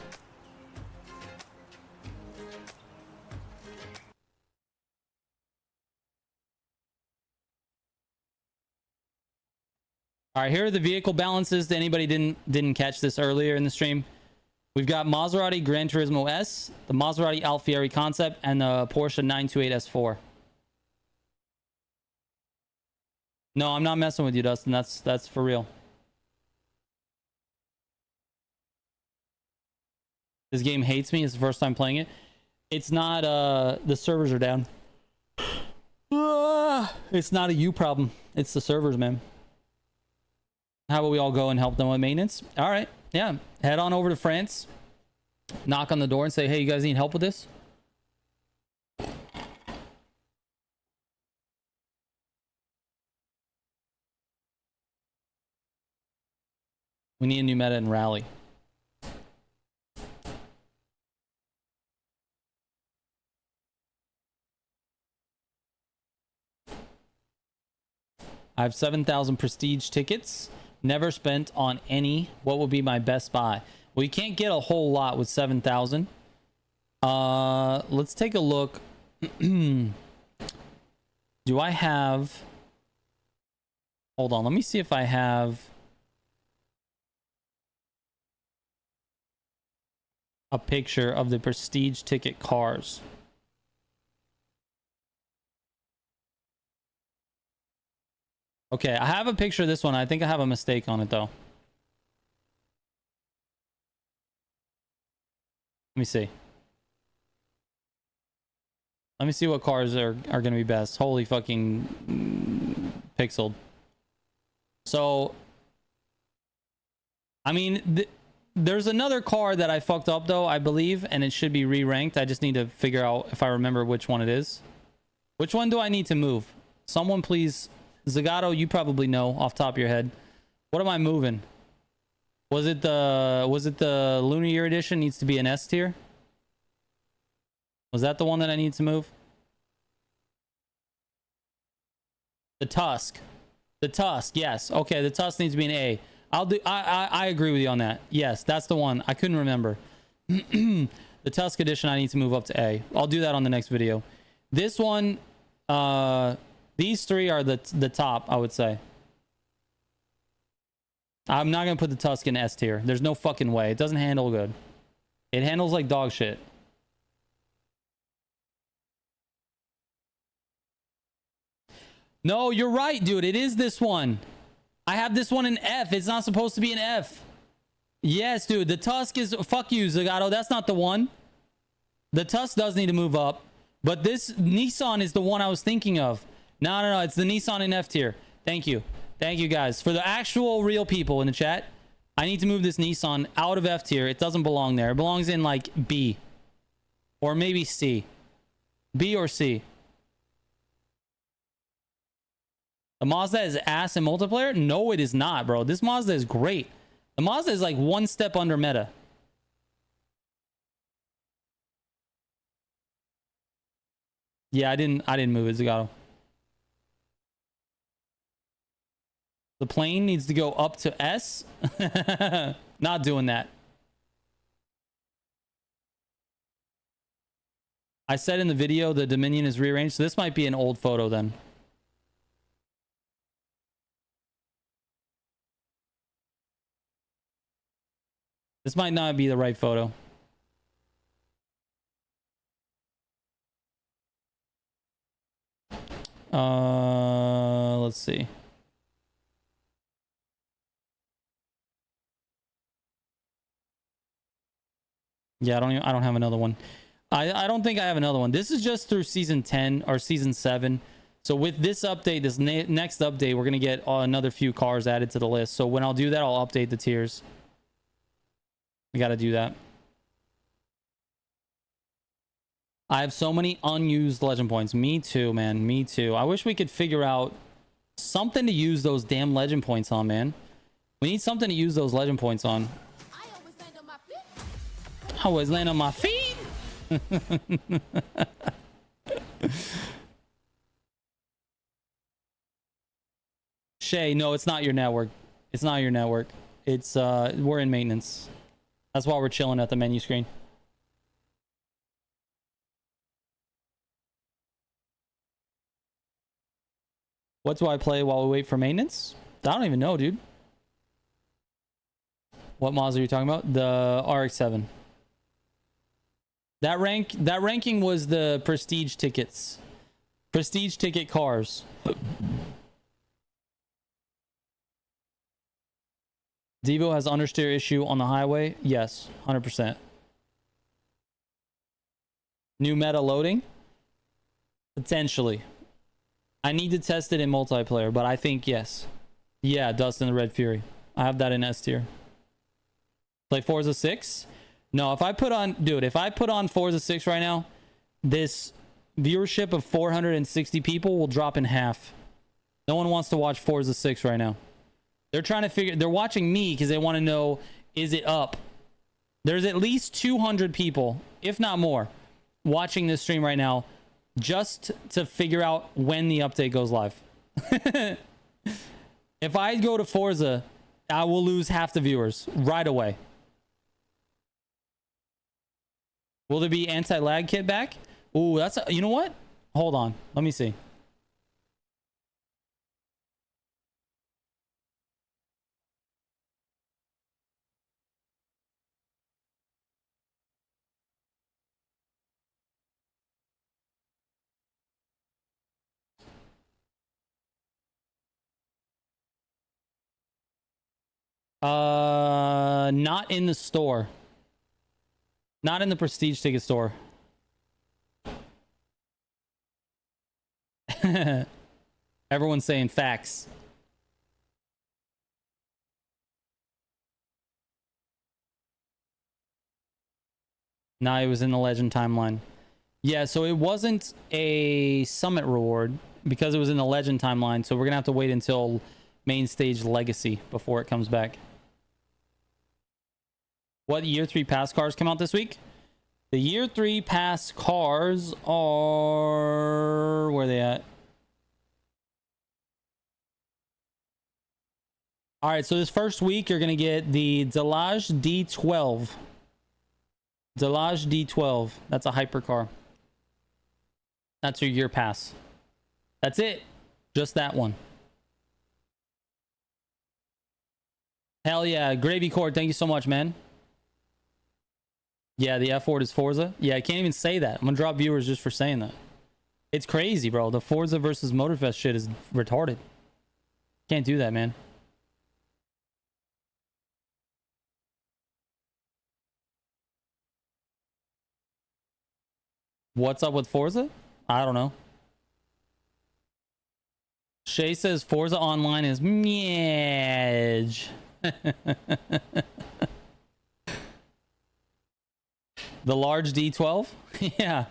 All right, here are the vehicle balances to anybody didn't catch this earlier in the stream. We've got Maserati Gran Turismo S, the Maserati Alfieri Concept, and the Porsche 928 S4. No, I'm not messing with you, Dustin. That's for real. This game hates me. It's the first time playing it. It's not the servers are down. It's not a you problem. It's the servers, man. How about we all go and help them with maintenance? All right. Yeah. Head on over to France. Knock on the door and say, hey, you guys need help with this? We need a new meta in Rally. I have 7,000 prestige tickets. Never spent on any. What would be my best buy? Well, you can't get a whole lot with 7,000. Let's take a look. Do I have... Hold on. Let me see if I have a picture of the prestige ticket cars. Okay, I have a picture of this one. I think I have a mistake on it, though. Let me see. Let me see what cars are going to be best. Holy fucking pixeled. So, I mean, there's another car that I fucked up, though, I believe, and it should be re-ranked. I just need to figure out if I remember which one it is. Which one do I need to move? Someone please... Zagato, you probably know off the top of your head. What am I moving? Was it the Lunar Year Edition needs to be an S tier? Was that the one that I need to move? The Tusk. The Tusk, yes. Okay, the Tusk needs to be an A. I agree with you on that. Yes, that's the one. I couldn't remember. The Tusk Edition I need to move up to A. I'll do that on the next video. This one, these three are the top, I would say. I'm not going to put the Tusk in S tier. There's no fucking way. It doesn't handle good. It handles like dog shit. No, you're right, dude. It is this one. I have this one in F. It's not supposed to be an F. Yes, dude. The Tusk is... Fuck you, Zagato. That's not the one. The Tusk does need to move up. But this Nissan is the one I was thinking of. No. It's the Nissan in F tier. Thank you. Thank you, guys. For the actual real people in the chat, I need to move this Nissan out of F tier. It doesn't belong there. It belongs in, like, B. Or maybe C. B or C. The Mazda is ass in multiplayer? No, it is not, bro. This Mazda is great. The Mazda is, like, one step under meta. Yeah, I didn't move it, Zagato. The plane needs to go up to S. Not doing that. I said in the video the Dominion is rearranged. So this might be an old photo then. This might not be the right photo. Let's see. Yeah, I don't have another one. I don't think I have another one. This is just through season 10 or season 7. So with this update, this next update, we're going to get another few cars added to the list. So when I'll do that, I'll update the tiers. We got to do that. I have so many unused legend points. Me too, man. Me too. I wish we could figure out something to use those damn legend points on, man. We need something to use those legend points on. I always land on my feet. Shay, no, it's not your network. It's not your network. It's we're in maintenance. That's why we're chilling at the menu screen. What do I play while we wait for maintenance? I don't even know, dude. What mods are you talking about? The RX-7. That ranking was the prestige tickets. Prestige ticket cars. Devo has understeer issue on the highway. Yes, 100%. New meta loading? Potentially. I need to test it in multiplayer, but I think yes. Yeah, Dust in the Red Fury. I have that in S tier. Play Forza 6? No, if I put on... Dude, if I put on Forza 6 right now, this viewership of 460 people will drop in half. No one wants to watch Forza 6 right now. They're trying to figure... They're watching me because they want to know, is it up? There's at least 200 people, if not more, watching this stream right now just to figure out when the update goes live. If I go to Forza, I will lose half the viewers right away. Will there be anti-lag kit back? Ooh, that's... You know what? Hold on. Let me see. Not in the store. Not in the prestige ticket store. Everyone's saying facts. Nah, it was in the legend timeline. Yeah, so it wasn't a summit reward because it was in the legend timeline, so we're gonna have to wait until main stage legacy before it comes back. What year 3 pass cars come out this week? The year 3 pass cars are... Where are they at? All right, so this first week, you're going to get the Delage D12. Delage D12. That's a hypercar. That's your year pass. That's it. Just that one. Hell yeah. Gravy Court, thank you so much, man. Yeah, the F word is Forza. Yeah, I can't even say that. I'm gonna drop viewers just for saying that. It's crazy, bro. The Forza versus Motorfest shit is retarded. Can't do that, man. What's up with Forza? I don't know. Shay says Forza Online is meh. The large D12? Yeah.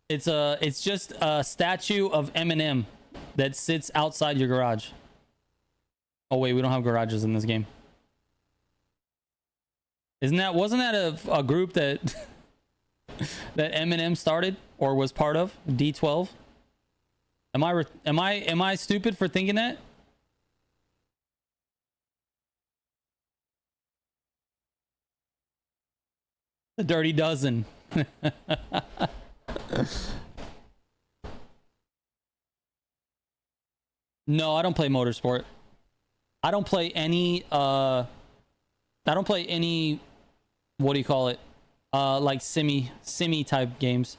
It's just a statue of Eminem that sits outside your garage. Oh wait, we don't have garages in this game. Wasn't that a group that that Eminem started or was part of? D12? Am I stupid for thinking that? The Dirty Dozen. No, I don't play motorsport. I don't play any what do you call it? Like simi type games.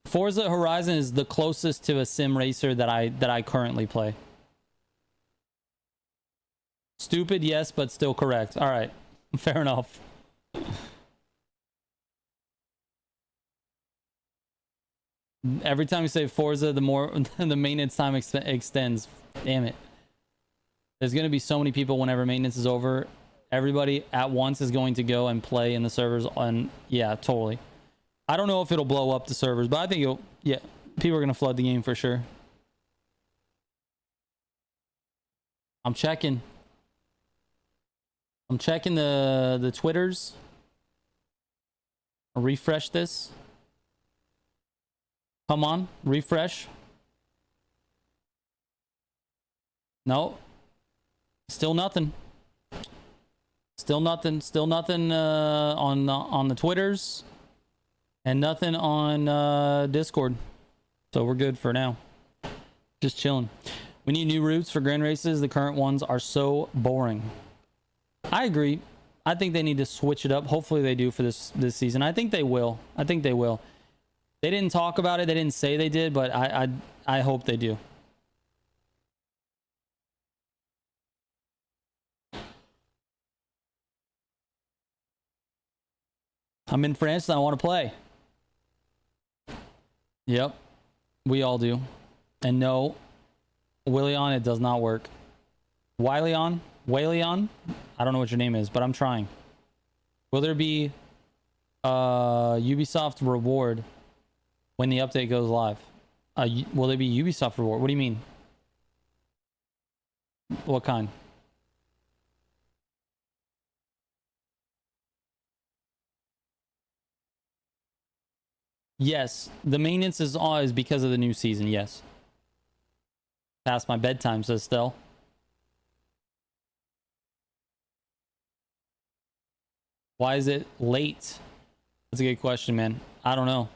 Forza Horizon is the closest to a sim racer that I currently play. Stupid, yes, but still correct. All right. Fair enough. Every time you say Forza, the more the maintenance time extends. Damn it. There's going to be so many people whenever maintenance is over. Everybody at once is going to go and play in the servers on... Yeah, totally. I don't know if it'll blow up the servers, but I think it'll... Yeah, people are going to flood the game for sure. I'm checking. I'm checking the Twitters. I'll refresh this. Come on, refresh. No. Still nothing. Still nothing. Still nothing on the Twitters. And nothing on Discord. So we're good for now. Just chilling. We need new routes for grand races. The current ones are so boring. I agree. I think they need to switch it up. Hopefully they do for this season. I think they will. I think they will. They didn't talk about it. They didn't say they did, but I hope they do. I'm in France and I want to play. Yep. We all do. And no, Willion, it does not work. Wyleon? Waleon? I don't know what your name is, but I'm trying. Will there be Ubisoft reward when the update goes live? Will there be Ubisoft reward? What do you mean? What kind? Yes, the maintenance is because of the new season. Yes. Past my bedtime, says Stell. Why is it late? That's a good question, man. I don't know.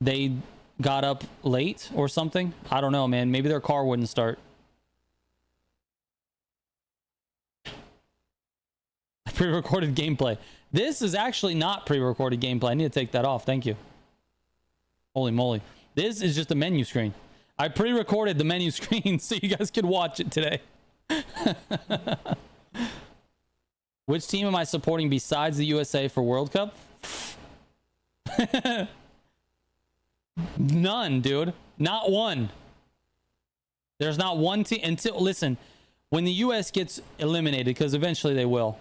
They got up late or something. I don't know, man. Maybe their car wouldn't start. Pre-recorded gameplay. This is actually not pre-recorded gameplay. I need to take that off. Thank you. Holy moly. This is just a menu screen. I pre-recorded the menu screen so you guys could watch it today. Which team am I supporting besides the USA for World Cup? None, dude. Not one. There's not one team until, listen, when the US gets eliminated, because eventually they will.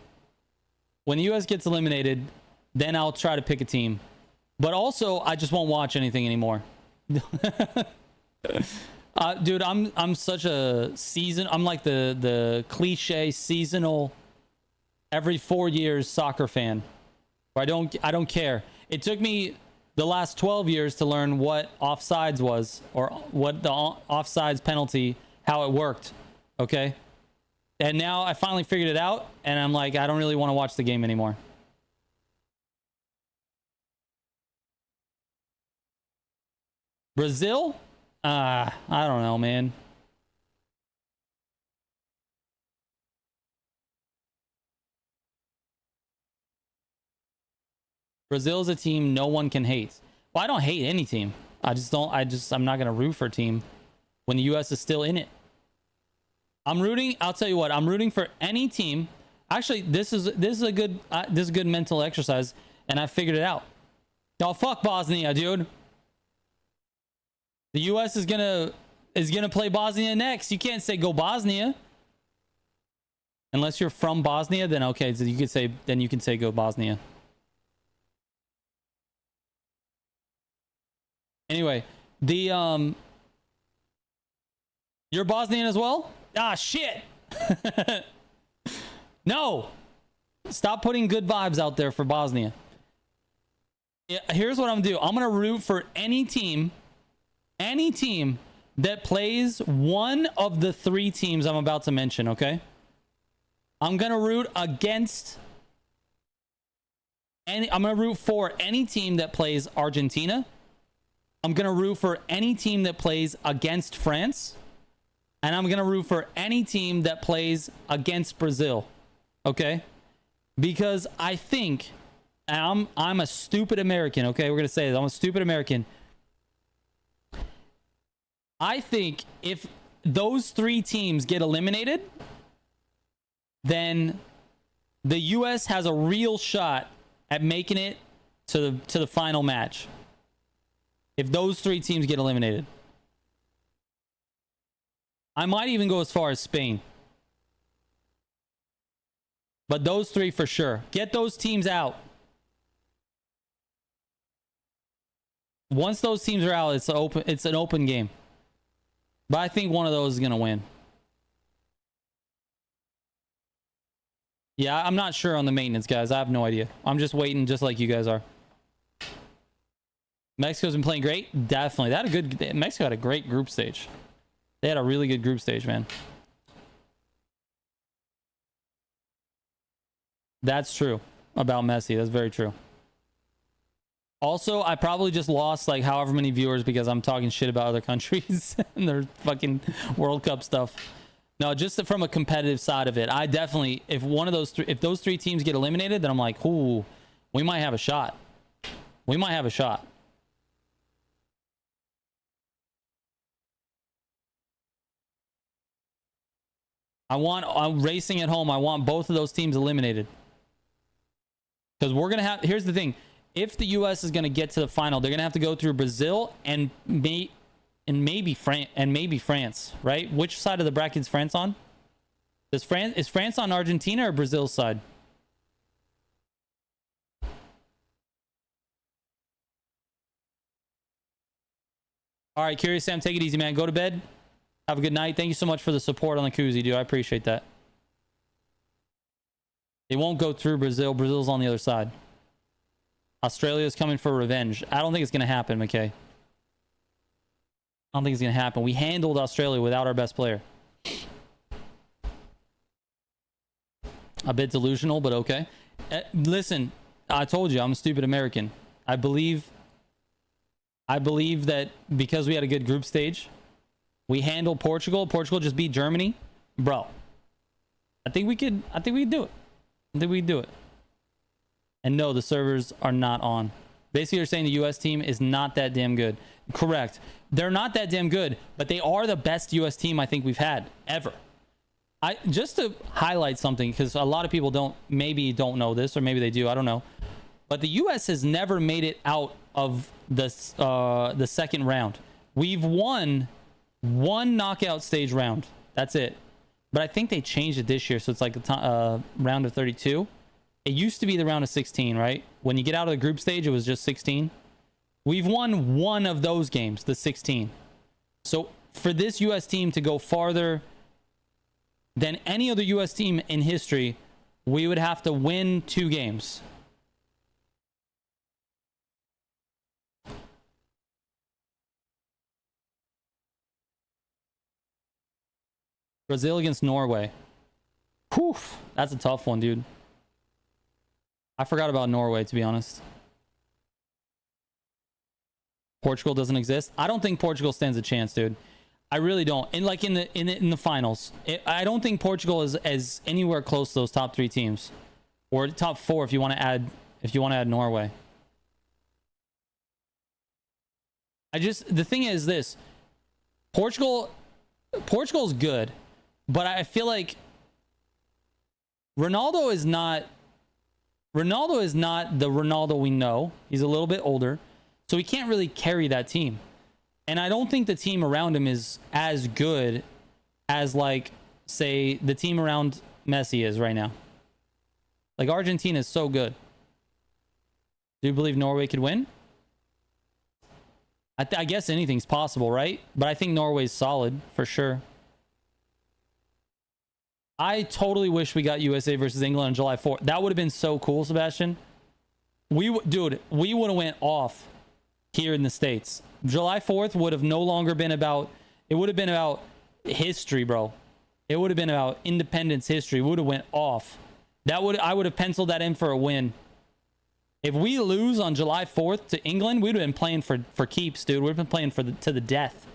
When the US gets eliminated, then I'll try to pick a team. But also, I just won't watch anything anymore. Dude, I'm such a I'm like the cliche seasonal every 4 years soccer fan. Where I don't care. It took me the last 12 years to learn what offsides was, or what the offsides penalty, how it worked. Okay? And now I finally figured it out, and I'm like, I don't really want to watch the game anymore. Brazil? I don't know, man. Brazil's a team no one can hate. Well, I don't hate any team. I'm not going to root for a team when the US is still in it. I'll tell you what, I'm rooting for any team. Actually, this is a good mental exercise, and I figured it out. Oh, fuck Bosnia, dude. The US is gonna play Bosnia next. You can't say go Bosnia. Unless you're from Bosnia, then okay, so you can say go Bosnia. Anyway, you're Bosnian as well? Ah, shit. No. Stop putting good vibes out there for Bosnia. Here's what I'm gonna do. I'm gonna root for any team that plays one of the 3 teams I'm about to mention, okay? I'm gonna root for any team that plays Argentina. I'm gonna root for any team that plays against France. And I'm gonna root for any team that plays against Brazil. Okay? Because I think, and I'm a stupid American, okay? We're gonna say this. I'm a stupid American. I think if those 3 teams get eliminated, then the US has a real shot at making it to the final match. If those 3 teams get eliminated. I might even go as far as Spain. But those 3 for sure. Get those teams out. Once those teams are out, it's an open game. But I think one of those is going to win. Yeah, I'm not sure on the maintenance, guys. I have no idea. I'm just waiting, just like you guys are. Mexico's been playing great. Definitely. Mexico had a great group stage. They had a really good group stage, man. That's true about Messi. That's very true. Also, I probably just lost like however many viewers because I'm talking shit about other countries and their fucking World Cup stuff. No, just from a competitive side of it. I definitely, if those three teams get eliminated, then I'm like, ooh, we might have a shot. We might have a shot. I'm racing at home. I want both of those teams eliminated. Because we're going to have, here's the thing. If the U.S. is going to get to the final, they're going to have to go through Brazil and maybe France, right? Which side of the bracket is France on? Is France on Argentina or Brazil's side? All right, Curious Sam, take it easy, man. Go to bed. Have a good night. Thank you so much for the support on the koozie, dude. I appreciate that. They won't go through Brazil. Brazil's on the other side. Australia's coming for revenge. I don't think it's going to happen, McKay. I don't think it's going to happen. We handled Australia without our best player. A bit delusional, but okay. Listen, I told you I'm a stupid American. I believe that because we had a good group stage, we handled Portugal. Portugal just beat Germany. Bro, I think we could do it. I think we do it. And no, the servers are not on. Basically, you're saying the U.S. team is not that damn good. Correct. They're not that damn good, but they are the best U.S. team I think we've had ever. Just to highlight something, because a lot of people maybe don't know this, or maybe they do, I don't know. But the U.S. has never made it out of the second round. We've won one knockout stage round. That's it. But I think they changed it this year, so it's like a round of 32. It used to be the round of 16, right? When you get out of the group stage, it was just 16. We've won one of those games, the 16. So for this U.S. team to go farther than any other U.S. team in history, we would have to win 2 games. Brazil against Norway. Whew, that's a tough one, dude. I forgot about Norway, to be honest. Portugal doesn't exist. I don't think Portugal stands a chance, dude. I really don't. And like in the finals, I don't think Portugal is as anywhere close to those top 3 teams, or top 4 if you want to add Norway. The thing is this: Portugal's good, but I feel like Ronaldo is not the Ronaldo we know. He's a little bit older, so he can't really carry that team. And I don't think the team around him is as good as, like, say, the team around Messi is right now. Like, Argentina is so good. Do you believe Norway could win? I guess anything's possible, right? But I think Norway's solid, for sure. I totally wish we got USA versus England on July 4th. That would have been so cool, Sebastian. Dude, we would have went off here in the States. July 4th would have no longer been about... It would have been about history, bro. It would have been about independence history. We would have went off. I would have penciled that in for a win. If we lose on July 4th to England, we'd have been playing for keeps, dude. We've been playing to the death.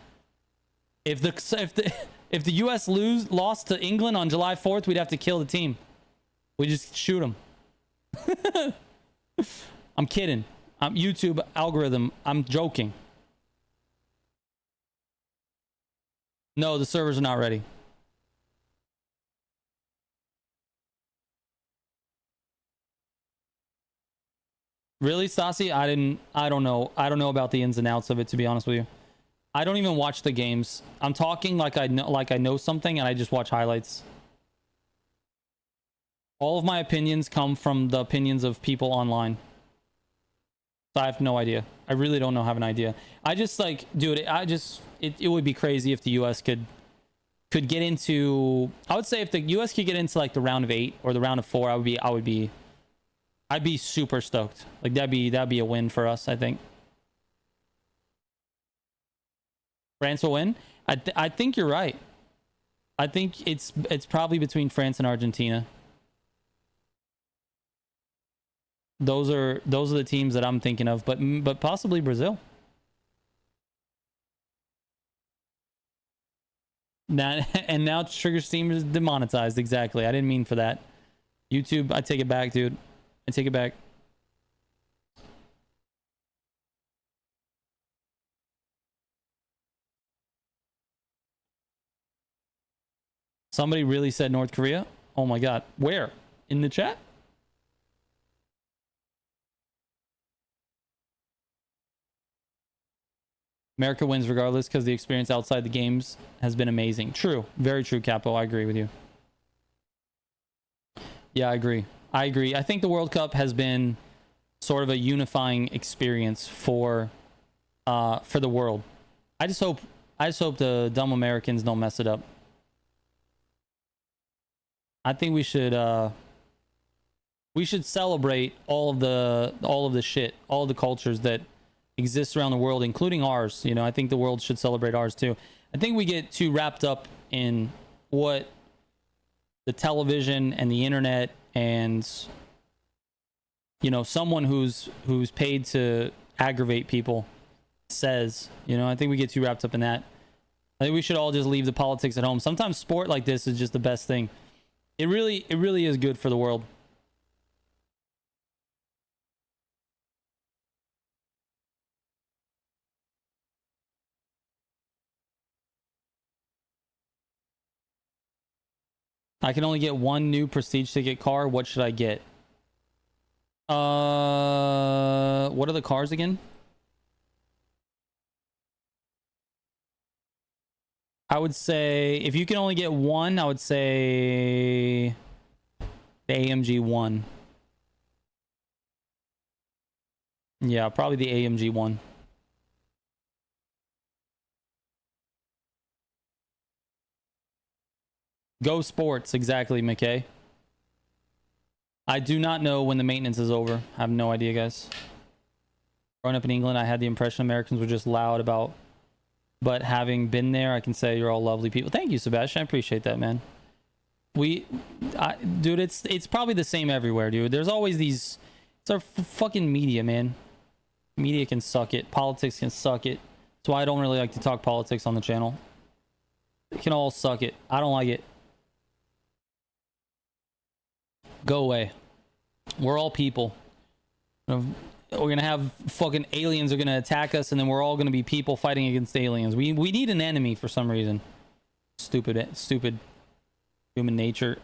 If the US lost to England on July 4th, we'd have to kill the team. We just shoot them. I'm kidding. YouTube algorithm. I'm joking. No, the servers are not ready. Really, Stassi? I don't know. I don't know about the ins and outs of it, to be honest with you. I don't even watch the games. I'm talking like I know something, and I just watch highlights. All of my opinions come from the opinions of people online. So I have no idea. I really don't have an idea. I just, like, dude, it would be crazy if the US could could get into, I would say if the US could get into like the round of 8 or the round of 4, I'd be super stoked. Like that'd be a win for us, I think. France will win. I think you're right. I think it's probably between France and Argentina. Those are the teams that I'm thinking of, but possibly Brazil. Now Trigger Steam is demonetized. Exactly. I didn't mean for that. YouTube, I take it back, dude. I take it back. Somebody really said North Korea. Oh my god. Where? In the chat? America wins regardless because the experience outside the games has been amazing. True. Very true, Capo. I agree with you. Yeah, I agree. I think the World Cup has been sort of a unifying experience for the world. I just hope the dumb Americans don't mess it up. I think we should celebrate all of the shit, all of the cultures that exist around the world, including ours. You know, I think the world should celebrate ours too. I think we get too wrapped up in what the television and the internet and, you know, someone who's paid to aggravate people says. You know, I think we get too wrapped up in that. I think we should all just leave the politics at home. Sometimes sport like this is just the best thing. It really is good for the world. I can only get one new prestige ticket car. What should I get? What are the cars again? I would say if you can only get one, I would say the AMG 1. Yeah, probably the AMG 1. Go sports, exactly, McKay. I do not know when the maintenance is over. I have no idea, guys. Growing up in England, I had the impression Americans were just loud about, but having been there, I can say you're all lovely people. Thank you, Sebastian. I appreciate that, man. Dude, it's probably the same everywhere, dude. There's always these. It's our fucking media, man. Media can suck it. Politics can suck it. That's why I don't really like to talk politics on the channel. They can all suck it. I don't like it. Go away. We're all people. We're gonna have fucking aliens are gonna attack us, and then we're all gonna be people fighting against aliens. We need an enemy for some reason. Stupid human nature.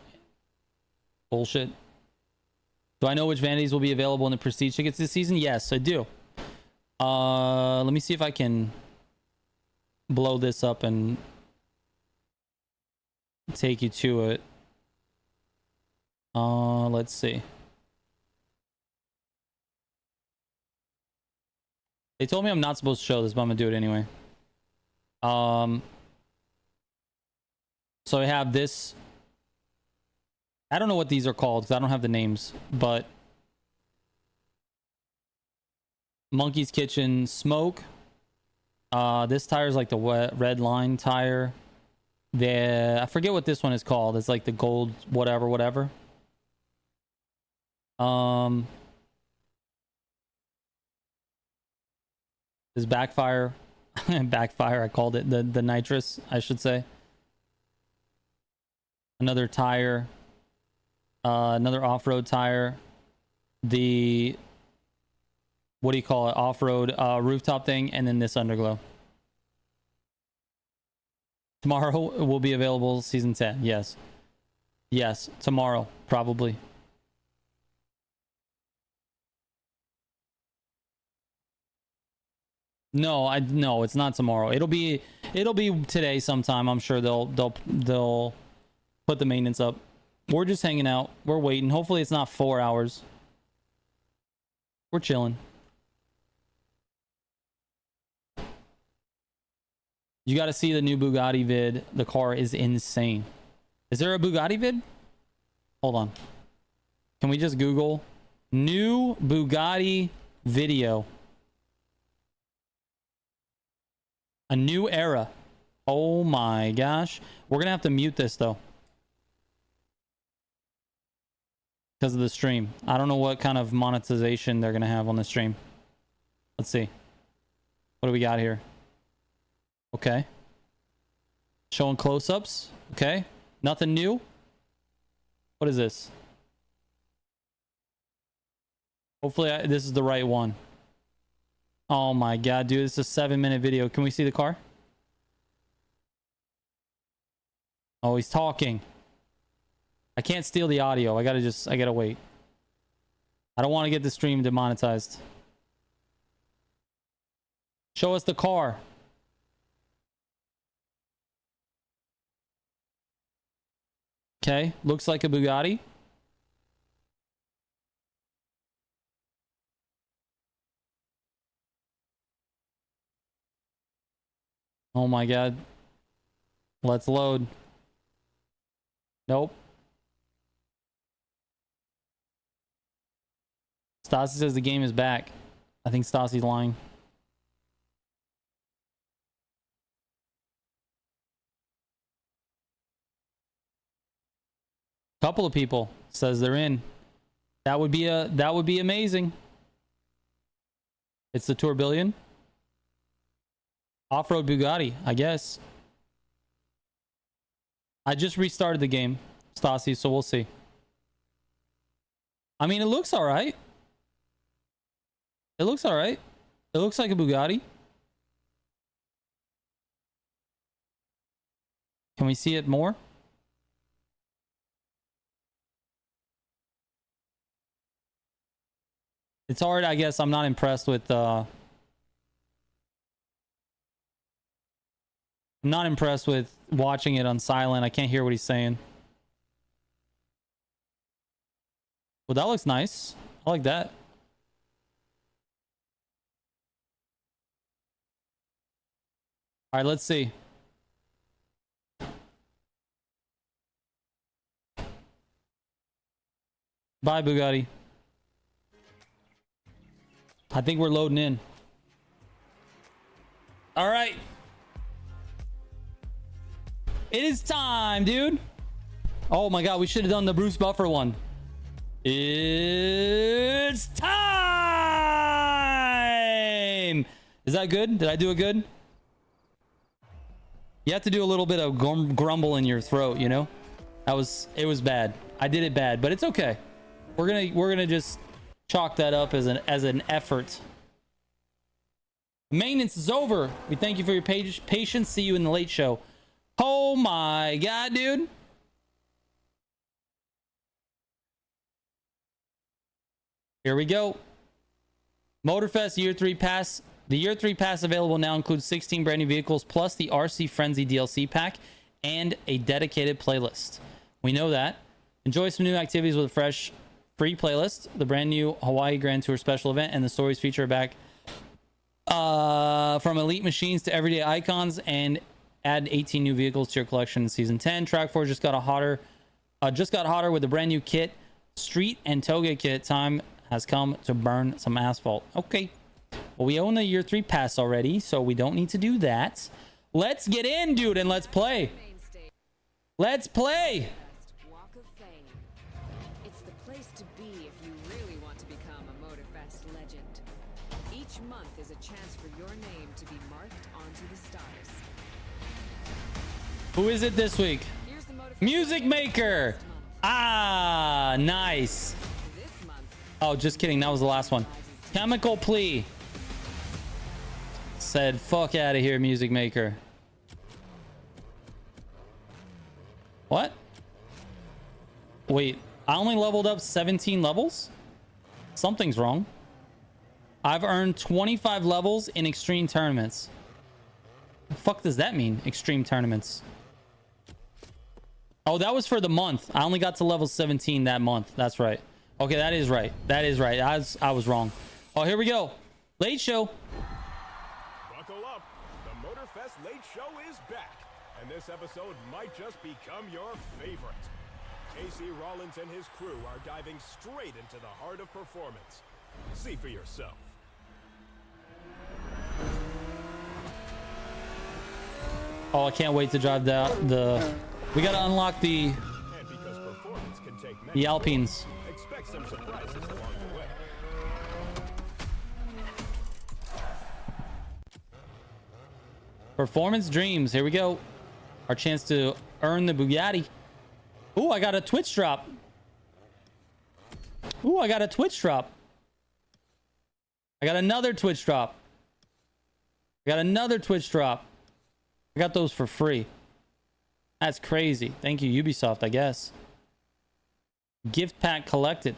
Bullshit. Do I know which vanities will be available in the prestige tickets this season? Yes, I do. Let me see if I can blow this up and take you to it. Let's see. They told me I'm not supposed to show this, but I'm gonna do it anyway. So I have this. I don't know what these are called because I don't have the names, but Monkey's Kitchen Smoke. This tire is like the red line tire. I forget what this one is called. It's like the gold whatever. This backfire. Backfire, I called it. The nitrous, I should say. Another tire. Another off-road tire. The what do you call it? Off-road rooftop thing, and then this underglow. Tomorrow will be available season 10. Yes, tomorrow probably. No, it's not tomorrow. It'll be today sometime. I'm sure they'll put the maintenance up. We're just hanging out. We're waiting. Hopefully it's not 4 hours. We're chilling. You got to see the new Bugatti vid. The car is insane. Is there a Bugatti vid? Hold on. Can we just Google new Bugatti video? A new era. Oh my gosh. We're going to have to mute this though, because of the stream. I don't know what kind of monetization they're going to have on the stream. Let's see. What do we got here? Okay. Showing close-ups. Okay. Nothing new. What is this? Hopefully this is the right one. Oh my god, dude. This is a 7-minute video. Can we see the car? Oh, he's talking. I can't steal the audio. I gotta wait. I don't want to get the stream demonetized. Show us the car. Okay, looks like a Bugatti. Oh my god. Let's load. Nope. Stassi says the game is back. I think Stassi's lying. Couple of people says they're in. That would be amazing. It's the Tourbillon. Off-road Bugatti, I guess. I just restarted the game, Stassi, so we'll see. I mean, it looks all right. It looks all right. It looks like a Bugatti. Can we see it more? It's hard, I guess. I'm not impressed with I'm not impressed with watching it on silent. I can't hear what he's saying. Well, that looks nice. I like that. All right, let's see. Bye, Bugatti. I think we're loading in. All right. It is time, dude. Oh my god, we should have done the Bruce Buffer one. It's time. Is that good? Did I do it good? You have to do a little bit of grumble in your throat, you know? It was bad. I did it bad, but it's okay. We're gonna just chalk that up as an effort. Maintenance is over. We thank you for your patience. See you in the late show. Oh my god, dude. Here we go. Motorfest Year 3 Pass. The Year 3 Pass available now includes 16 brand new vehicles plus the RC Frenzy DLC pack and a dedicated playlist. We know that. Enjoy some new activities with a fresh free playlist. The brand new Hawaii Grand Tour special event and the stories feature back from elite machines to everyday icons, and add 18 new vehicles to your collection in season 10. Track 4 just got hotter with the brand new kit, street and toga kit. Time has come to burn some asphalt. Okay, well, we own the Year 3 Pass already, so we don't need to do that. Let's get in, dude, and let's play. Let's play. Walk of Fame. It's the place to be if you really want to become a Motorfest legend. Each month is a chance for your name to be marked onto the stars. Who is it this week? Music Maker. Ah, nice. Oh, just kidding. That was the last one. Chemical Plea. Said, fuck out of here, Music Maker. What? Wait, I only leveled up 17 levels? Something's wrong. I've earned 25 levels in extreme tournaments. The fuck does that mean, extreme tournaments? Oh, that was for the month. I only got to level 17 that month. That's right. Okay, that is right. That is right. I was wrong. Oh, here we go. Late show. Buckle up. The Motorfest Motorfest Late Show is back, and this episode might just become your favorite. Casey Rollins and his crew are diving straight into the heart of performance. See for yourself. Oh, I can't wait to drive the we gotta unlock the And because performance can take many Alpines. expect some surprises along the way. Performance dreams. Here we go. Our chance to earn the Bugatti. Ooh, I got a Twitch drop. Ooh, I got a Twitch drop. I got another Twitch drop. I got another Twitch drop. I got those for free. That's crazy. Thank you, Ubisoft, I guess. Gift pack collected.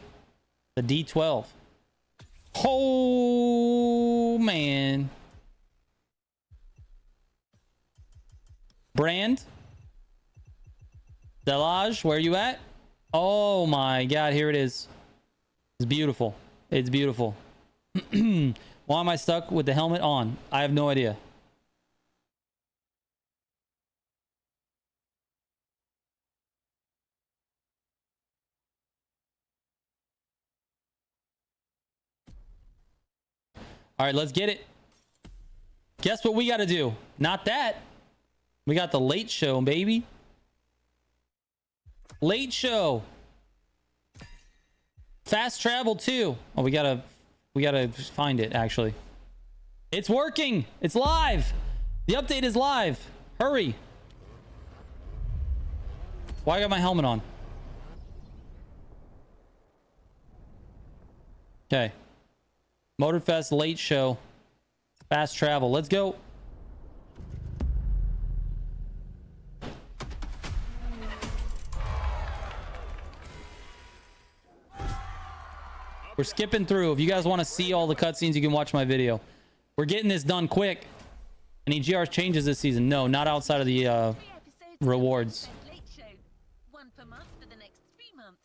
The D12. Oh, man. Brand. Delage, where you at? Oh my god, here it is. It's beautiful. It's beautiful. Why am I stuck with the helmet on? I have no idea. All right, let's get it. Guess what we got to do? Not that. We got the late show, baby. Late show. Fast travel too. Oh, we gotta find it actually. It's working. It's live. The update is live. Hurry. Why I got my helmet on? Okay. Motorfest late show. Fast travel. Let's go. We're skipping through. If you guys want to see all the cutscenes, you can watch my video. We're getting this done quick. Any GR changes this season? No, not outside of the rewards. Late show. One per month for the next 3 months.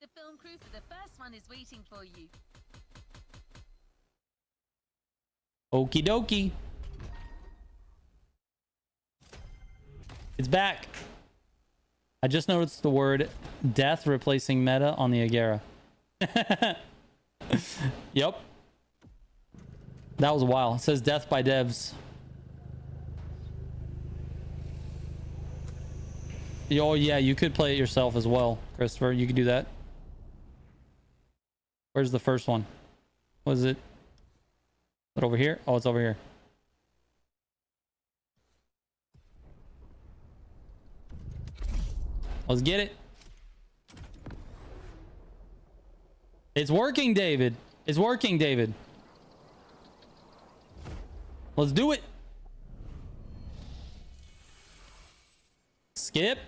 The film crew for the first one is waiting for you. Okie dokie. It's back. I just noticed the word death replacing meta on the Agera. Yep. That was a while. It says death by devs. Oh yeah, you could play it yourself as well, Christopher. You could do that. Where's the first one? Was it? Is it over here? Oh, it's over here. Let's get it. It's working, David. It's working, David. Let's do it. Skip.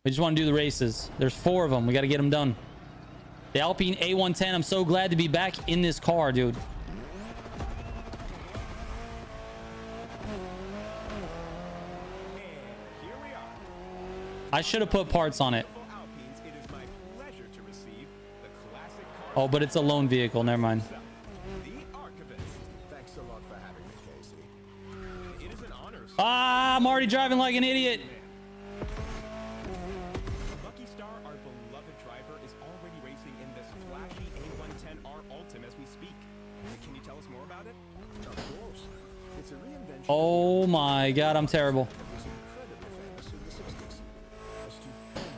We just want to do the races. There's 4 of them. We got to get them done. The Alpine A110. I'm so glad to be back in this car, dude. I should have put parts on it. Oh, but it's a loan vehicle. Never mind. Ah, I'm already driving like an idiot. Lucky Star, our beloved driver, is already racing in this flashy A110R Ultim as we speak. Can you tell us more about it? Of course. It's a reinvention. Oh my god, I'm terrible.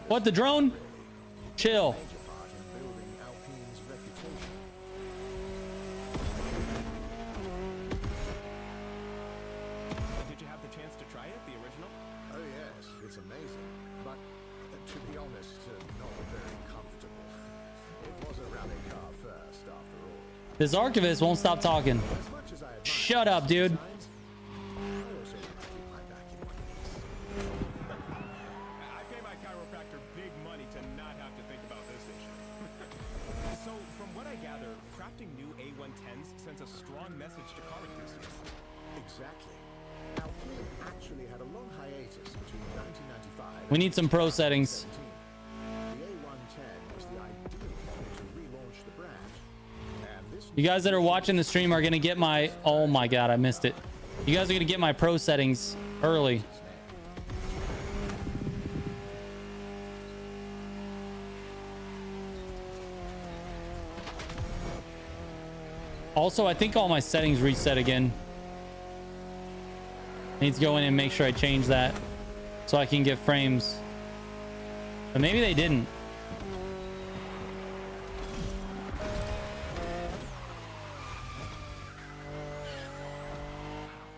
What, the drone? Chill. Did you have the chance to try it, the original? Oh yes, it's amazing, but to be honest, not very comfortable. It was a rally car first, after all. This archivist won't stop talking. As much as I admire Shut up, dude. I also have to keep my back in one piece. I pay my chiropractor big money to not have to think about this issue. So, from what I gather, crafting new A110s sends a strong message to car enthusiasts. Exactly. Now, Fleet actually had a long hiatus between 1995 We need some pro settings. The A110 was the ideal model to relaunch the brand. And this You guys that are watching the stream are gonna get my... Oh my god, I missed it. You guys are gonna get my pro settings early. Also, I think all my settings reset again. I need to go in and make sure I change that so I can get frames. But maybe they didn't.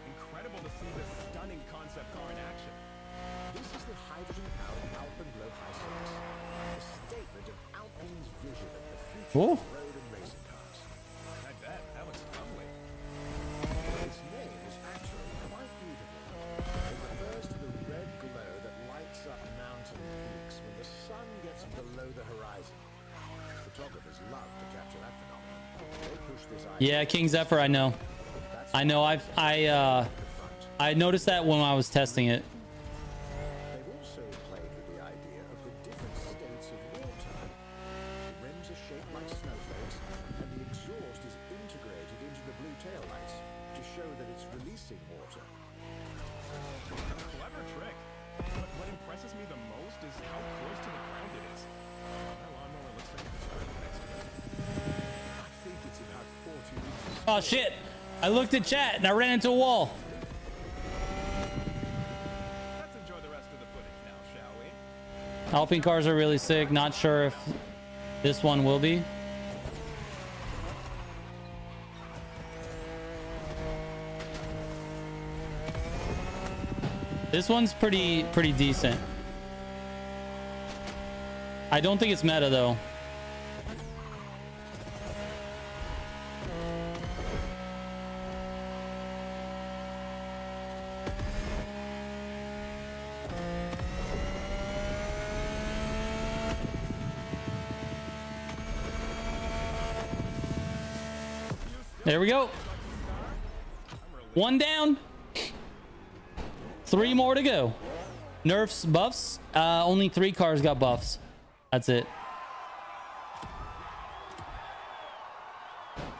Incredible to see this stunning concept car in action. This is the hydrogen-powered Alpenglow High-Six, a statement of Alpine's vision of the future Whoa. of road and racing cars. I bet. That looks lovely. Its name is actually quite beautiful. It refers to the red glow that lights up mountain peaks when the sun gets below the horizon. Photographers love to capture that phenomenon. They push this idea Yeah, King Zephyr, I know. I know. I noticed that when I was testing it. They've also played with the idea of the different states of water. The rims are shaped like snowflakes, and the exhaust is integrated into the blue taillights to show that it's releasing water. Clever trick. But what impresses me the most is how close to the ground it is. My lawnmower looks like it's starting next to it. I think it's about 40 meters. Oh shit! I looked at chat and I ran into a wall. Let's enjoy the rest of the footage now, shall we? Alpine cars are really sick. Not sure if this one will be. This one's pretty decent. I don't think it's meta though. There we go. One down. 3 more to go. Nerfs, buffs. Only 3 cars got buffs. That's it.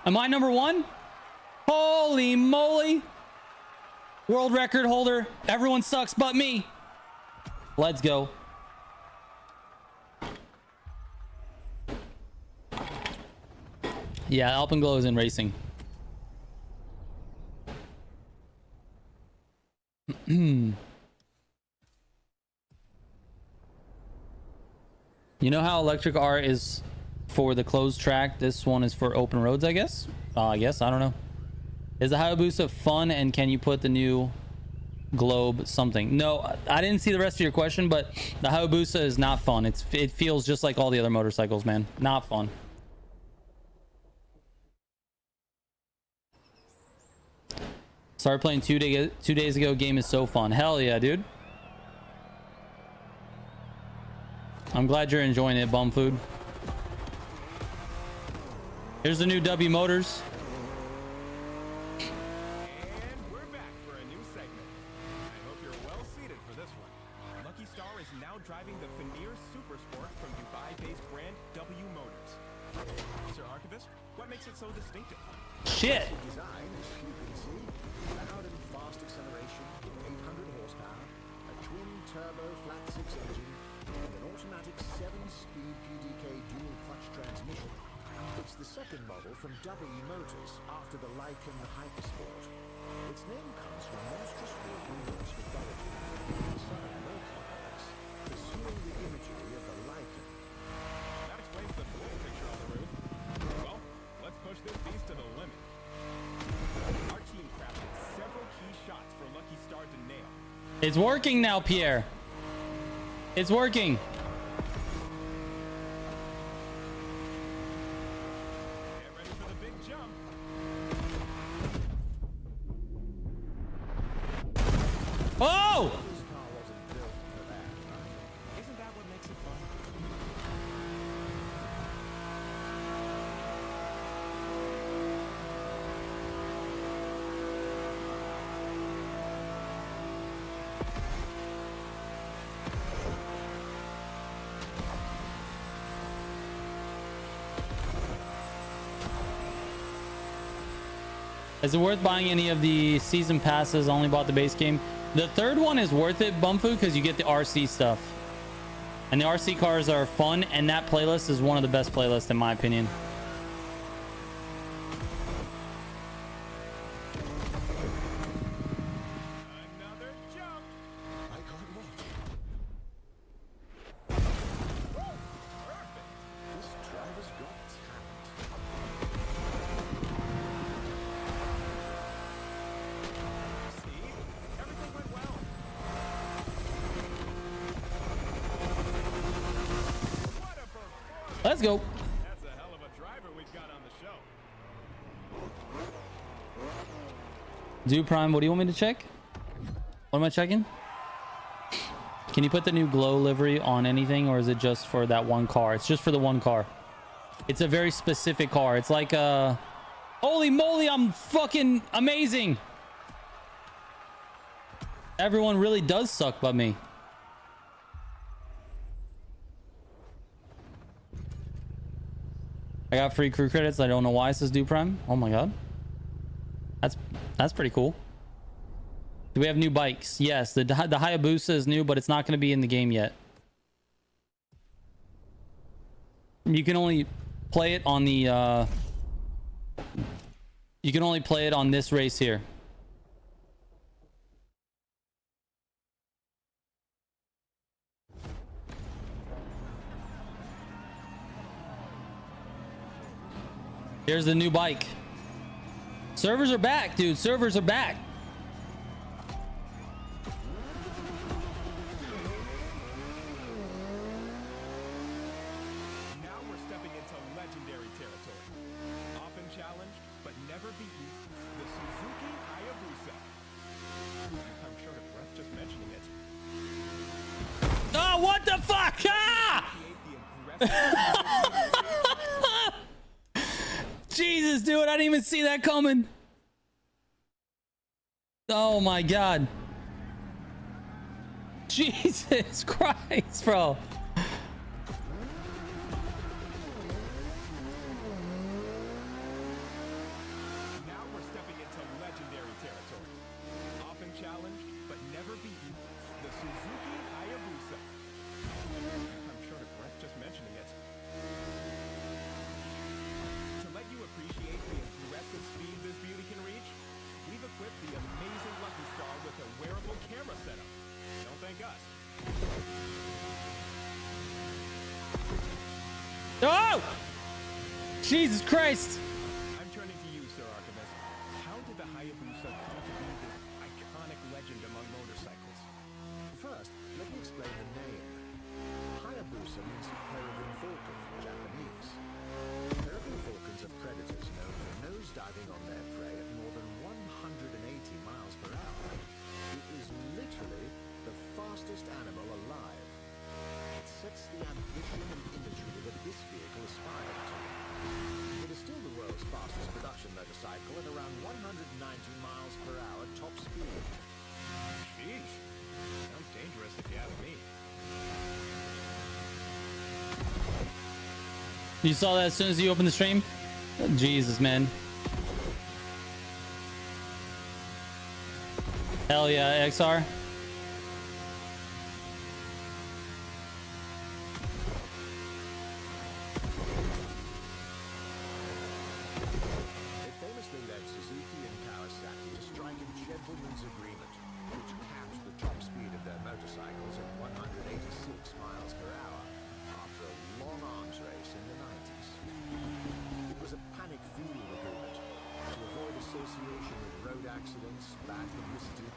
Am I number 1? Holy moly. World record holder. Everyone sucks but me. Let's go. Yeah, Alpenglow is in racing. You know how electric art is for the closed track? This one is for open roads, I guess. I don't know. Is the Hayabusa fun, and can you put the new globe something? No, I didn't see the rest of your question, but the Hayabusa is not fun. It feels just like all the other motorcycles, man. Not fun. Started playing 2 days ago. Game is so fun. Hell yeah, dude. I'm glad you're enjoying it, bum food. Here's the new W Motors. And we're back for a new segment. I hope you're well seated for this one. Lucky Star is now driving the Veneer Supersport from Dubai-based brand W Motors. Sir Archivist, what makes it so distinctive? Shit. Design, as you can see, loud and fast acceleration, 800 horsepower, a twin-turbo flat-six engine, and an automatic 7-speed PDK dual-clutch transmission. It's the second model from W Motors after the Lycan Hypersport. Its name comes from monstrous walking launch mythology. Some more complex, pursuing the imagery of the Lycan. That explains the full picture on the roof. Well, let's push this beast to the limit. Our team crafted several key shots for Lucky Star to nail. It's working now, Pierre. It's working. Get ready for the big jump. Oh! This car wasn't built for that, right? Isn't that what makes it fun? Is it worth buying any of the season passes? Only bought the base game. The third one is worth it, Bumfu, because you get the RC stuff. And the RC cars are fun, and that playlist is one of the best playlists in my opinion. Another jump. I can't watch. Perfect. This driver's got talent. See? Everything went well. What a performance. Let's go. That's a hell of a driver we've got on the show. Do Prime, what do you want me to check? What am I checking? Can you put the new glow livery on anything, or is it just for that one car? It's just for the one car. It's a very specific car. It's like holy moly, I'm fucking amazing. Everyone really does suck but me. I got free crew credits. I don't know why it says Do Prime. Oh my god. That's pretty cool. Do we have new bikes? Yes, the Hayabusa is new, but it's not going to be in the game yet. You can only play it on the you can only play it on this race here. Here's the new bike. Servers are back, dude. Servers are back. Now we're stepping into legendary territory. Often challenged, but never beaten, the Suzuki Hayabusa. I'm short of breath just mentioning it. Oh, what the fuck? Ah! Create the aggressive Jesus, dude, I didn't even see that coming. Oh my god. Jesus Christ, bro. Now we're stepping into legendary territory. Often challenged, but never beaten, the Suzuki Hayabusa. I'm short of breath just mentioning it. To let you appreciate the aggressive speed this beauty can reach, we've equipped the amazing Lucky Star with a wearable camera setup. Don't thank us. Oh! Jesus Christ. I'm turning to you, Sir Artemis. How did the Hayabusa come to be this iconic legend among motorcycles? First, let me explain the name. Hayabusa means peregrine falcon in Japanese. Peregrine falcons are predators known for nosediving on their prey at more than 180 miles per hour. It is literally the fastest animal alive. It sets the ambition and imagery that this vehicle aspired to. It is still the world's fastest production motorcycle at around 190 miles per hour top speed. Jeez. Sounds dangerous if you ask me. You saw that as soon as you opened the stream? Jesus, man. Hell yeah, XR. It famously led Suzuki and Kawasaki to strike a gentleman's agreement, which capped the top speed of their motorcycles at 186 miles per hour after a long arms race in the 90s. It was a panic fuel agreement to avoid association with road accidents, bad publicity,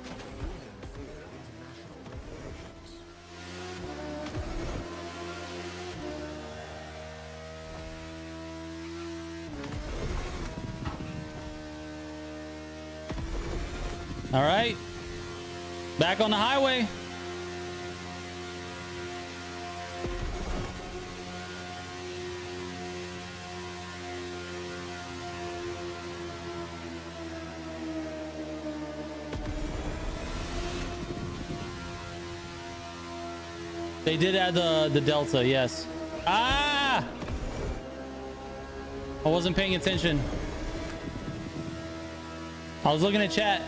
and the looming fear of international regulations. All right. Back on the highway. They did add the Delta, yes. Ah! I wasn't paying attention. I was looking at chat. Were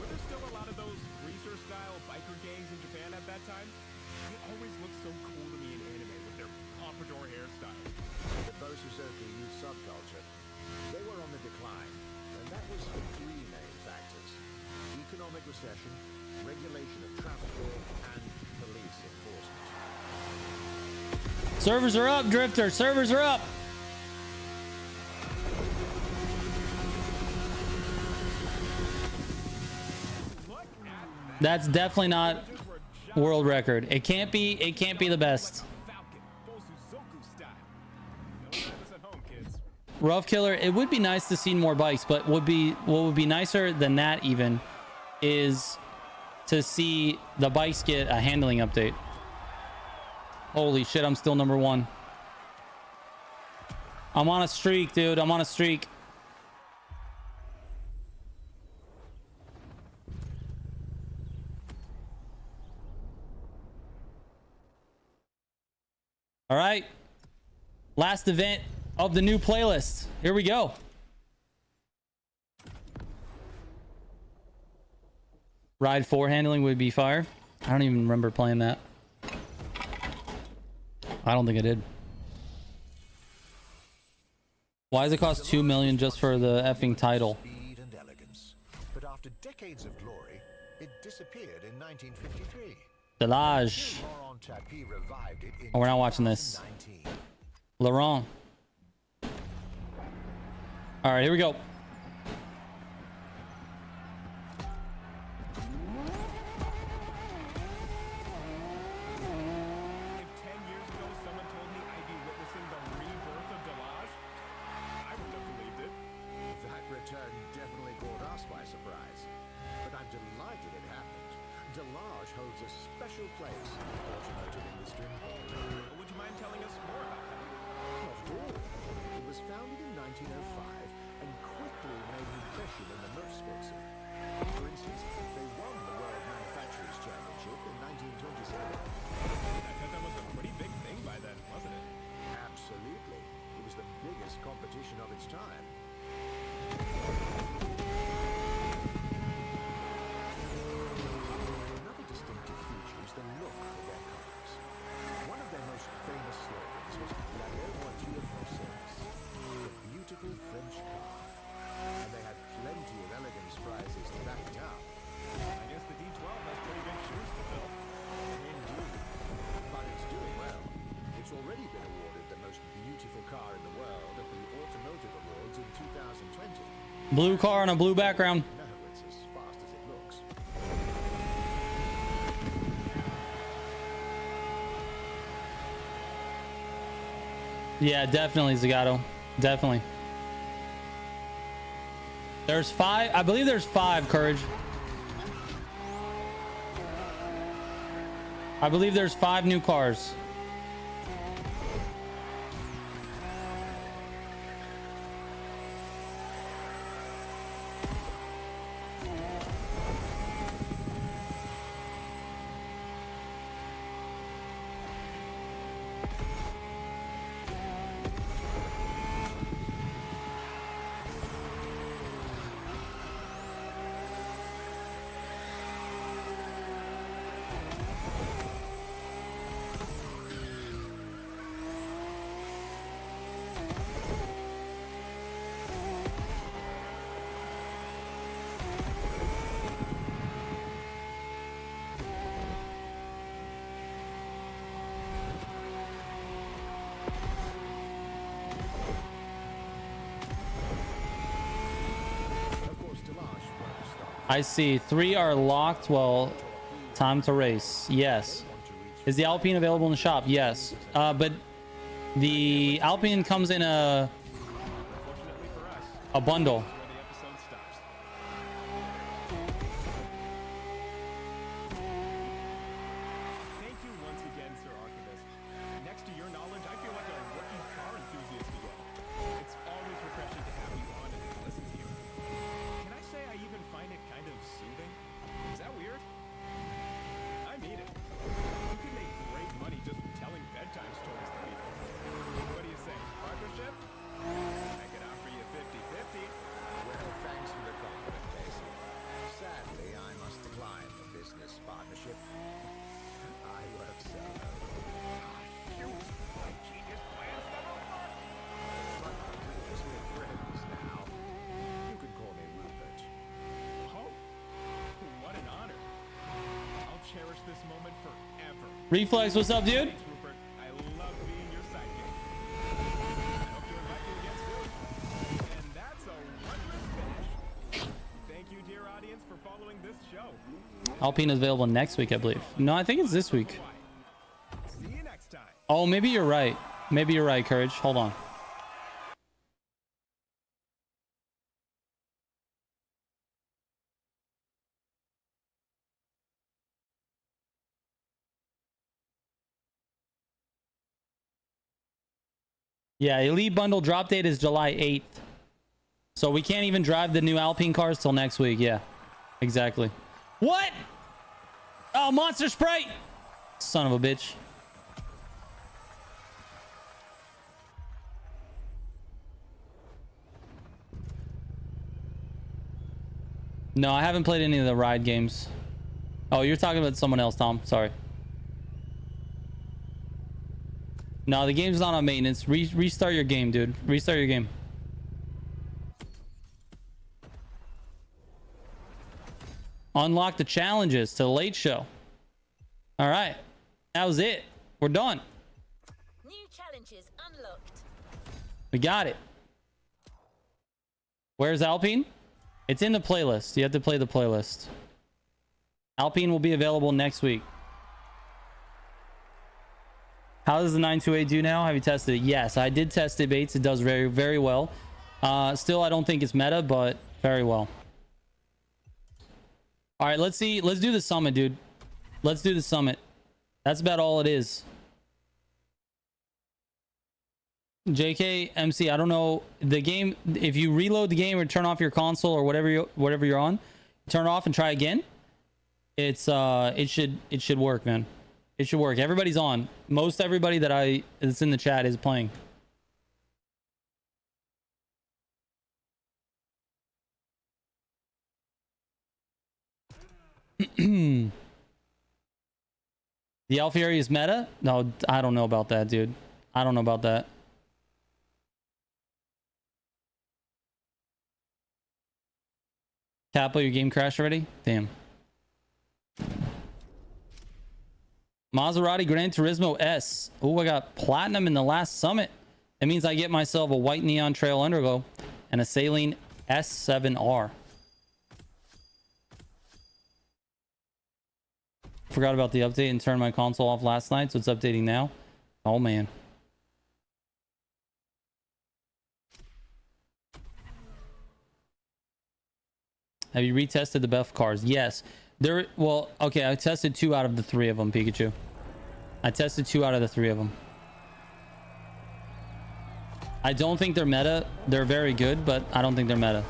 there still a lot of those greaser-style biker gangs in Japan at that time? They always looked so cool to me in anime with their pompadour hairstyles. The Bosuzoku youth subculture, they were on the decline, and that was for three main factors: economic recession, regulation of traffic law, and police enforcement. Servers are up, Drifter. Servers are up. Look at that. That's definitely not Just were just world record. It can't be. It can't be the best. Falcon, Bosuzoku style. No service at home, kids. Rough Killer. It would be nice to see more bikes, but what would be nicer than that even is to see the bikes get a handling update. Holy shit! I'm still number one. I'm on a streak, dude. I'm on a streak. All right. Last event of the new playlist. Here we go. Ride 4 handling would be fire. I don't even remember playing that. I don't think I did. Why does it cost 2 million just for the effing title? Speed and elegance. But after decades of glory, it disappeared in 1953. Delage. Laurent Tapie revived it in Oh, we're not watching this. 2019. Laurent. All right, here we go. If 10 years ago someone told me I'd be witnessing the rebirth of Delage, I wouldn't have believed it. That return definitely caught us by surprise. But I'm delighted it happened. Delage holds a special place in the automotive industry. Would you mind telling us more about that? Not at all. It was founded in 1905 and quickly made an impression in the motorsport scene. For instance, they won the World Manufacturers' Championship in 1927. That was a pretty big thing by then, wasn't it? Absolutely. It was the biggest competition of its time. Another distinctive feature is the look of their cars. One of their most famous slogans was La belle voiture française, the beautiful French car. And they had plenty of elegance prizes to back it up. I guess the D12 has pretty big shoes to fill. Indeed. But it's doing well. It's already been awarded the most beautiful car in the world at the Automotive Awards in 2020. Blue car on a blue background. No, it's as fast as it looks. Yeah, definitely Zagato. Definitely. There's 5. I believe there's 5, Courage. I believe there's 5 new cars. I see 3 are locked. Well, time to race. Yes. Is the Alpine available in the shop? Yes. But the Alpine comes in a bundle. Where the episode stops. Thank you once again, Sir Archivist. Next to your knowledge, I feel like a rookie car enthusiast again. It's always refreshing to have you on and listen to you. Can I say I even find it kind of soothing? Is that weird? Reflex, what's up, dude? Thanks, Rupert. I love being your sidekick. I hope to invite you again soon. And that's a wondrous finish. Thank you, dear audience, for following this show. Alpine is available next week, I believe. No, I think it's this week. See you next time. Oh, maybe you're right. Maybe you're right, Courage. Hold on. Yeah, Elite Bundle drop date is July 8th. So we can't even drive the new Alpine cars till next week. Yeah, exactly. What? Oh, Monster Sprite! Son of a bitch. No, I haven't played any of the ride games. Oh, you're talking about someone else, Tom. Sorry. No, the game's not on maintenance. Restart your game, dude. Restart your game. Unlock the challenges to the late show. All right. That was it. We're done. New challenges unlocked. We got it. Where's Alpine? It's in the playlist. You have to play the playlist. Alpine will be available next week. How does the 928 do now? Have you tested it? Yes, I did test it, Bates. It does very, very well. Still, I don't think it's meta, but very well. All right, let's see. Let's do the summit, dude. Let's do the summit. That's about all it is. JK, MC, I don't know. The game, if you reload the game or turn off your console or whatever you're on, turn it off and try again. It should work, man. It should work. Everybody's on. Most everybody that's in the chat is playing. The Alfieri is meta? No, I don't know about that, dude. I don't know about that. Capo, your game crashed already? Damn. Maserati Gran Turismo S. Oh, I got platinum in the last summit. That means I get myself a white neon trail underglow and a saline S7R. Forgot about the update and turned my console off last night, so it's updating now. Oh man. Have you retested the buff cars? Yes. Well, okay, I tested 2 out of the 3 of them, Pikachu. I tested 2 out of the 3 of them. I don't think they're meta. They're very good, but I don't think they're meta.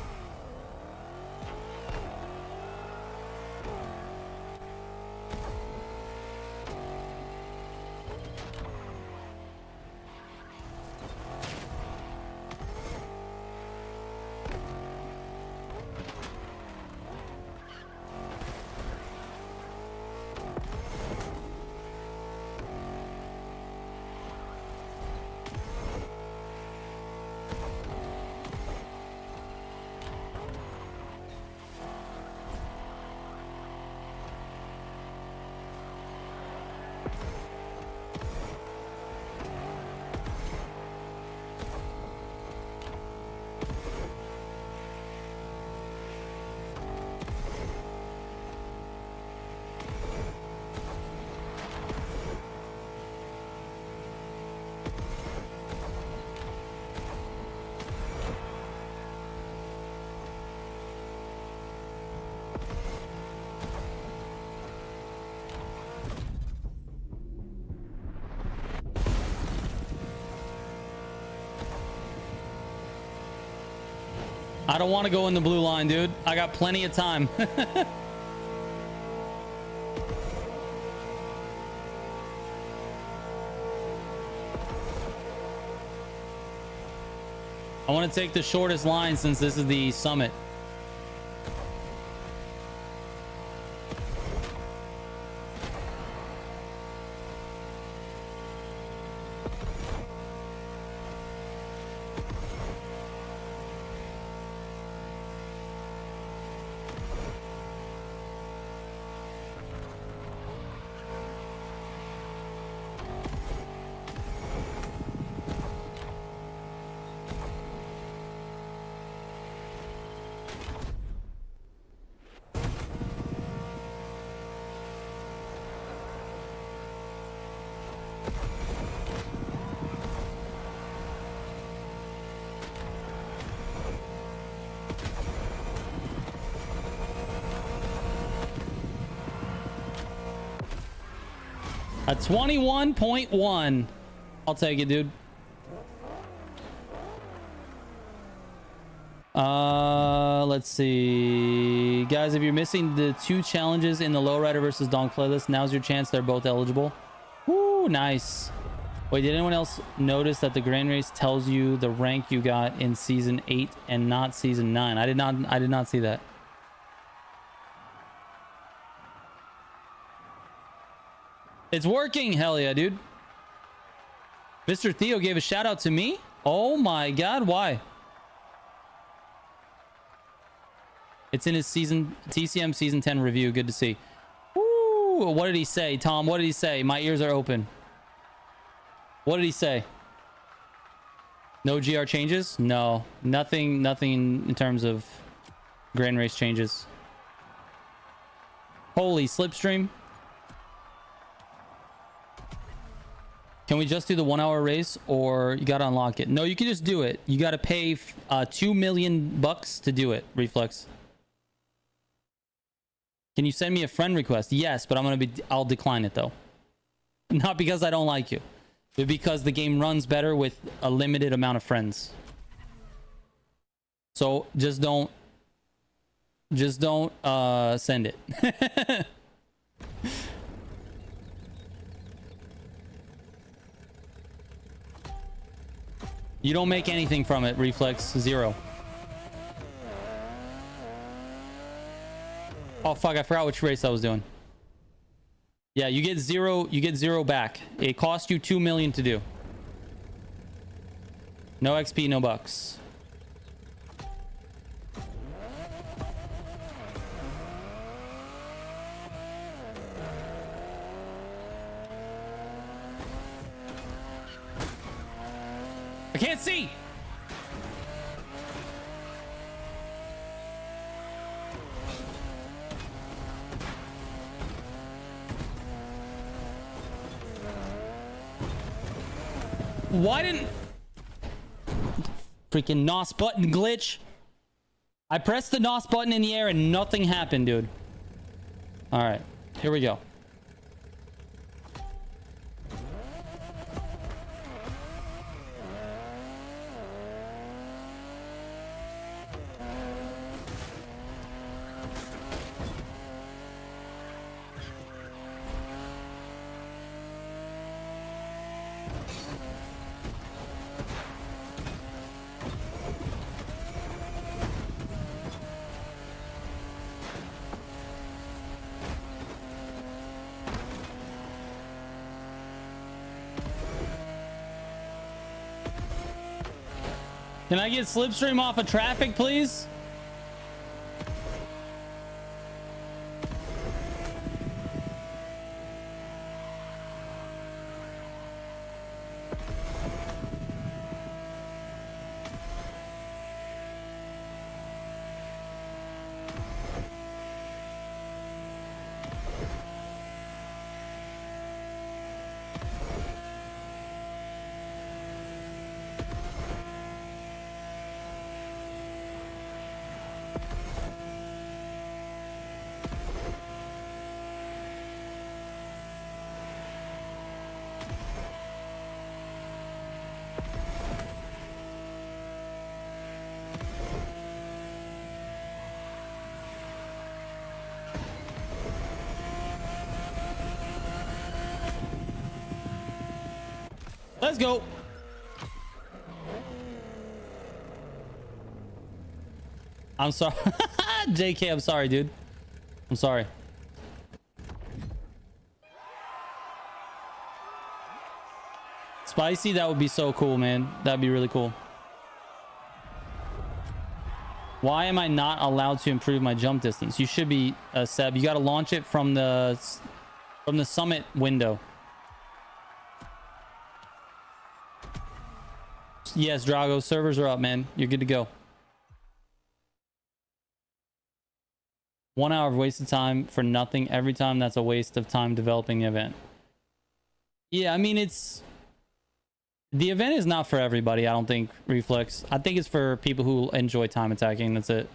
I don't want to go in the blue line, dude. I got plenty of time. I want to take the shortest line since this is the summit. A 21.1. I'll take it, dude. Let's see. Guys, if you're missing the 2 challenges in the Lowrider versus Donk playlist, now's your chance. They're both eligible. Woo, nice. Wait, did anyone else notice that the Grand Race tells you the rank you got in season 8 and not season 9? I did not see that. It's working. Hell yeah, dude. Mr. Theo gave a shout out to me. Oh my god, why? It's in his season TCM season 10 review. Good to see. Ooh, what did he say, Tom? What did he say? My ears are open. What did he say? No GR changes? No, nothing in terms of Grand Race changes. Holy slipstream. Can we just do the 1 hour race, or you gotta unlock it? No, you can just do it. You gotta pay $2 million to do it, Reflex. Can you send me a friend request? Yes, but I'll decline it though. Not because I don't like you, but because the game runs better with a limited amount of friends. So just don't send it. You don't make anything from it, Reflex. 0. Oh fuck, I forgot which race I was doing. Yeah, you get 0 back. It cost you 2 million to do. No XP, no bucks. I can't see. Why didn't freaking NOS button glitch? I pressed the NOS button in the air and nothing happened, dude. All right, here we go. Can I get slipstream off of traffic, please? Let's go. I'm sorry. JK, I'm sorry, dude. I'm sorry. Spicy, that would be so cool, man. That'd be really cool. Why am I not allowed to improve my jump distance? You should be, Seb. You got to launch it from the summit window. Yes, Drago, servers are up, man. You're good to go. 1 hour of wasted time for nothing. Every time, that's a waste of time developing the event. Yeah, I mean, the event is not for everybody, I don't think, Reflex. I think it's for people who enjoy time attacking. That's it.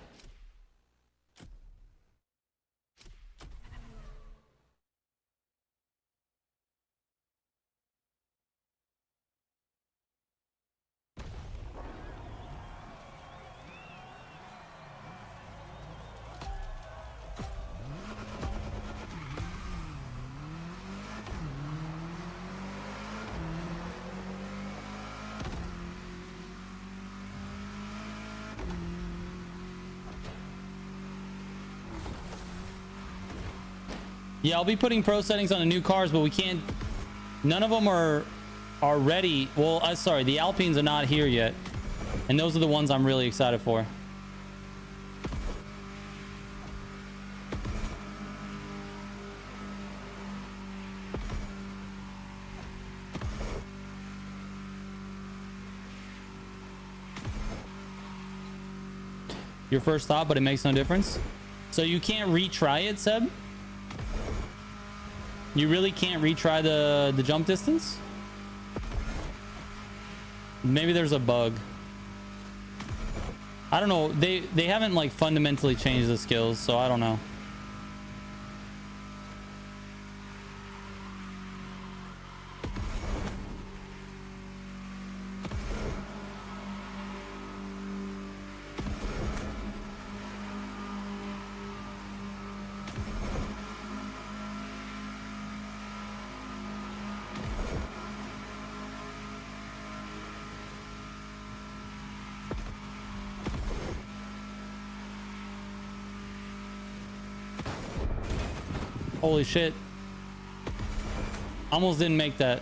Yeah, I'll be putting pro settings on the new cars, but we can't. None of them are ready. Well, sorry, the Alpines are not here yet, and those are the ones I'm really excited for. Your first thought, but it makes no difference. So you can't retry it, Seb? You really can't retry the jump distance? Maybe there's a bug. I don't know. They haven't like fundamentally changed the skills, so I don't know. Holy shit. Almost didn't make that.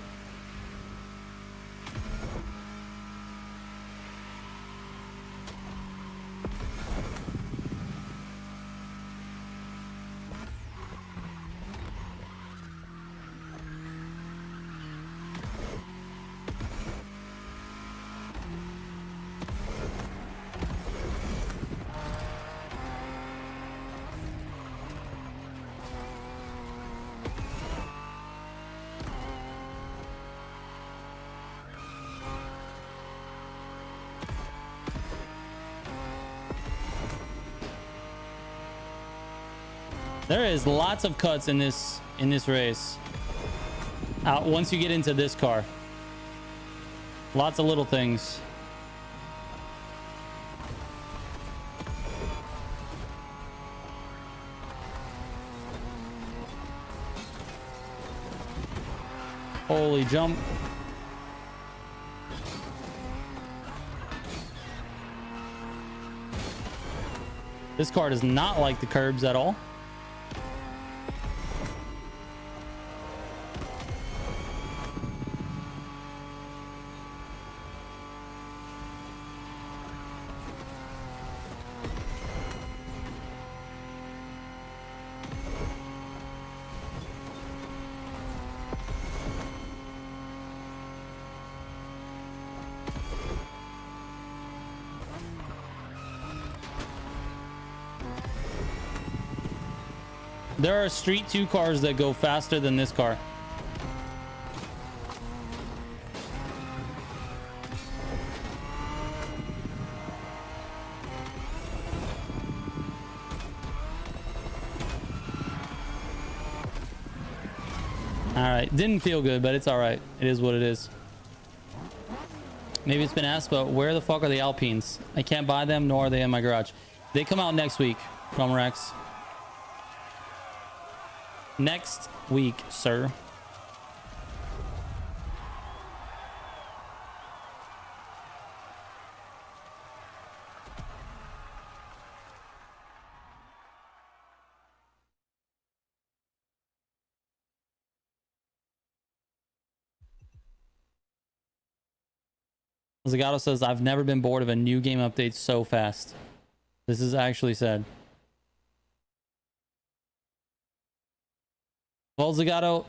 There is lots of cuts in this race. Once you get into this car, lots of little things. Holy jump. This car does not like the curbs at all. There are Street 2 cars that go faster than this car. All right, didn't feel good, but it's all right. It is what it is. Maybe it's been asked, but where the fuck are the Alpines? I can't buy them, nor are they in my garage. They come out next week from Rex. Next week, sir. Zagato says, I've never been bored of a new game update so fast. This is actually sad. Well, Zagato,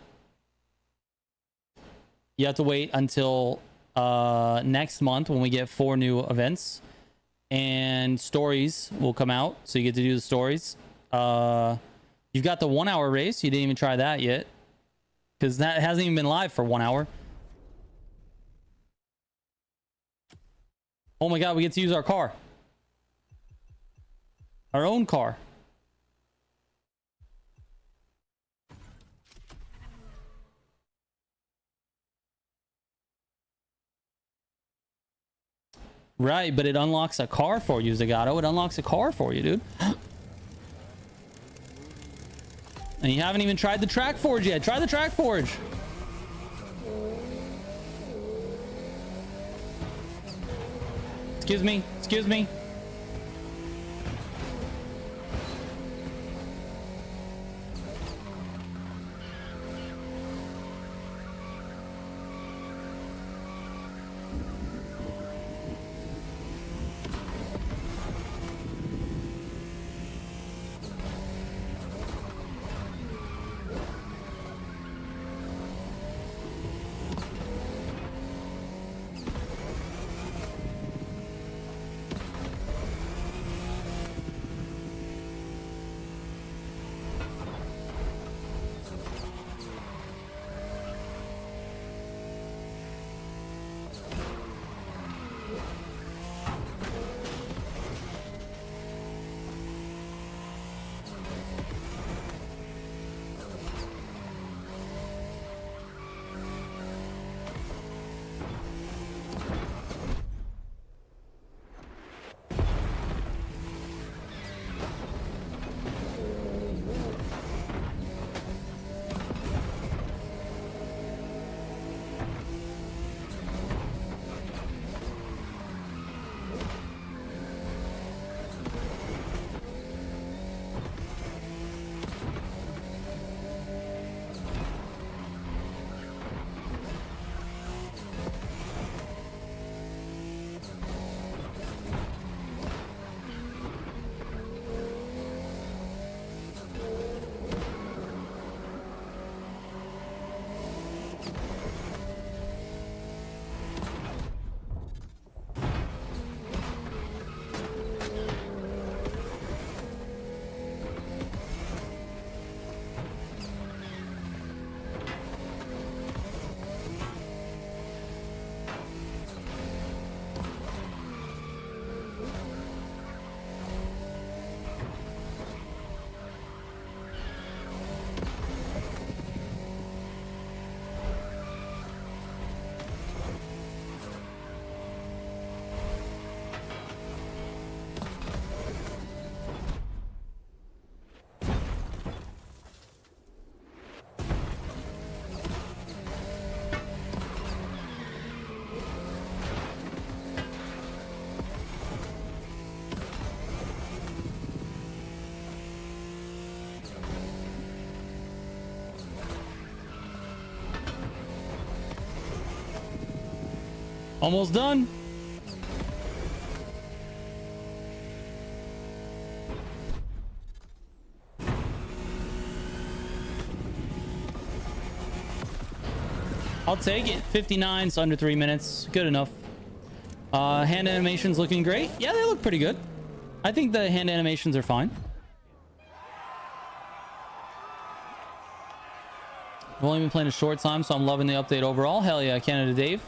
you have to wait until next month when we get 4 new events and stories will come out. So you get to do the stories. You've got the 1 hour race. You didn't even try that yet because that hasn't even been live for 1 hour. Oh my God, we get to use our car. Our own car. Right, but it unlocks a car for you, Zagato. It unlocks a car for you, dude. And you haven't even tried the Track Forge yet. Try the Track Forge. Excuse me. Excuse me. Almost done. I'll take it. 59, so under 3 minutes. Good enough. Hand animations looking great. Yeah, they look pretty good. I think the hand animations are fine. I've only been playing a short time, so I'm loving the update overall. Hell yeah, Canada Dave.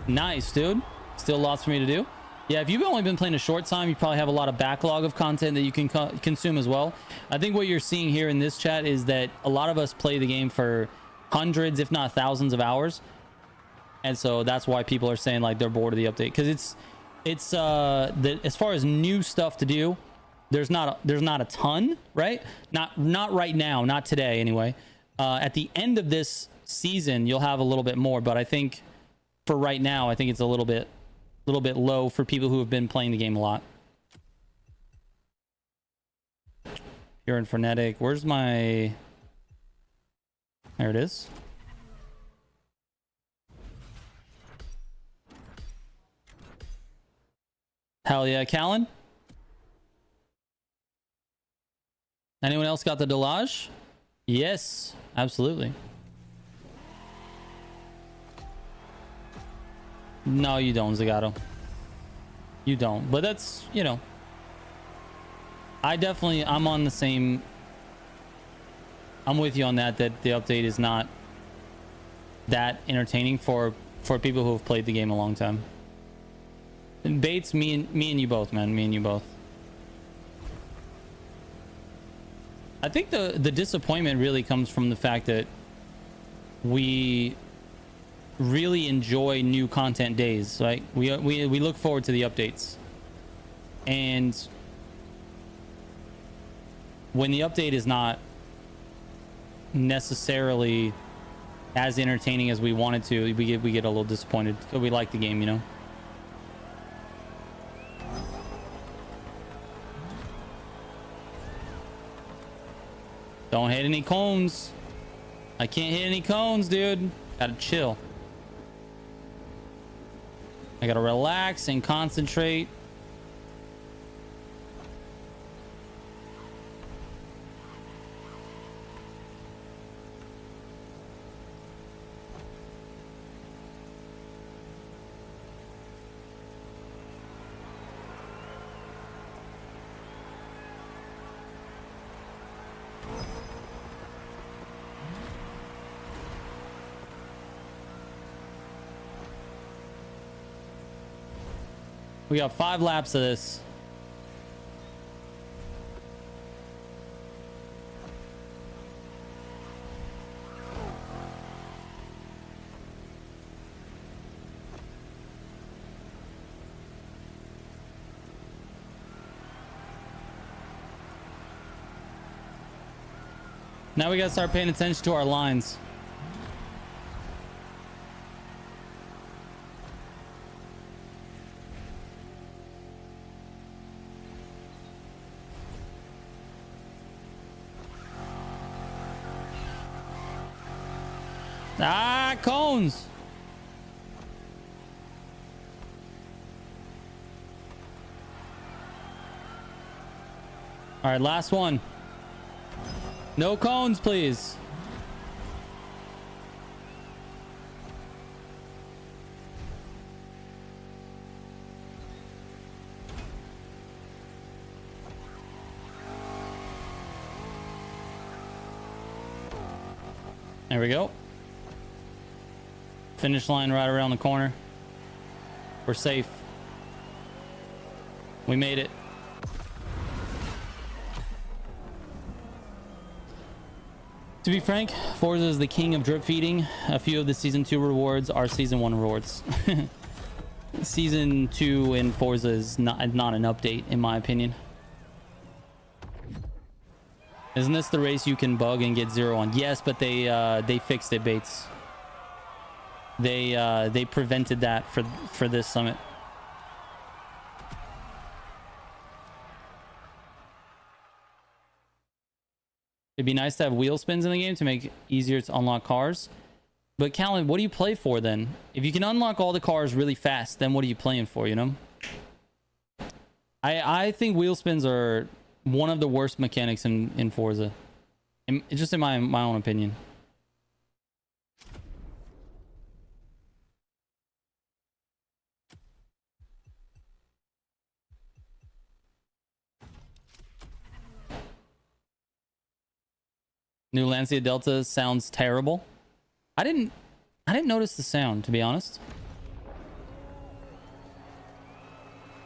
Nice, dude. Still lots for me to do. Yeah, if you've only been playing a short time, you probably have a lot of backlog of content that you can consume as well. I think what you're seeing here in this chat is that a lot of us play the game for hundreds, if not thousands of hours. And so that's why people are saying like they're bored of the update, because it's as far as new stuff to do, there's not a ton, right? Not right now, not today anyway. At the end of this season, you'll have a little bit more, but I think for right now, I think it's a little bit low for people who have been playing the game a lot. Pure and frenetic. Where's my... There it is. Hell yeah, Callan. Anyone else got the Delage? Yes, absolutely. No, you don't, Zagato. You don't. But that's, you know, I'm on the same... I'm with you on that the update is not that entertaining for people who have played the game a long time. And Bates, me and you both, man. Me and you both. I think the disappointment really comes from the fact that we really enjoy new content days. Like we look forward to the updates, and when the update is not necessarily as entertaining as we wanted to, we get a little disappointed. But we like the game, you know. Don't hit any cones. I can't hit any cones, dude. Gotta chill. I gotta relax and concentrate. We got 5 laps of this. Now we gotta start paying attention to our lines. Ah, cones. All right, last one. No cones, please. There we go. Finish line right around the corner. We're safe. We made it. To be frank, Forza is the king of drip feeding. A few of the season 2 rewards are season 1 rewards. Season 2 in Forza is not an update, in my opinion. Isn't this the race you can bug and get 0 on? Yes, but they fixed it, Bates. They prevented that for this summit. It'd be nice to have wheel spins in the game to make it easier to unlock cars. But Callan, what do you play for then? If you can unlock all the cars really fast, then what are you playing for, you know? I think wheel spins are one of the worst mechanics in Forza. Just in my own opinion. New Lancia Delta sounds terrible. I didn't notice the sound, to be honest.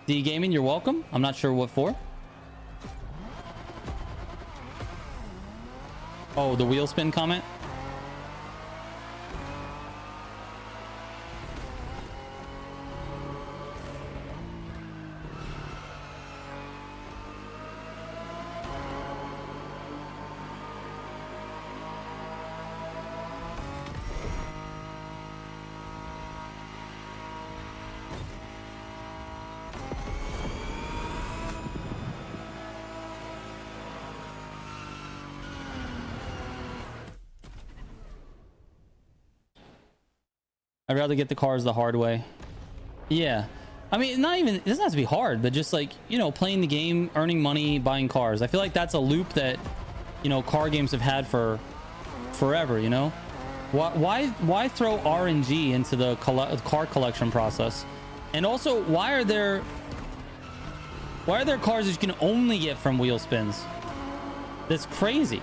D Gaming, you're welcome. I'm not sure what for. Oh, the wheel spin comment. I'd rather get the cars the hard way. Yeah. I mean, not even, it doesn't have to be hard, but just like, you know, playing the game, earning money, buying cars. I feel like that's a loop that, you know, car games have had for forever, you know? Why throw RNG into the car collection process? And also, why are there cars that you can only get from wheel spins? That's crazy.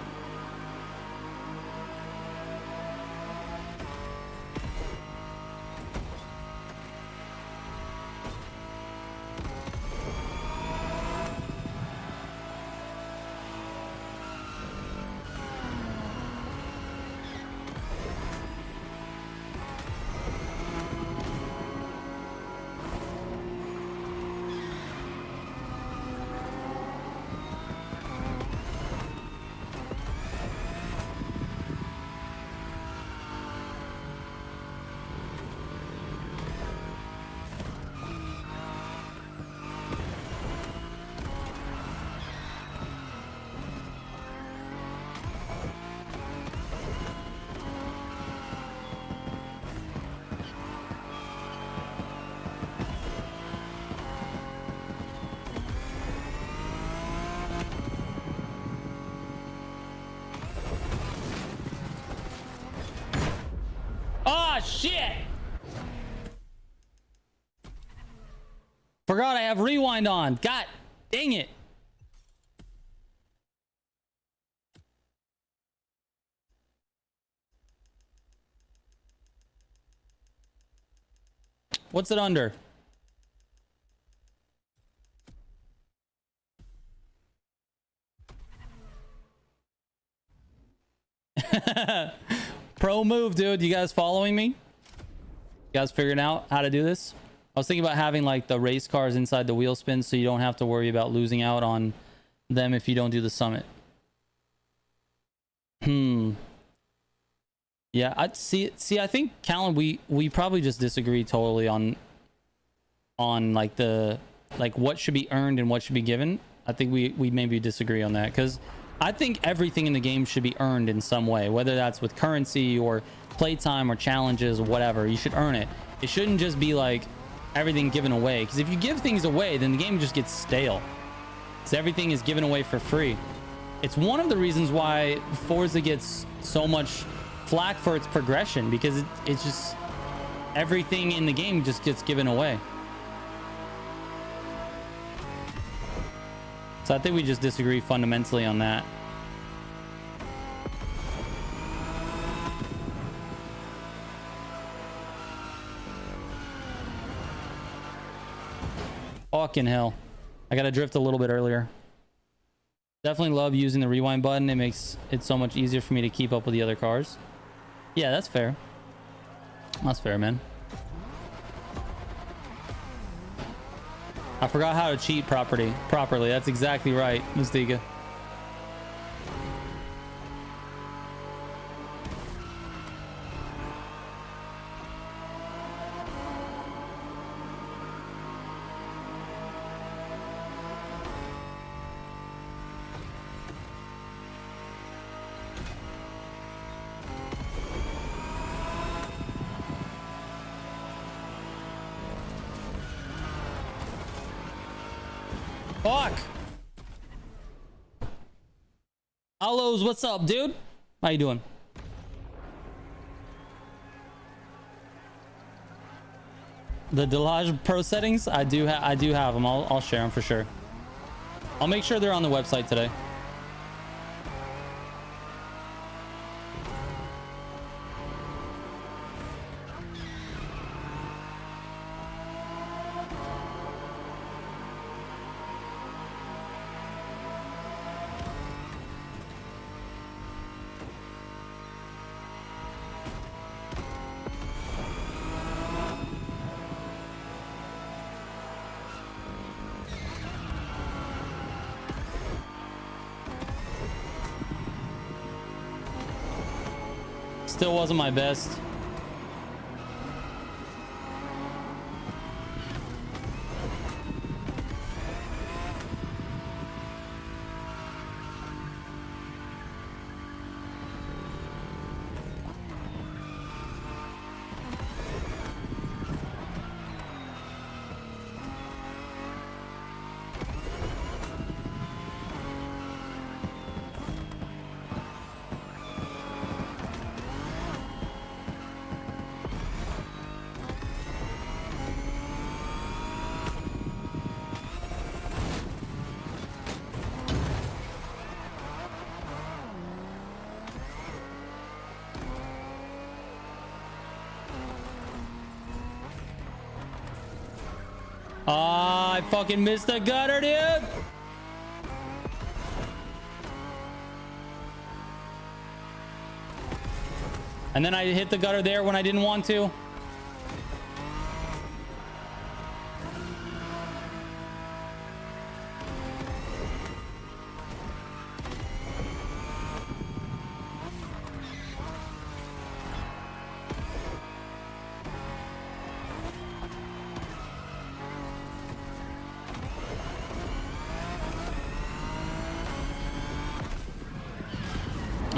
Shit! Forgot I have rewind on. God dang it. What's it under? Pro move, dude. You guys following me? You guys figuring out how to do this? I was thinking about having like the race cars inside the wheel spins so you don't have to worry about losing out on them if you don't do the summit. Yeah, I see. I think Callan, we probably just disagree totally on like what should be earned and what should be given. I think we maybe disagree on that, because I think everything in the game should be earned in some way, whether that's with currency or playtime or challenges or whatever. You should earn it. It shouldn't just be like everything given away, because if you give things away, then the game just gets stale. Because everything is given away for free. It's one of the reasons why Forza gets so much flack for its progression, because it's just everything in the game just gets given away. So I think we just disagree fundamentally on that. Fucking hell. I gotta drift a little bit earlier. Definitely love using the rewind button. It makes it so much easier for me to keep up with the other cars. Yeah, that's fair. That's fair, man. I forgot how to cheat properly. That's exactly right, Mystiga. Fuck. Allos, what's up, dude? How you doing? The Delage Pro settings, I do have them. I'll share them for sure. I'll make sure they're on the website today. Still wasn't my best. I fucking missed the gutter, dude. And then I hit the gutter there when I didn't want to.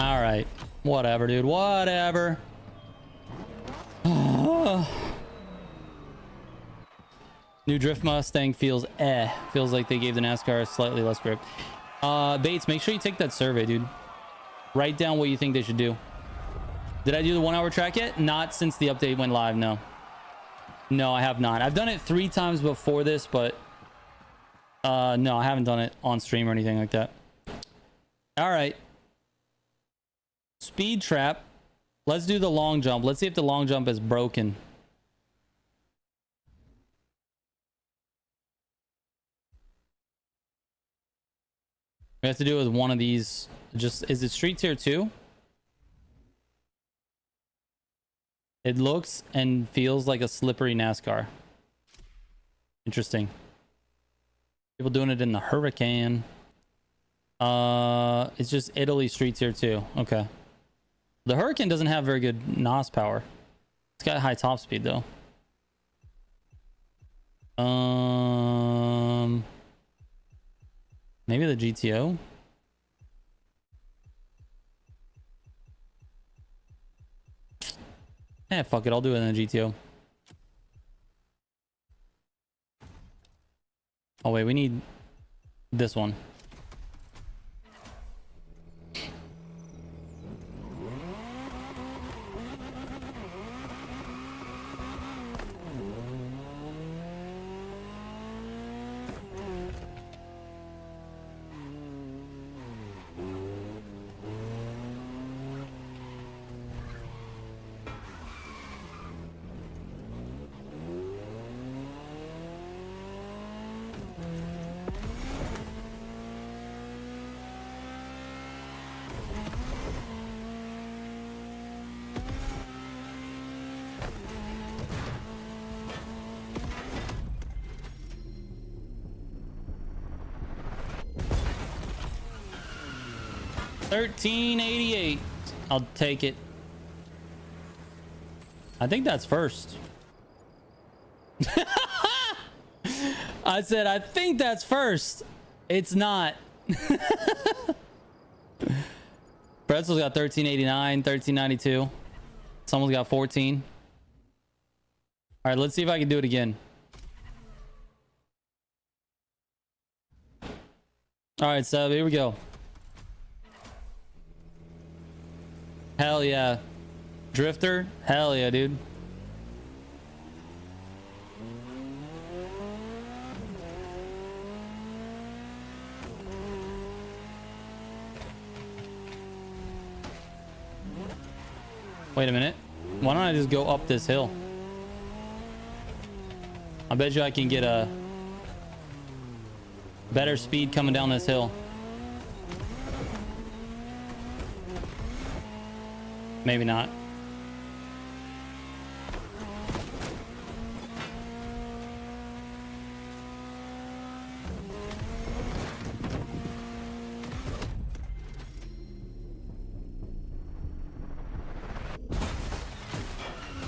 All right, whatever, dude, whatever. New Drift Mustang feels feels like they gave the NASCAR slightly less grip. Bates, make sure you take that survey, dude. Write down what you think they should do. Did I do the 1 hour track yet? Not since the update went live. No, I have not. I've done it 3 times before this, but no, I haven't done it on stream or anything like that. All right. Speed trap. Let's do the long jump. Let's see if the long jump is broken. We have to do it with one of these. Just, is it street tier 2? It looks and feels like a slippery NASCAR. Interesting. People doing it in the Hurricane. It's just Italy street tier 2. Okay. The Hurricane doesn't have very good NOS power. It's got high top speed though. Maybe the GTO. Eh, fuck it. I'll do it in the GTO. Oh wait, we need this one. $13.88. I'll take it. I think that's first. I said, I think that's first. It's not. Pretzel's got $13.89, $13.92. Someone's got 14. All right, let's see if I can do it again. All right, Seb, here we go. Hell yeah. Drifter? Hell yeah, dude. Wait a minute. Why don't I just go up this hill? I bet you I can get a better speed coming down this hill. Maybe not.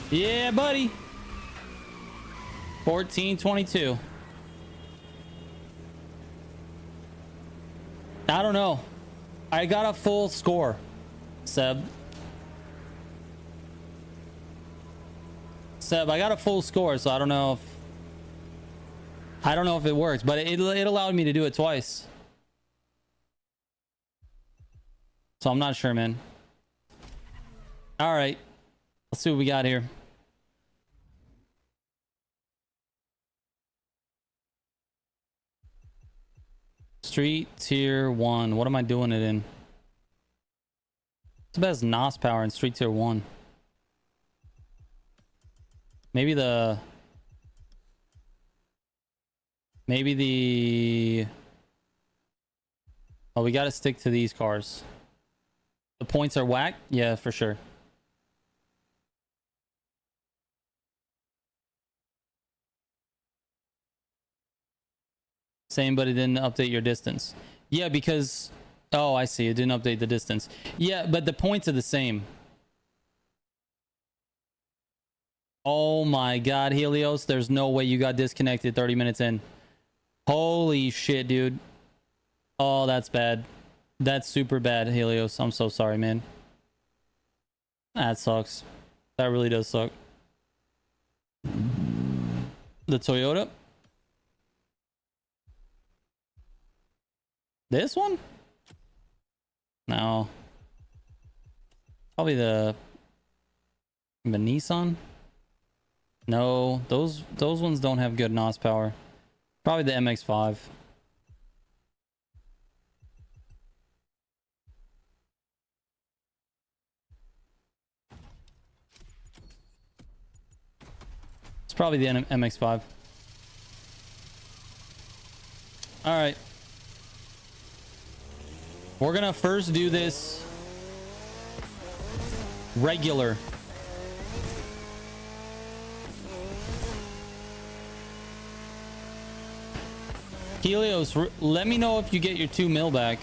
Yeah, buddy. 14:22. I don't know. I got a full score, Seb. Seb, I got a full score, so I don't know if it works, but it allowed me to do it twice. So I'm not sure, man. All right. Let's see what we got here. Street tier 1. What am I doing it in? What's the best NOS power in Street tier 1? Maybe the... Oh, we gotta stick to these cars. The points are whack? Yeah, for sure. Same, but it didn't update your distance. Yeah, because... Oh, I see. It didn't update the distance. Yeah, but the points are the same. Oh my god, Helios. There's no way you got disconnected 30 minutes in. Holy shit, dude. Oh, that's bad. That's super bad, Helios. I'm so sorry, man. That sucks. That really does suck. The Toyota? This one? No. Probably the Nissan? No, those ones don't have good NOS power. Probably the MX-5. It's probably the MX-5. All right. We're gonna first do this regular. Helios, let me know if you get your 2 mil back.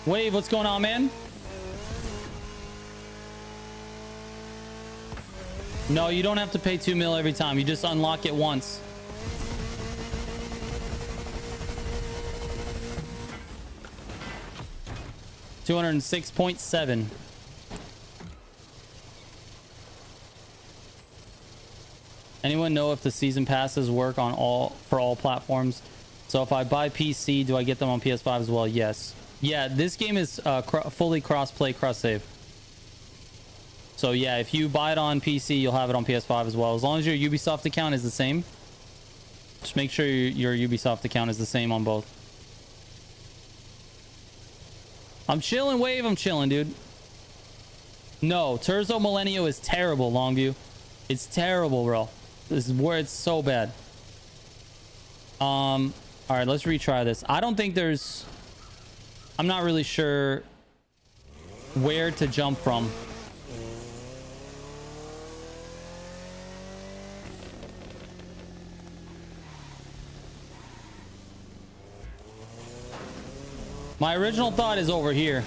Wave, what's going on, man? No, you don't have to pay 2 mil every time. You just unlock it once. $206.7. Anyone know if the season passes work on for all platforms? So if I buy PC, do I get them on PS5 as well? Yes. Yeah, this game is fully cross-play, cross-save. So yeah, if you buy it on PC, you'll have it on PS5 as well. As long as your Ubisoft account is the same. Just make sure your Ubisoft account is the same on both. I'm chilling, Wave. I'm chilling, dude. No, Terzo Millennium is terrible, Longview. It's terrible, bro. This is where it's so bad. All right, let's retry this. I don't think there's... I'm not really sure where to jump from. My original thought is over here.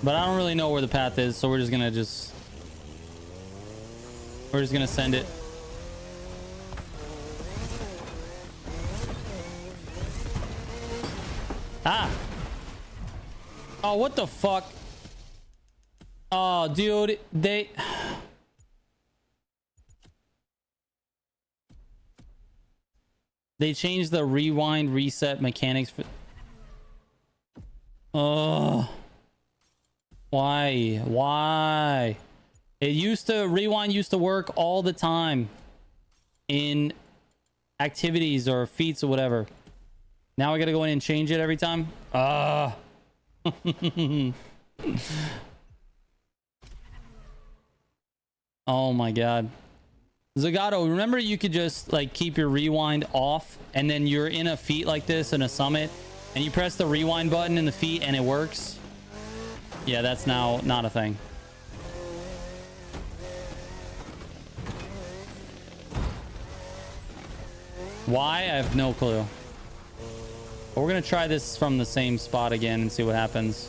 But I don't really know where the path is, so we're just gonna send it. Ah. Oh, what the fuck? Oh, dude, they changed the rewind reset mechanics for... Oh. Why? Rewind used to work all the time in activities or feats or whatever. Now I gotta go in and change it every time. Oh my god. Zagato, remember you could just like keep your rewind off and then you're in a feat like this in a summit and you press the rewind button in the feat and it works? Yeah, that's now not a thing. Why? I have no clue. But we're gonna try this from the same spot again and see what happens.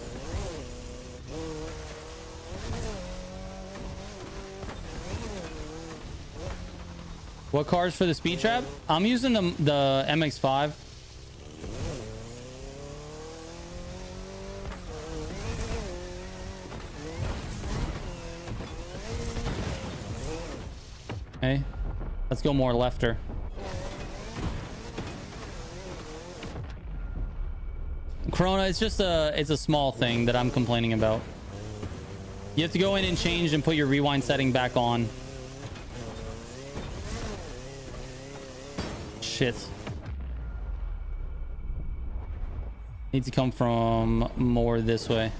What cars for the speed trap? I'm using the MX-5. Okay, let's go more lefter. Corona, it's a small thing that I'm complaining about. You have to go in and change and put your rewind setting back on. Shit. Needs to come from more this way.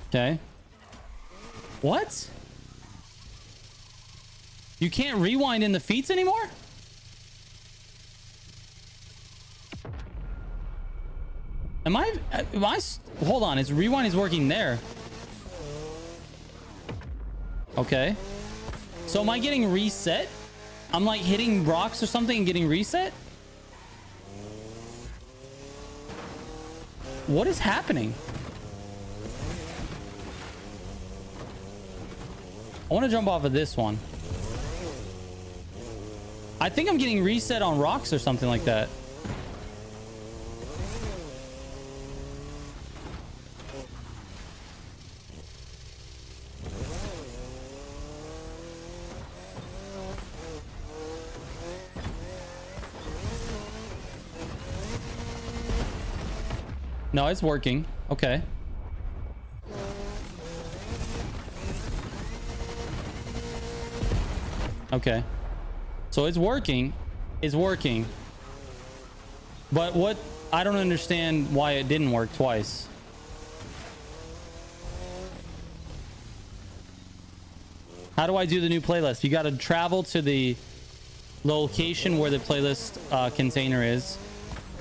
Okay. What? You can't rewind in the feats anymore? Am I hold on, its rewind is working there. Okay. So am I getting reset? I'm like hitting rocks or something and getting reset? What is happening? I want to jump off of this one. I think I'm getting reset on rocks or something like that. No, it's working. Okay. Okay. So it's working. It's working. But what... I don't understand why it didn't work twice. How do I do the new playlist? You got to travel to the location where the playlist container is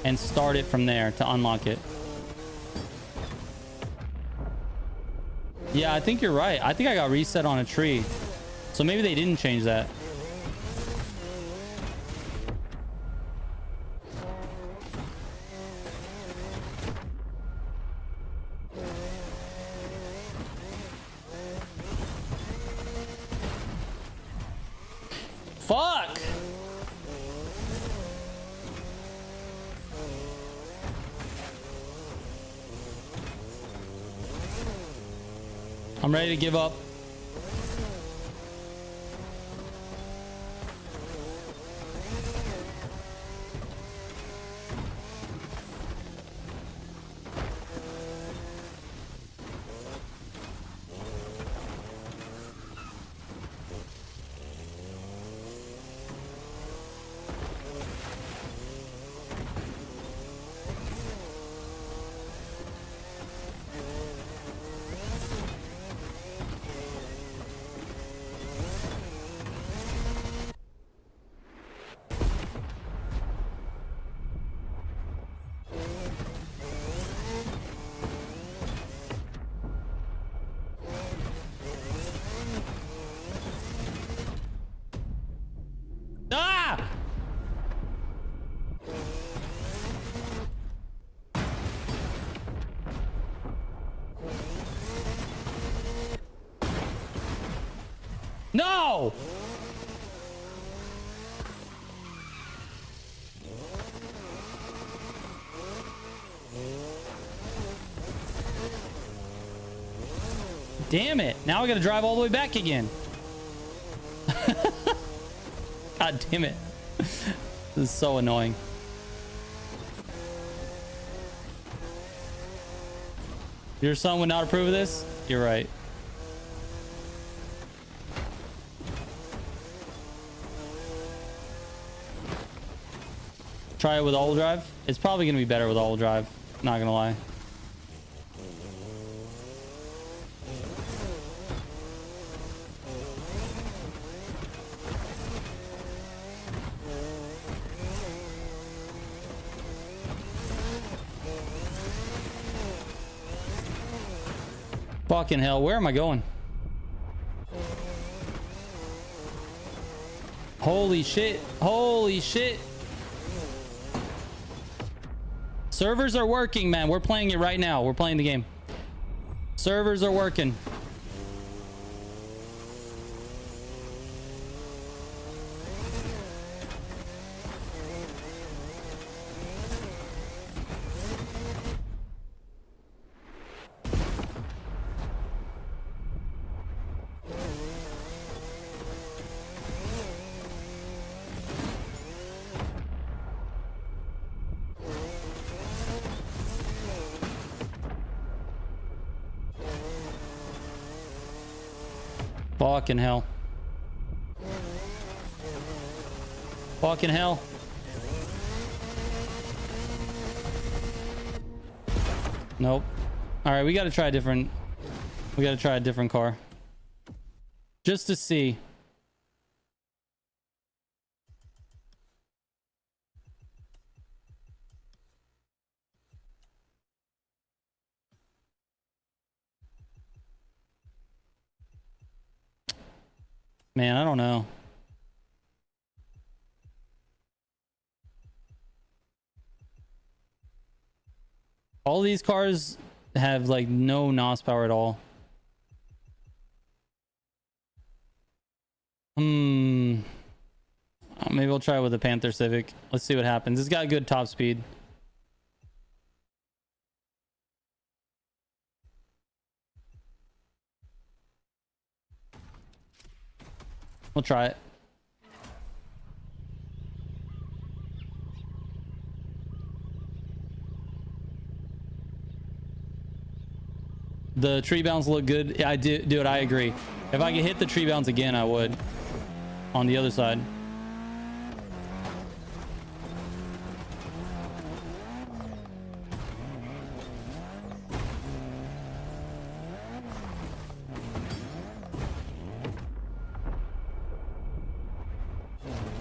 and start it from there to unlock it. Yeah, I think you're right. I think I got reset on a tree. So maybe they didn't change that. Fuck! I'm ready to give up. No! Damn it. Now I gotta drive all the way back again. God damn it. This is so annoying. Your son would not approve of this? You're right. Try it with all-wheel drive. It's probably gonna be better with all-wheel drive. Not gonna lie. Fucking hell, where am I going? Holy shit. Holy shit. Servers are working, man. We're playing it right now. We're playing the game. Servers are working. Fucking hell. Fucking hell. Nope. All right, we got to try a different car. Just to see. Man, I don't know. All these cars have like no NOS power at all. Maybe I'll try with the Panther Civic. Let's see what happens. It's got good top speed. We'll try it. The tree bounds look good. Yeah, I do, dude. I agree. If I could hit the tree bounds again, I would. On the other side.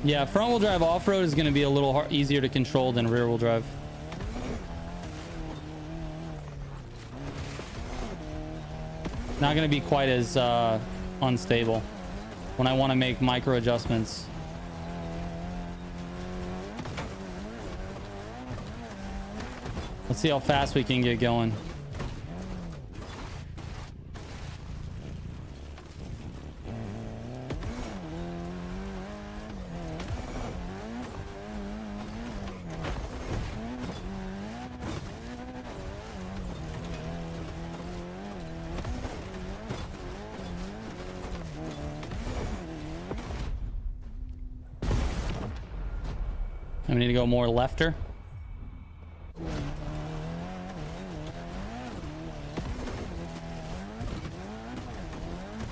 Yeah, front wheel drive off-road is going to be a little easier to control than rear wheel drive. Not going to be quite as unstable when I want to make micro adjustments. Let's see how fast we can get going. We need to go more lefter.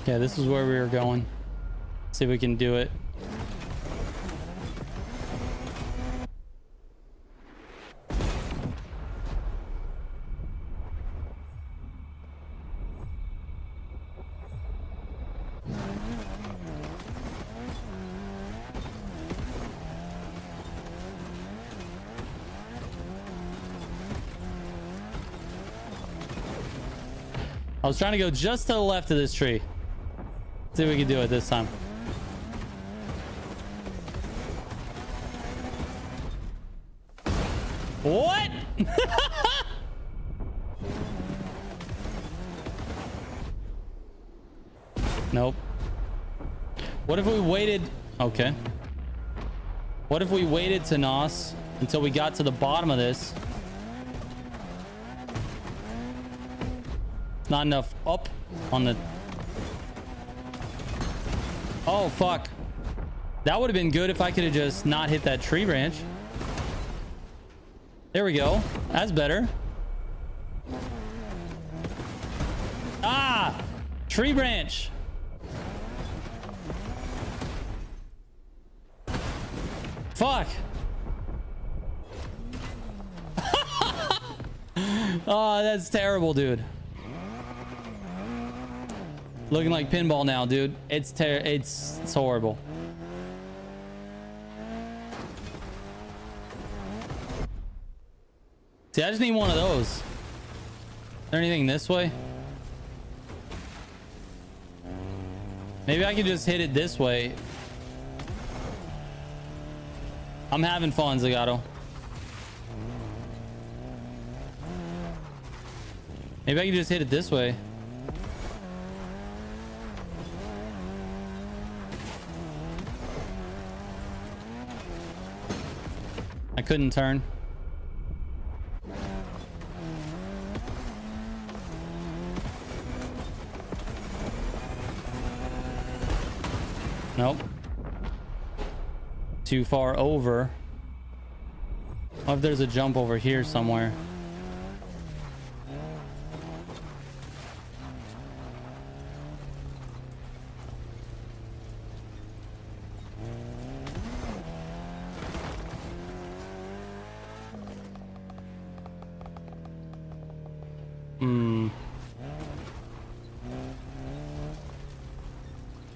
Okay, this is where we were going. See if we can do it. I was trying to go just to the left of this tree. See if we can do it this time. What? Nope. What if we waited? Okay. What if we waited to Nos until we got to the bottom of this? Not enough up on the... Oh, fuck. That would have been good if I could have just not hit that tree branch. There we go. That's better. Ah! Tree branch. Fuck. Oh, that's terrible, dude. Looking like pinball now, dude. It's horrible. See, I just need one of those. Is there anything this way? Maybe I can just hit it this way. I'm having fun, Zagato. Maybe I can just hit it this way. I couldn't turn. Nope. Too far over. What if there's a jump over here somewhere?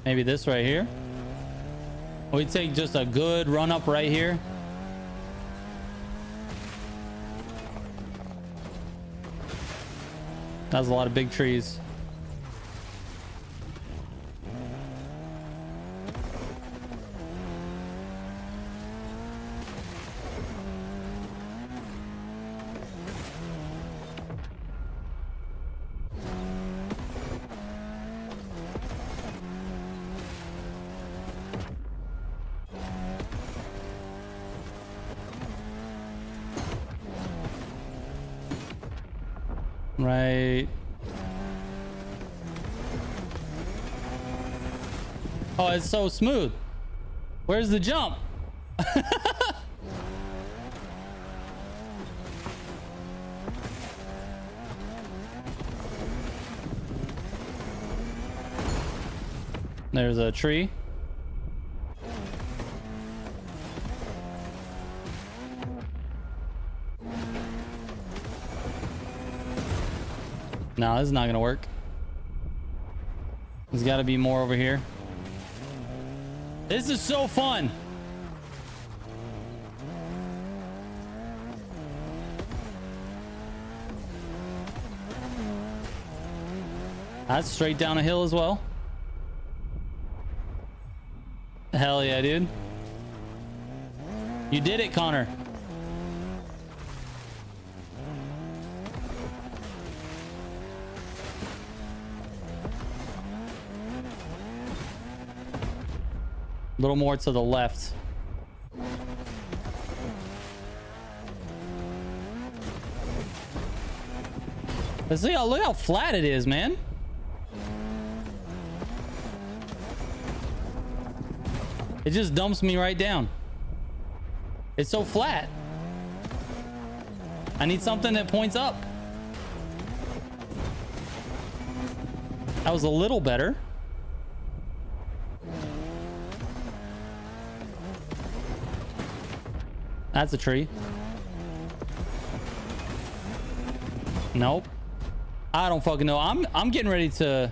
Maybe this right here. We take just a good run up right here. That's a lot of big trees. Right. Oh, it's so smooth. Where's the jump? There's a tree. No, this is not gonna work. There's got to be more over here. This is so fun. That's straight down a hill as well. Hell yeah, dude. You did it, Connor. A little more to the left. But see, look how flat it is, man. It just dumps me right down. It's so flat. I need something that points up. That was a little better. That's a tree. Nope. I don't fucking know. I'm getting ready to...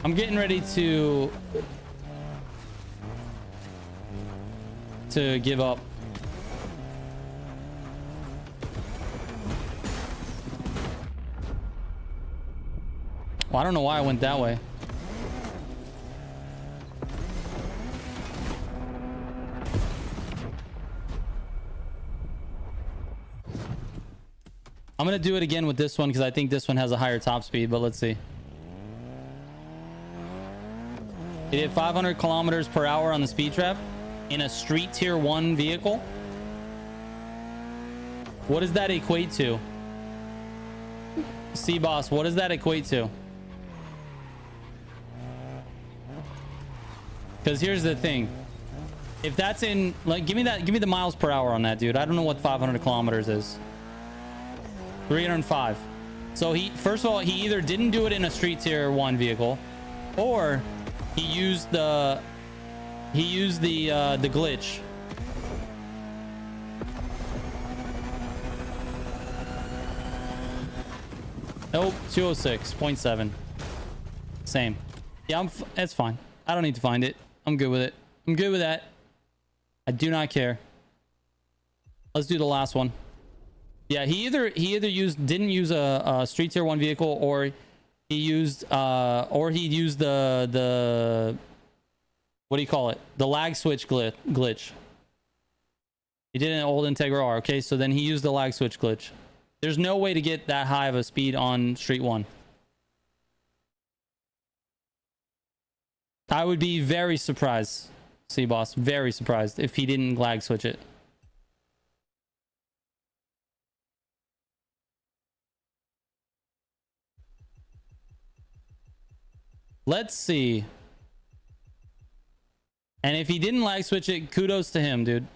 I'm getting ready to give up. Well, I don't know why I went that way. I'm gonna do it again with this one because I think this one has a higher top speed, but let's see. He did 500 kilometers per hour on the speed trap in a street tier 1 vehicle. What does that equate to? C-Boss, what does that equate to? Because here's the thing. If that's in, like, give me the miles per hour on that, dude. I don't know what 500 kilometers is. 305. So he, first of all, he either didn't do it in a street tier 1 vehicle, or he used the glitch. Nope, 206.7. Same. Yeah, it's fine. I don't need to find it. I'm good with it. I'm good with that. I do not care. Let's do the last one. Yeah, he either didn't use a street tier 1 vehicle, or he used the what do you call it? The lag switch glitch. He did an old Integra R. Okay, so then he used the lag switch glitch. There's no way to get that high of a speed on Street 1. I would be very surprised, C-Boss, very surprised if he didn't lag switch it. Let's see. And if he didn't lag switch it, kudos to him, dude.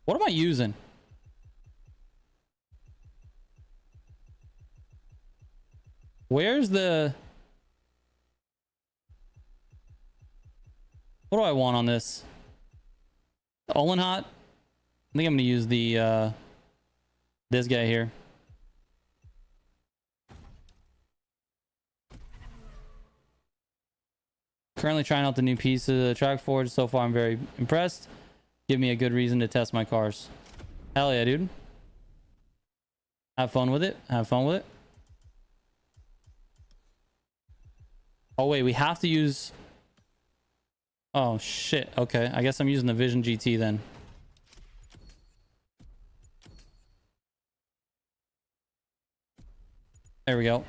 What am I using? Where's the... What do I want on this? Olin Hot? I think I'm gonna use the this guy here. Currently trying out the new piece of the track forge. So far I'm very impressed. Give me a good reason to test my cars. Hell yeah, dude. Have fun with it. Have fun with it. Oh wait, we have to use... Oh shit. Okay, I guess I'm using the Vision GT then. There we go.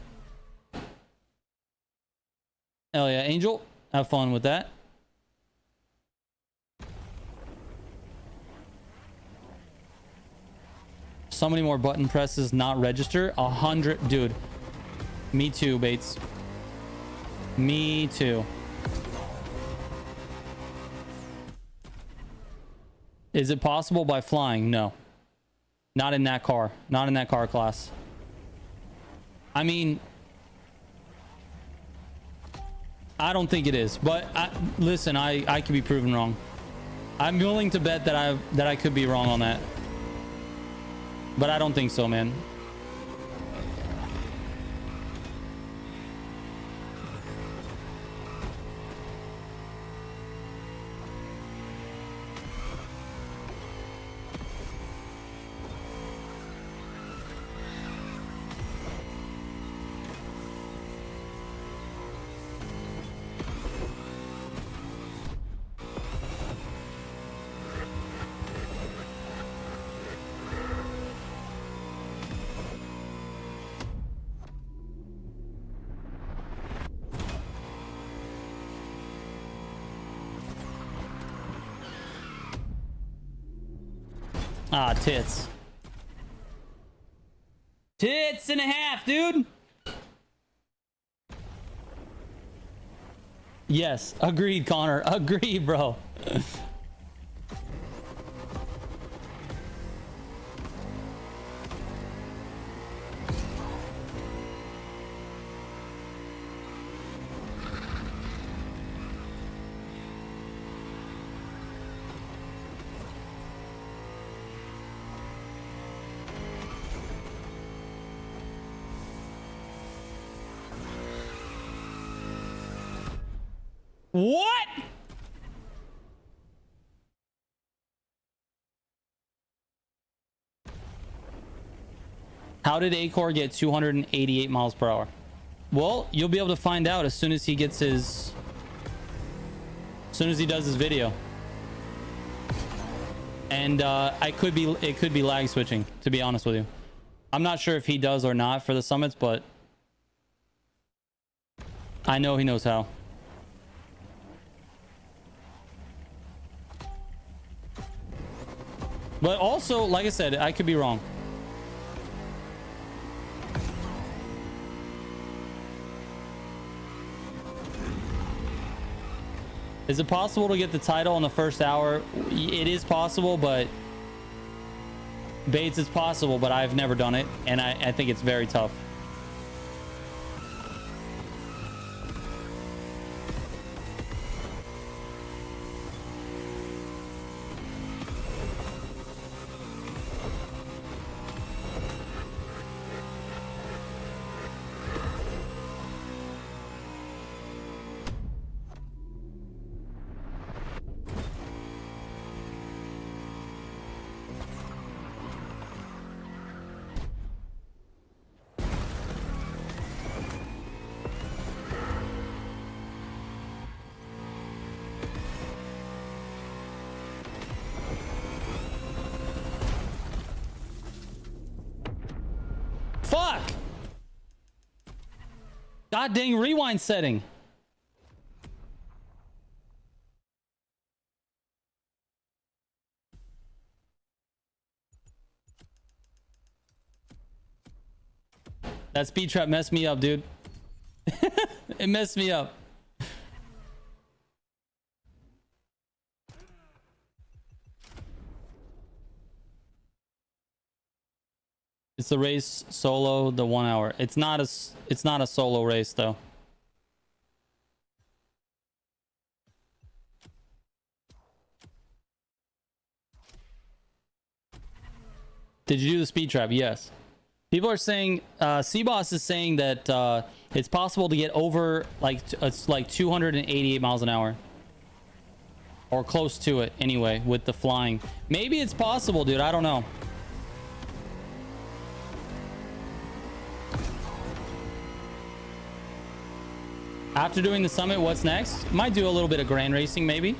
Hell yeah, Angel. Have fun with that. So many more button presses not register. 100. Dude. Me too, Bates. Me too. Is it possible by flying? No. Not in that car. Not in that car class. I mean, I don't think it is, but listen, I could be proven wrong. I'm willing to bet that I could be wrong on that, but I don't think so, man. Ah, tits. Tits and a half, dude. Yes, agreed, Connor. Agreed, bro. What? How did Acor get 288 miles per hour? Well, you'll be able to find out as soon as he gets his... As soon as he does his video. And it could be lag switching, to be honest with you. I'm not sure if he does or not for the summits, but I know he knows how. But also, like I said, I could be wrong. Is it possible to get the title in the first hour? It is possible, but Bates, it's possible, but I've never done it, and I think it's very tough. Fuck! God dang rewind setting. That speed trap messed me up, dude. It messed me up. It's the race solo, the 1 hour. It's not a solo race though. Did you do the speed trap? Yes. People are saying, C-Boss is saying that it's possible to get over it's like 288 miles an hour. Or close to it anyway with the flying. Maybe it's possible, dude. I don't know. After doing the summit, what's next? Might do a little bit of grand racing, maybe.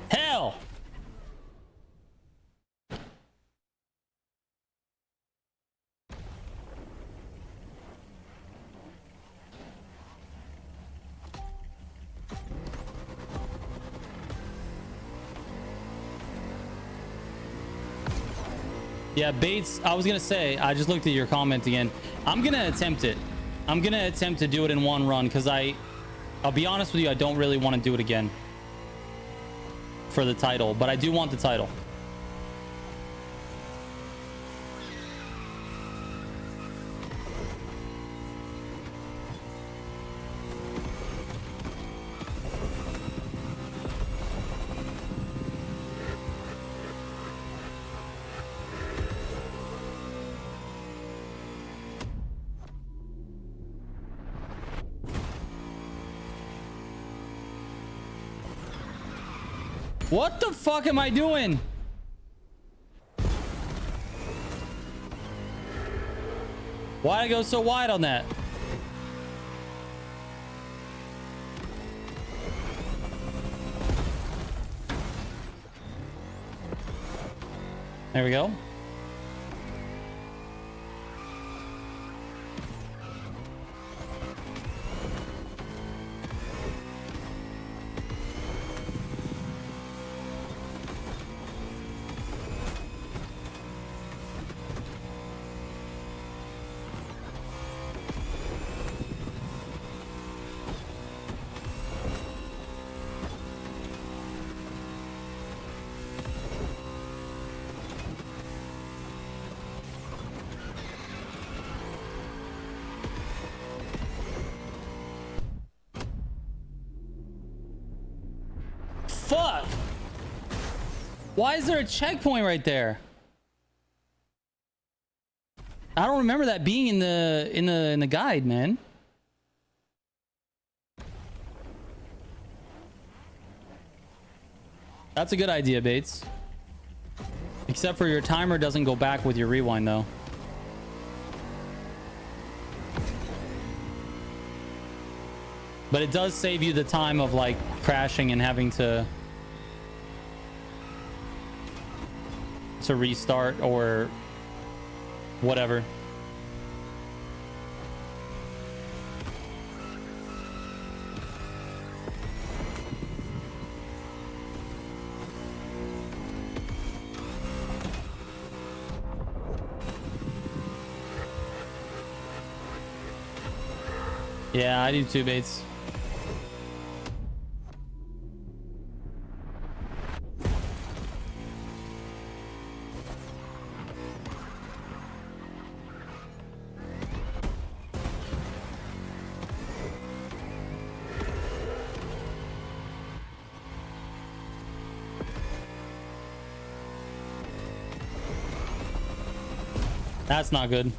Hell! Yeah, Bates, I was gonna say, I just looked at your comment again. I'm gonna attempt it. I'm gonna attempt to do it in one run because I'll be honest with you, I don't really want to do it again for the title, but I do want the title. What the fuck am I doing? Why'd I go so wide on that? There we go. fuck? Why is there a checkpoint right there? I don't remember that being in the guide, man. That's a good idea, Bates. Except for your timer doesn't go back with your rewind, though. But it does save you the time of like crashing and having to restart or whatever. Yeah, I do too, Bates. That's not good.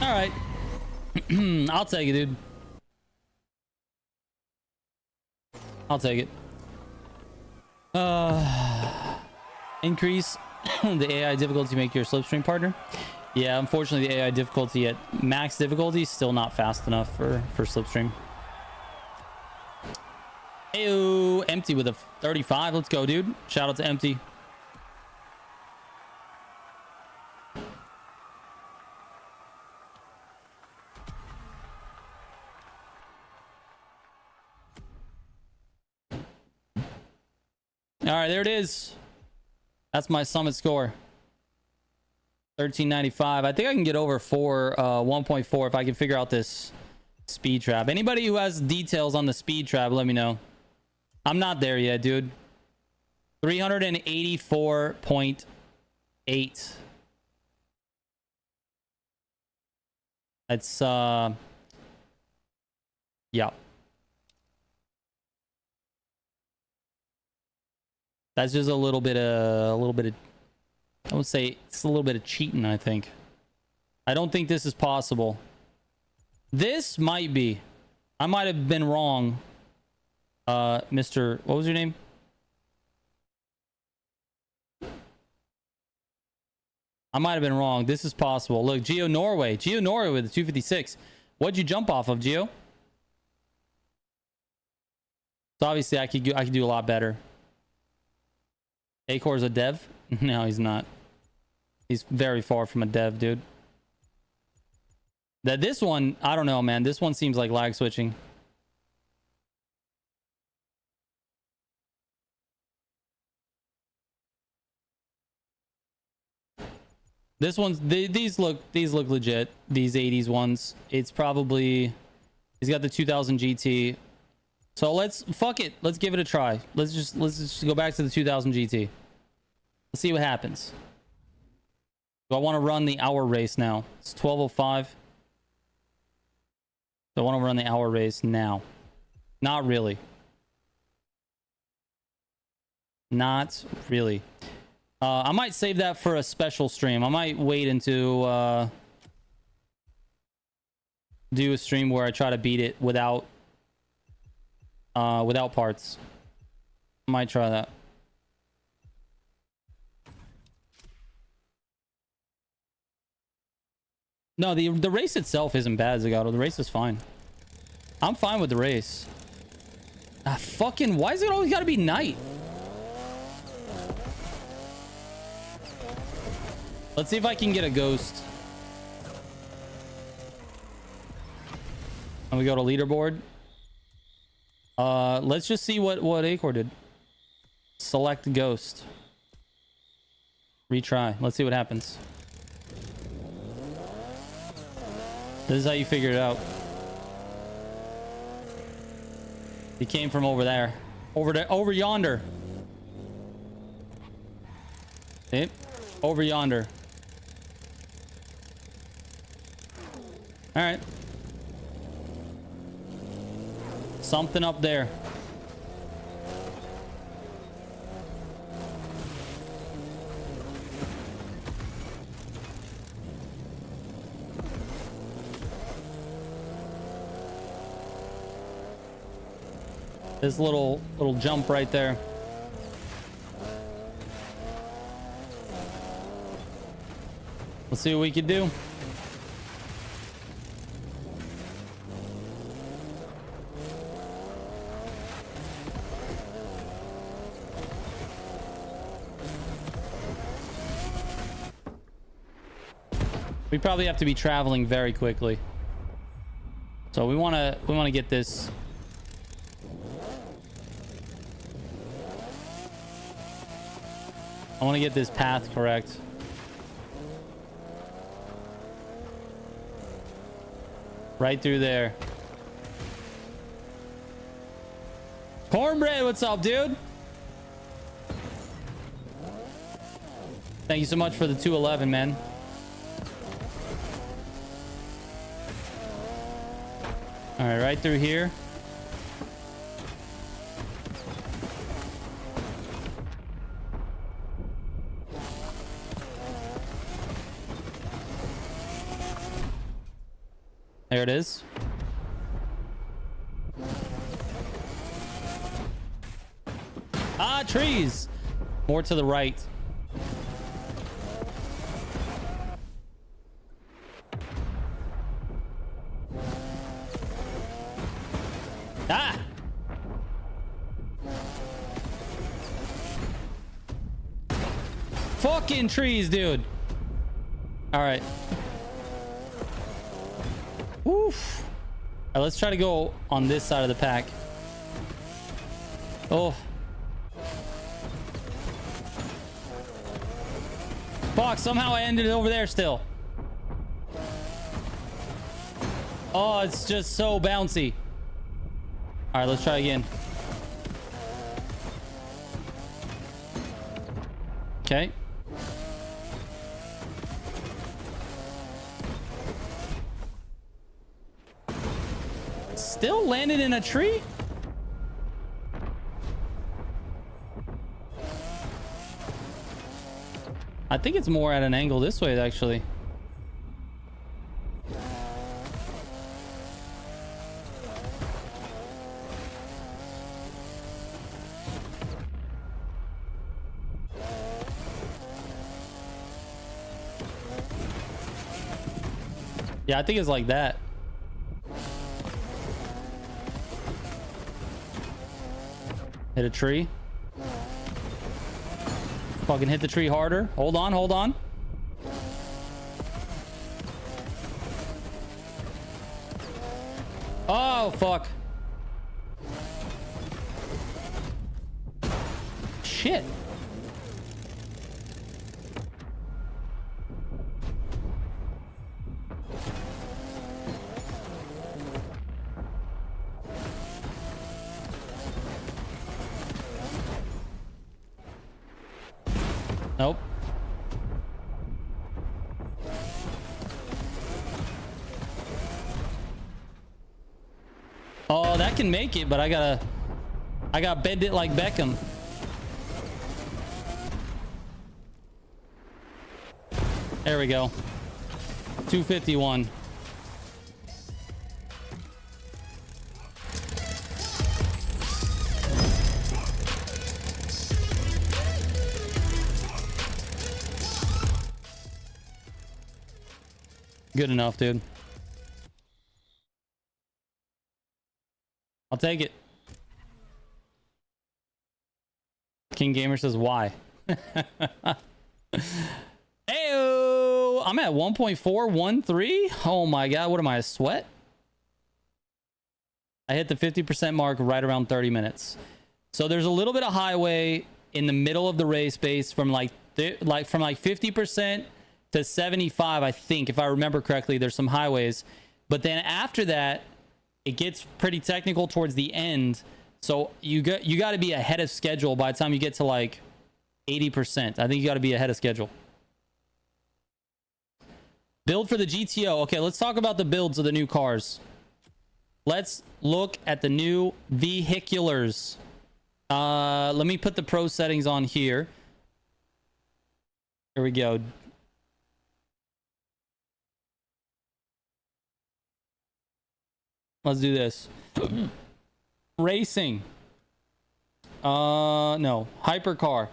All right. I'll take it, dude. I'll take it. Increase the AI difficulty to make your slipstream partner. Yeah, unfortunately, the AI difficulty at max difficulty is still not fast enough for slipstream. Ew, Empty with a 35. Let's go, dude. Shout out to Empty. All right, there it is. That's my summit score. 1395. I think I can get over 1.4 if I can figure out this speed trap. Anybody who has details on the speed trap, let me know. I'm not there yet, dude. 384.8. That's yeah. That's just a little bit of, I would say it's a little bit of cheating, I think. I don't think this is possible. This might be. I might have been wrong. Mr. What was your name? I might have been wrong. This is possible. Look, Geo Norway with a 256. What'd you jump off of, Geo? So obviously I could do a lot better. Acor's a dev? No, he's not. He's very far from a dev, dude. This one, I don't know, man. This one seems like lag switching. This one's these look legit. These 80s ones. It's probably he's got the 2000 GT. So let's fuck it. Let's give it a try. Let's just go back to the 2000 GT. Let's see what happens. Do I want to run the hour race now? It's 12:05. Do I want to run the hour race now? Not really. Not really. I might save that for a special stream. I might wait until do a stream where I try to beat it without parts. I might try that. No, the race itself isn't bad, Zagato. The race is fine. I'm fine with the race. Fucking, why is it always gotta be night? Let's see if I can get a ghost. And we go to leaderboard. Let's just see what Acor did. Select ghost. Retry. Let's see what happens. This is how you figure it out. He came from over there. Over yonder. See? Over yonder. All right. Something up there. This little jump right there. Let's see what we can do. We probably have to be traveling very quickly. So we want to get this. I want to get this path correct. Right through there. Cornbread, what's up, dude? Thank you so much for the 211, man. All right, right through here. There it is. Ah, trees. More to the right. Ah! Fucking trees, dude. All right. Oof. All right, let's try to go on this side of the pack. Oh. Fuck, somehow I ended over there still. Oh, it's just so bouncy. All right, let's try again. Okay. Still landed in a tree? I think it's more at an angle this way, actually. Yeah, I think it's like that. Hit a tree. Fucking hit the tree harder. Hold on, hold on. Oh, fuck. Shit. Nope. Oh, that can make it, but I gotta bend it like Beckham. There we go. 251. Good enough, dude. I'll take it. King Gamer says why. Heyo! I'm at 1.413. Oh my god, what am I, a sweat? I hit the 50% mark right around 30 minutes. So there's a little bit of highway in the middle of the race base from like 50% to 75, I think, if I remember correctly. There's some highways, but then after that it gets pretty technical towards the end. So you got to be ahead of schedule by the time you get to like 80%. I think you got to be ahead of schedule. Build for the GTO. Okay, let's talk about the builds of the new cars. Let's look at the new vehiculars. Let me put the pro settings on here. Here we go. Let's do this. Racing. No. Hypercar.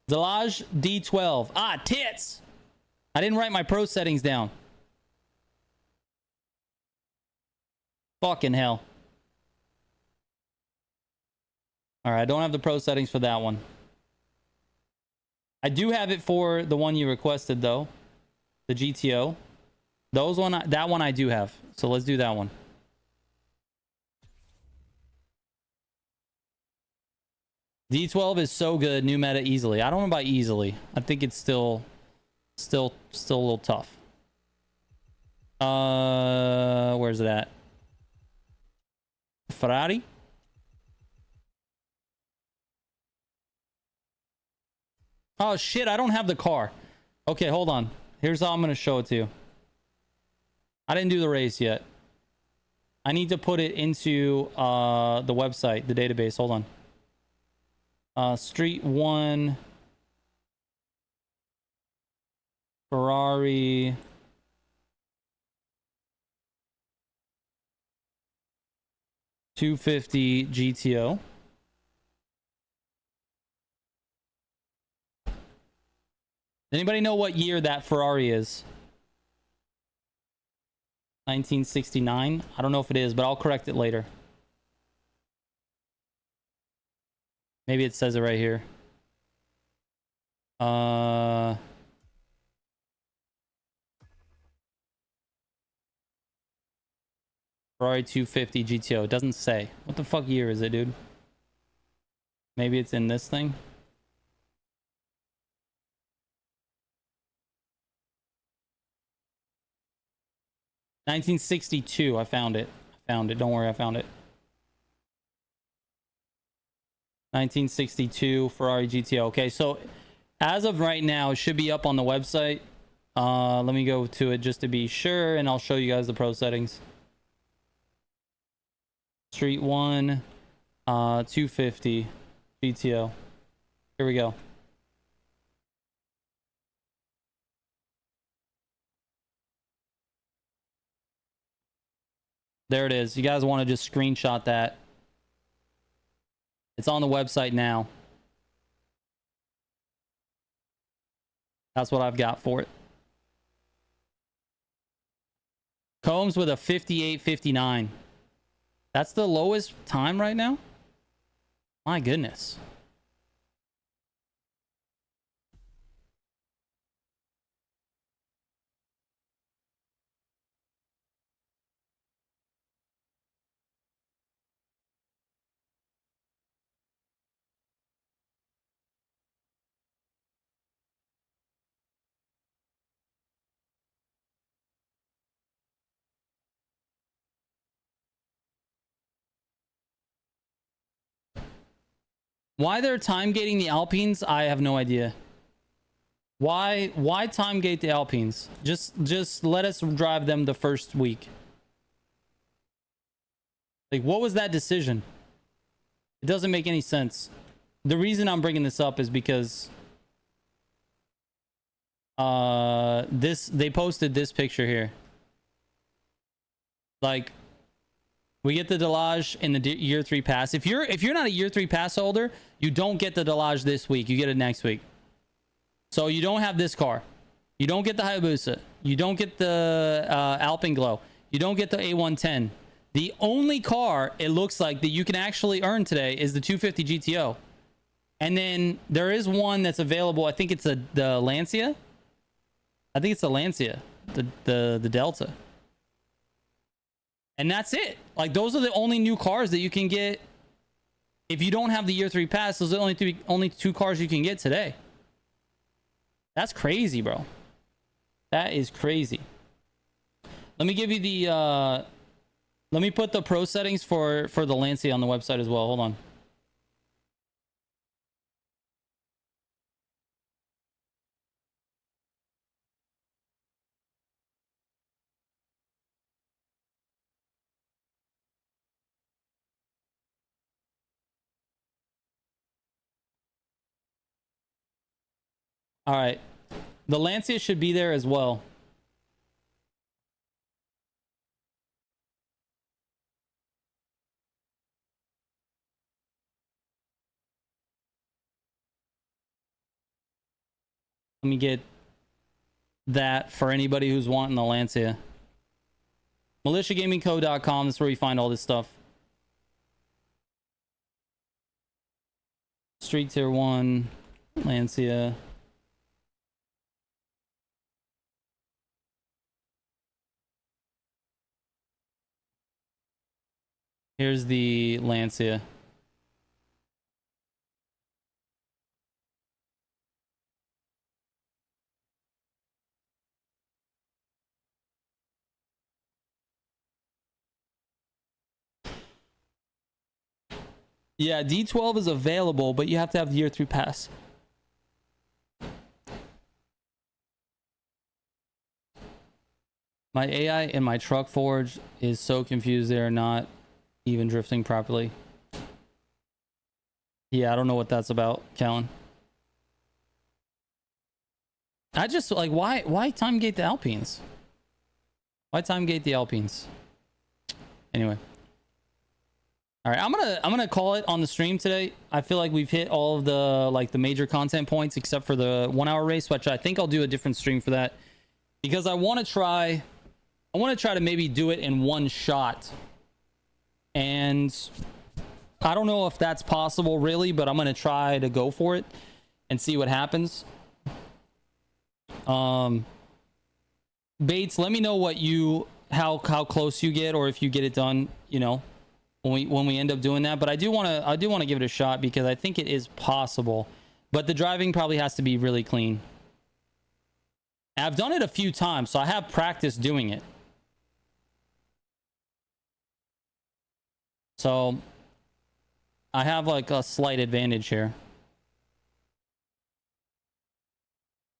Delage D12. Ah, tits! I didn't write my pro settings down. Fucking hell. Alright, I don't have the pro settings for that one. I do have it for the one you requested, though. The GTO. That one I do have. So let's do that one. D12 is so good, new meta easily. I don't know about easily. I think it's still a little tough. Where's it at? Ferrari? Oh shit, I don't have the car. Okay, hold on. Here's how I'm gonna show it to you. I didn't do the race yet. I need to put it into the website, the database. Hold on. Street 1 Ferrari $250 GTO. Anybody know what year that Ferrari is? 1969? I don't know if it is, but I'll correct it later. Maybe it says it right here. Ferrari 250 GTO. It doesn't say. What the fuck year is it, dude? Maybe it's in this thing. $1962. I found it. Don't worry, I found it. 1962 Ferrari GTO. Okay, so as of right now, it should be up on the website. Let me go to it just to be sure, and I'll show you guys the pro settings. Street 1 250 GTO. Here we go. There it is. You guys want to just screenshot that. It's on the website now. That's what I've got for it. Combs with a 58.59. That's the lowest time right now? My goodness. Why they're time gating the Alpines, I have no idea. Why time gate the Alpines? Just let us drive them the first week. Like, what was that decision? It doesn't make any sense. The reason I'm bringing this up is because they posted this picture here. Like, we get the Delage in the year 3 pass. If you're not a year 3 pass holder, you don't get the Delage this week. You get it next week. So you don't have this car. You don't get the Hayabusa. You don't get the Alpenglow. You don't get the A110. The only car it looks like that you can actually earn today is the 250 GTO. And then there is one that's available. I think it's the Lancia. I think it's the Lancia, the Delta. And that's it. Like, those are the only new cars that you can get. If you don't have the year 3 pass, those are the only 2 cars you can get today. That's crazy, bro. That is crazy. Let me give you the let me put the pro settings for the Lancia on the website as well. Hold on. All right. The Lancia should be there as well. Let me get that for anybody who's wanting the Lancia. MilitiaGamingCo.com. That's where you find all this stuff. Street Tier 1, Lancia. Here's the Lancia. Yeah, D12 is available, but you have to have the year 3 pass. My AI in my truck forge is so confused they are not even drifting properly. Yeah, I don't know what that's about, Callan. I just like, why time gate the Alpines? Why time gate the Alpines? Anyway. All right, I'm gonna call it on the stream today. I feel like we've hit all of the major content points except for the 1 hour race, which I think I'll do a different stream for that, because I want to try to maybe do it in one shot. And I don't know if that's possible really, but I'm gonna try to go for it and see what happens. Bates, let me know how close you get, or if you get it done, you know, when we end up doing that. But I do want to give it a shot, because I think it is possible, but the driving probably has to be really clean. And I've done it a few times, so I have practice doing it. So I have like a slight advantage here.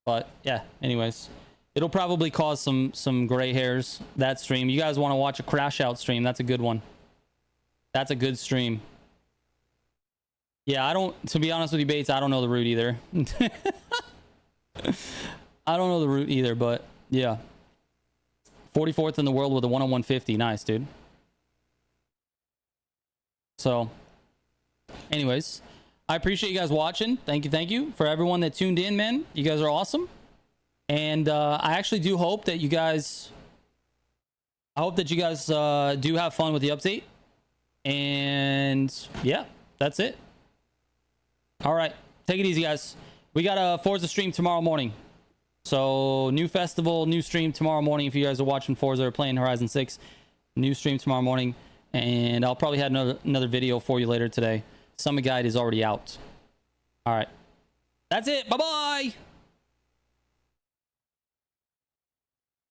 But yeah, anyways, it'll probably cause some gray hairs, that stream. You guys want to watch a crash out stream? That's a good one. That's a good stream. Yeah, to be honest with you, Bates, I don't know the route either. I don't know the route either, but yeah. 44th in the world with a 10150. Nice, dude. So anyways, I appreciate you guys watching. Thank you for everyone that tuned in, man. You guys are awesome. And I actually do hope that you guys do have fun with the update. And yeah, that's it. All right, take it easy, guys. We got a Forza stream tomorrow morning. So new festival, new stream tomorrow morning. If you guys are watching Forza or playing Horizon 6, new stream tomorrow morning. And I'll probably have another video for you later today. Summit Guide is already out. All right. That's it. Bye-bye.